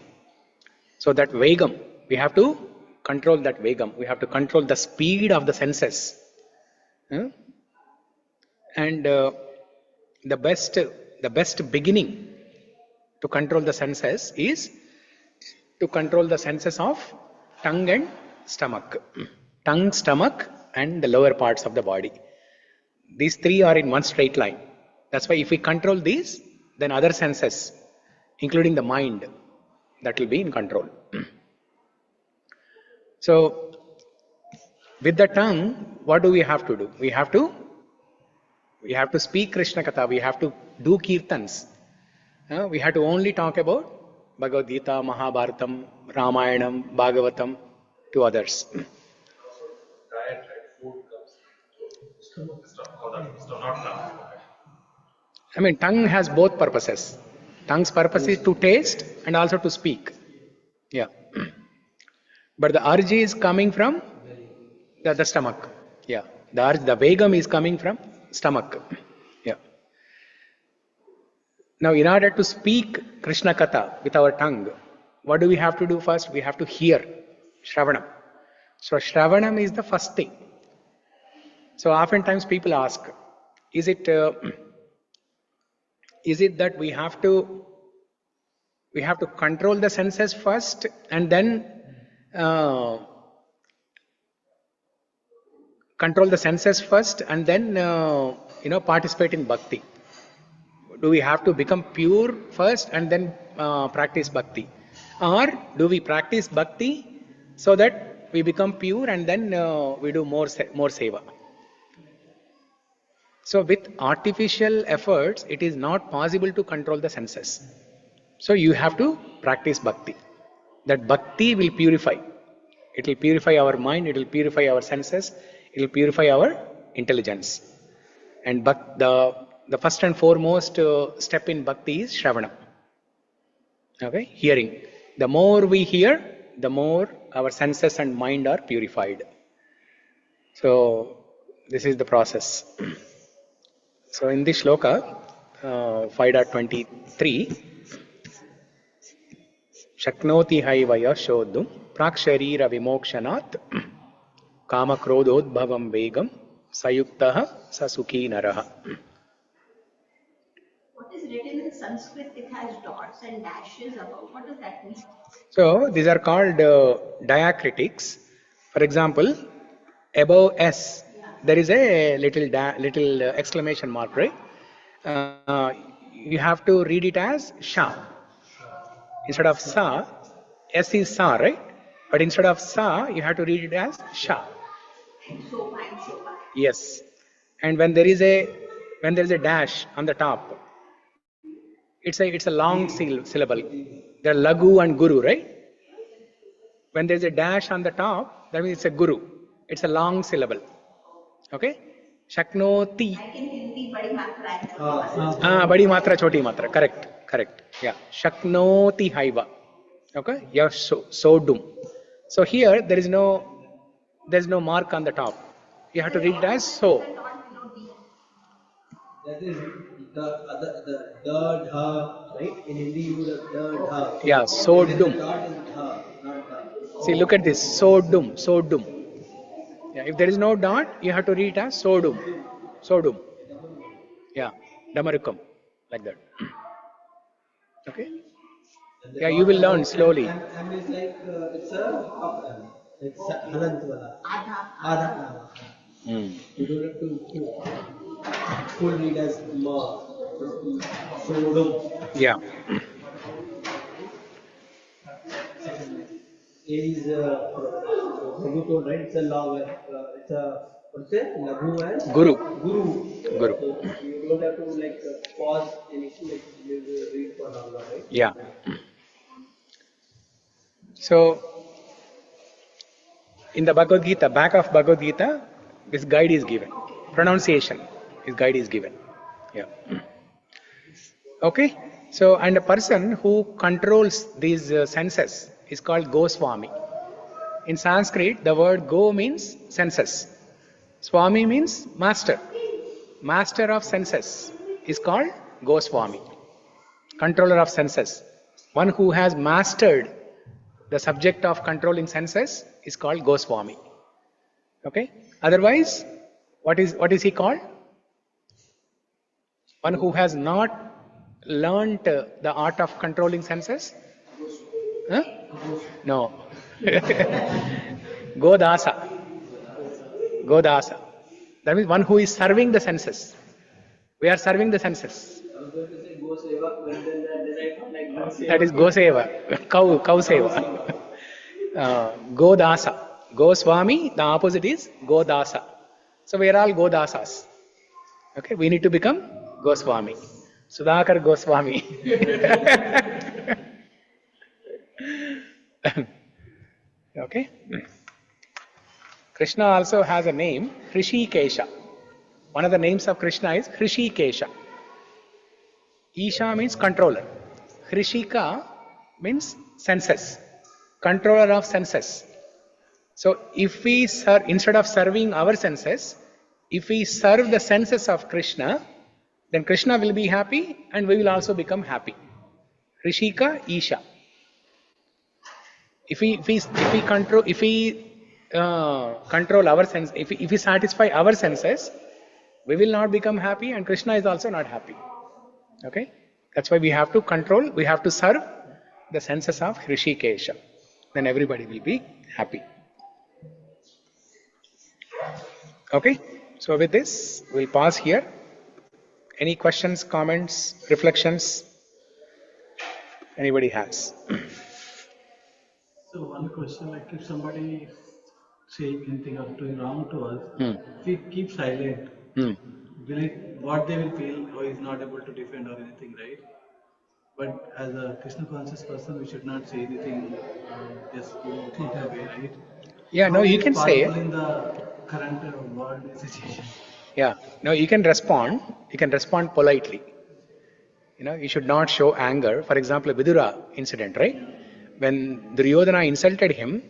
So that vegam, we have to control that vegam. We have to control the speed of the senses. And the best beginning to control the senses is to control the senses of tongue and stomach. Tongue, stomach, and the lower parts of the body. These three are in one straight line. That's why if we control these, then other senses, including the mind, that will be in control. So, with the tongue, what do we have to do? We have to speak Krishna Katha, we have to do kirtans. We have to only talk about Bhagavad Gita, Mahabharatam, Ramayanam, Bhagavatam to others. Diet, right? Food comes not tongue. I mean, tongue has both purposes. Tongue's purpose is to taste and also to speak. Yeah. But the urge is coming from the stomach. Yeah. The vegam is coming from stomach. Yeah. Now, in order to speak Krishna Katha with our tongue, what do we have to do first? We have to hear Shravanam. So, Shravanam is the first thing. So, oftentimes people ask, is it that we have to control the senses first and then participate in bhakti? Do we have to become pure first and then practice bhakti? Or do we practice bhakti so that we become pure and then we do more seva? So with artificial efforts, it is not possible to control the senses. So you have to practice bhakti. That bhakti will purify. It will purify our mind, it will purify our senses, it will purify our intelligence. And the first and foremost step in bhakti is Shravanam. Okay, hearing. The more we hear, the more our senses and mind are purified. So this is the process. So in this shloka, 5.23, Shaknoti haivaya shodhum praksharira vimokshanat kama krododbhavam vegam sayuktaha sasukhi naraha. What is written in Sanskrit? It has dots and dashes above. What does that mean? So these are called diacritics. For example, above S, there is a little exclamation mark, right? You have to read it as Sha. Instead of Sa, S is Sa, right? But instead of Sa, you have to read it as Sha. And so by. Yes. And when there is a dash on the top, it's a long syllable. There are Lagu and Guru, right? When there is a dash on the top, that means it's a Guru. It's a long syllable. Okay? Shaknoti. Like in Hindi, badi matra and Badi matra, choti matra. Correct. Yeah. Shaknoti haiva. Okay? Yeah, sodum. So here there is no mark on the top. You have to read it as so. That is the dha, right? In Hindi you would have dha. Yeah, sodum. The dot is dha, not dha. See, look at this. Sodum. Yeah, if there is no dot, you have to read it as sodum. Yeah, damarukam, like that. Okay. Yeah, you will learn slowly. And it's like it's halant wala. Adha. You don't have to full read as ma. Sodum. Yeah. Is Prabhu told, right? It's a long, it's a, what's it? Lagu and Guru. So you don't have to pause initially, like you read for longer, right? Yeah. So in the Bhagavad Gita, back of Bhagavad Gita, this guide is given. Pronunciation, this guide is given. Yeah. Okay. So, and a person who controls these senses is called Goswami. In Sanskrit, the word Go means senses. Swami means master. Master of senses is called Goswami. Controller of senses. One who has mastered the subject of controlling senses is called Goswami. Okay? Otherwise, what is he called? One who has not learnt the art of controlling senses? Huh? No. Godasa. Godasa. That means one who is serving the senses. We are serving the senses. I was going to say go seva, but then I thought like go seva. That is Goseva. Cow seva. Godasa. Goswami, the opposite is Godasa. So we are all Godasas. Okay, we need to become Goswami. Sudhakar Goswami. Okay. Krishna also has a name, Hrishikesha. One of the names of Krishna is Hrishikesha. Isha means controller. Hrishika means senses. Controller of senses. So if we serve, instead of serving our senses, if we serve the senses of Krishna, then Krishna will be happy and we will also become happy. Hrishika, Isha. If we control our sense, if we satisfy our senses, we will not become happy and Krishna is also not happy. Okay? That's why we have to control, we have to serve the senses of Hrishikesha. Then everybody will be happy. Okay? So with this, we'll pause here. Any questions, comments, reflections? Anybody has? So one question, like if somebody is saying anything or doing wrong to us, if we keep silent, what they will feel, or is not able to defend or anything, right? But as a Krishna conscious person, we should not say anything, just walk away, right? Yeah, no, you can say it. In the current world situation. Yeah, no, you can respond. You can respond politely. You know, you should not show anger. For example, Vidura incident, right? When Duryodhana insulted him,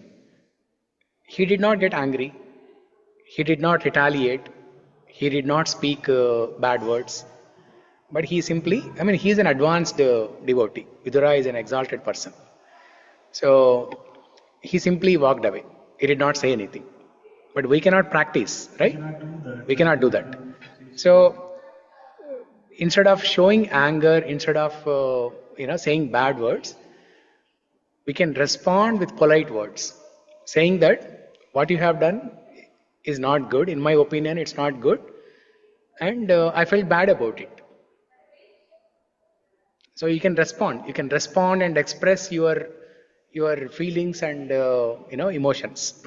he did not get angry. He did not retaliate. He did not speak bad words. But he simply, he is an advanced devotee. Vidura is an exalted person. So, he simply walked away. He did not say anything. But we cannot practice, right? We cannot do that. So, instead of showing anger, instead of saying bad words, we can respond with polite words, saying that what you have done is not good. In my opinion, it's not good, and I felt bad about it. So you can respond. You can respond and express your feelings and emotions.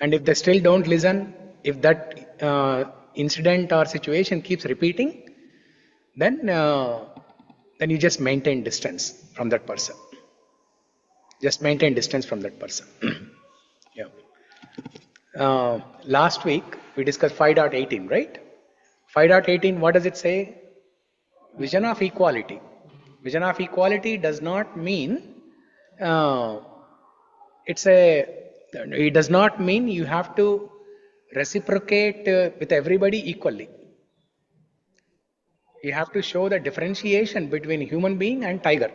And if they still don't listen, if that incident or situation keeps repeating, then you just maintain distance from that person. Just maintain distance from that person. Yeah. Last week we discussed 5.18, right? 5.18, what does it say? Vision of equality. Vision of equality does not mean it does not mean you have to reciprocate with everybody equally. You have to show the differentiation between human being and tiger.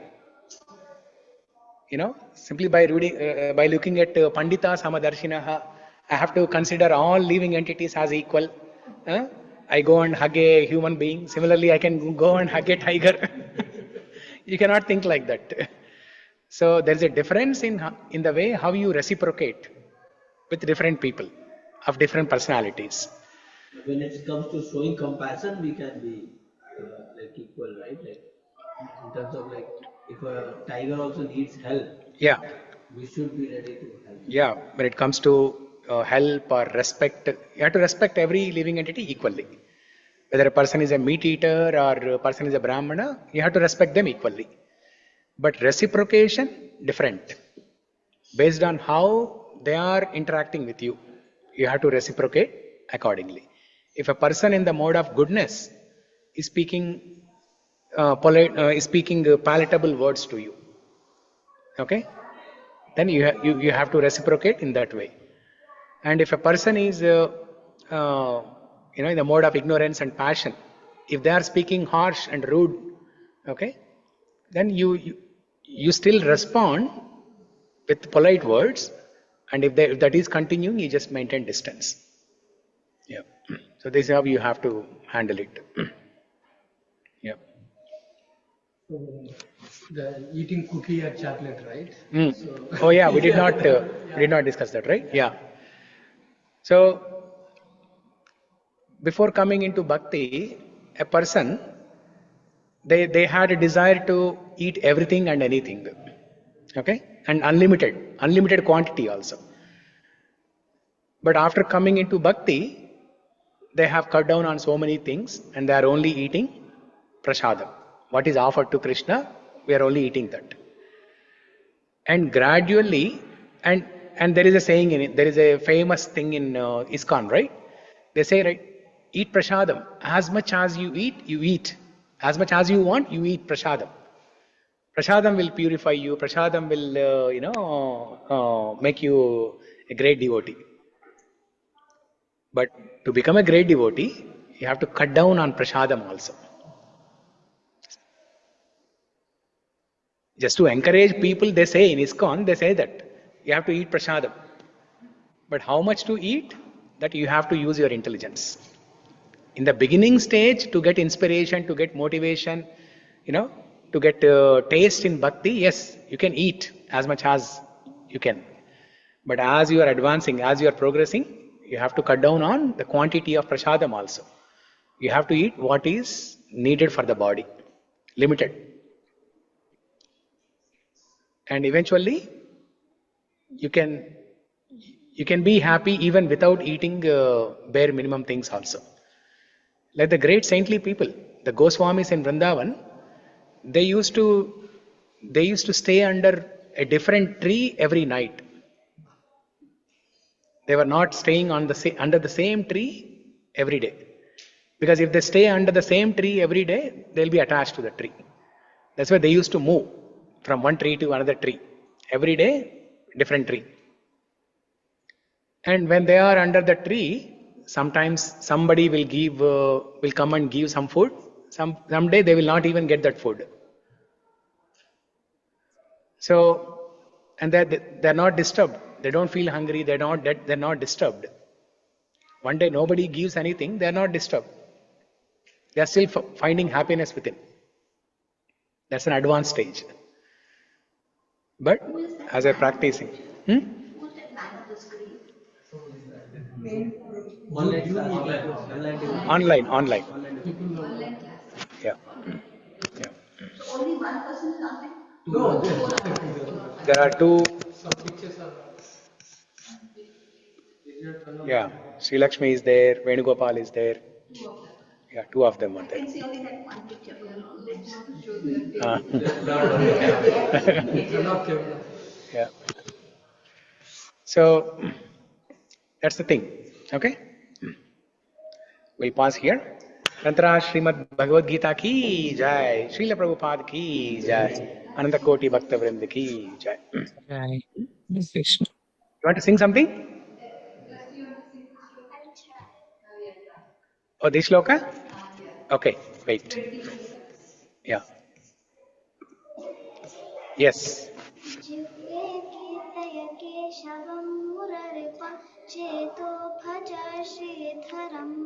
Simply by reading, by looking at Pandita Samadarshinaha, I have to consider all living entities as equal. I go and hug a human being. Similarly, I can go and hug a tiger. You cannot think like that. So there is a difference in the way how you reciprocate with different people of different personalities. When it comes to showing compassion, we can be equal, right? Like in terms of if a tiger also needs help, yeah, we should be ready to help. Yeah, when it comes to help or respect, you have to respect every living entity equally. Whether a person is a meat eater or a person is a brahmana, you have to respect them equally. But reciprocation, different. Based on how they are interacting with you, you have to reciprocate accordingly. If a person in the mode of goodness is speaking palatable words to you, okay, then you have to reciprocate in that way. And if a person is in the mode of ignorance and passion, if they are speaking harsh and rude, okay, then you you still respond with polite words, and if that is continuing, you just maintain distance. Yeah. So this is how you have to handle it. Yeah. So the eating cookie or chocolate, right? So, Oh yeah, we did not discuss that, right? Yeah. So before coming into bhakti, a person they had a desire to eat everything and anything, okay, and unlimited quantity also. But after coming into bhakti, they have cut down on so many things and they are only eating prasadam. What is offered to Krishna, we are only eating that. And gradually, and there is a saying in it, there is a famous thing in ISKCON, right? They say, right, eat prasadam. As much as you eat, you eat. As much as you want, you eat prasadam. Prasadam will purify you. Prasadam will, make you a great devotee. But to become a great devotee, you have to cut down on prasadam also. Just to encourage people, they say in ISKCON, they say that you have to eat prasadam. But how much to eat? That you have to use your intelligence. In the beginning stage, to get inspiration, to get motivation, to get taste in bhakti, yes, you can eat as much as you can. But as you are advancing, as you are progressing, you have to cut down on the quantity of prasadam also. You have to eat what is needed for the body, limited. And eventually, you can be happy even without eating bare minimum things also. Like the great saintly people, the Goswamis in Vrindavan, they used to stay under a different tree every night. They were not staying under the same tree every day. Because if they stay under the same tree every day, they'll be attached to the tree. That's why they used to move from one tree to another tree. Every day, different tree. And when they are under the tree, sometimes somebody will come and give some food. Someday they will not even get that food. So, and they're not disturbed. They don't feel hungry. They're not disturbed. One day nobody gives anything. They're not disturbed. They are still finding happiness within. That's an advanced stage. But as a practicing, online. Yeah. So only one person is online? no, There are two. some pictures are Yeah, Sri Lakshmi is there, Venugopal is there. Yeah, two of them are I there. can see only that one picture. Yeah. So that's the thing. Okay. We'll pause here. Tantara Srimad Bhagavad Gita ki jai, Srila Prabhupada ki jai, Ananda Koti Bhakta Vrinda ki jai. Jai Krishna. You want to sing something? Oh, this shloka? Okay, wait. Yeah. Yes. जिह्वे कीर्तय केशवं मुररिप चेतो भज श्रीधरम्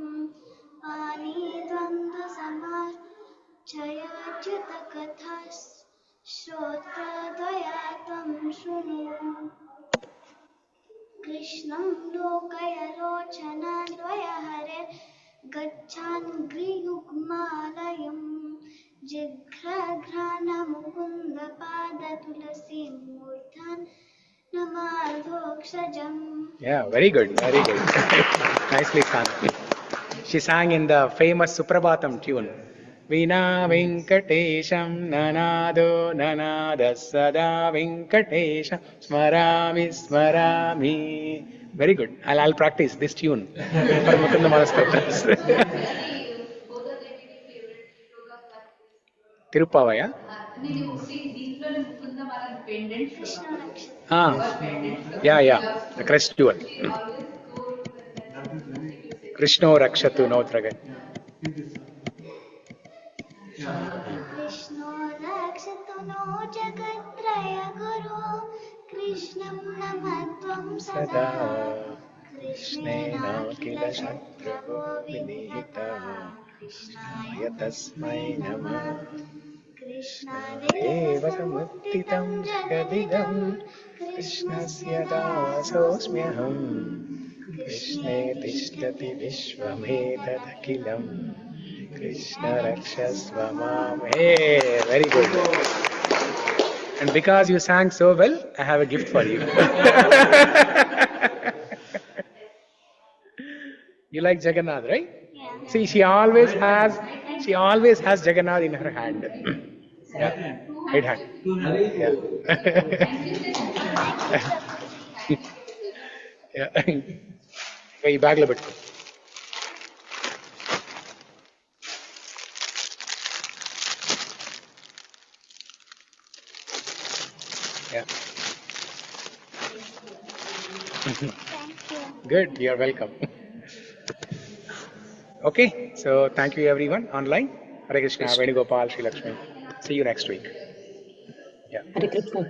पाणी द्वन्द्वसमार्चयाच्युतकथा श्रोत्रद्वया त्वं शृणु कृष्णं लोकय लोचनाद्वयहरेर्गच्छान् गृयुग्मालयम् जिघ्रघ्राणमुकुन्दपादतुलसीं मूर्धान् नमार्धोक्षजम्. Yeah, very good, very good. Nicely sung. She sang in the famous Suprabhatam tune. Vina Venkatesham Nanado Nanada Sada Venkatesham Smarami Smarami. Very good. I'll practice this tune for Mukunda Maharaj. Tirupavaya. Yeah. The crest jewel. Krishno Rakshatu Notragat. कृष्णो रक्षतु no जगत्र सदा कृष्णेन किल शत्रवो विनिहितः कृष्णाय तस्मै नमः कृष्णादेव समुत्थितं जगदिदं कृष्णस्य दासोऽस्म्यहम् कृष्णे तिष्ठति विश्वमेतदखिलं कृष्ण रक्षस्व माम्. Hey, very good. And because you sang so well, I have a gift for you. You like Jagannath, right? Yeah. See, she always has Jagannath in her hand. Yeah, right hand. Yeah. Yeah. Okay, bag lo pettuko. Yeah. Good. You're welcome. Okay. So thank you everyone online. Hare Krishna, Venugopal, Sri Lakshmi. See you next week. Yeah. Hare Krishna.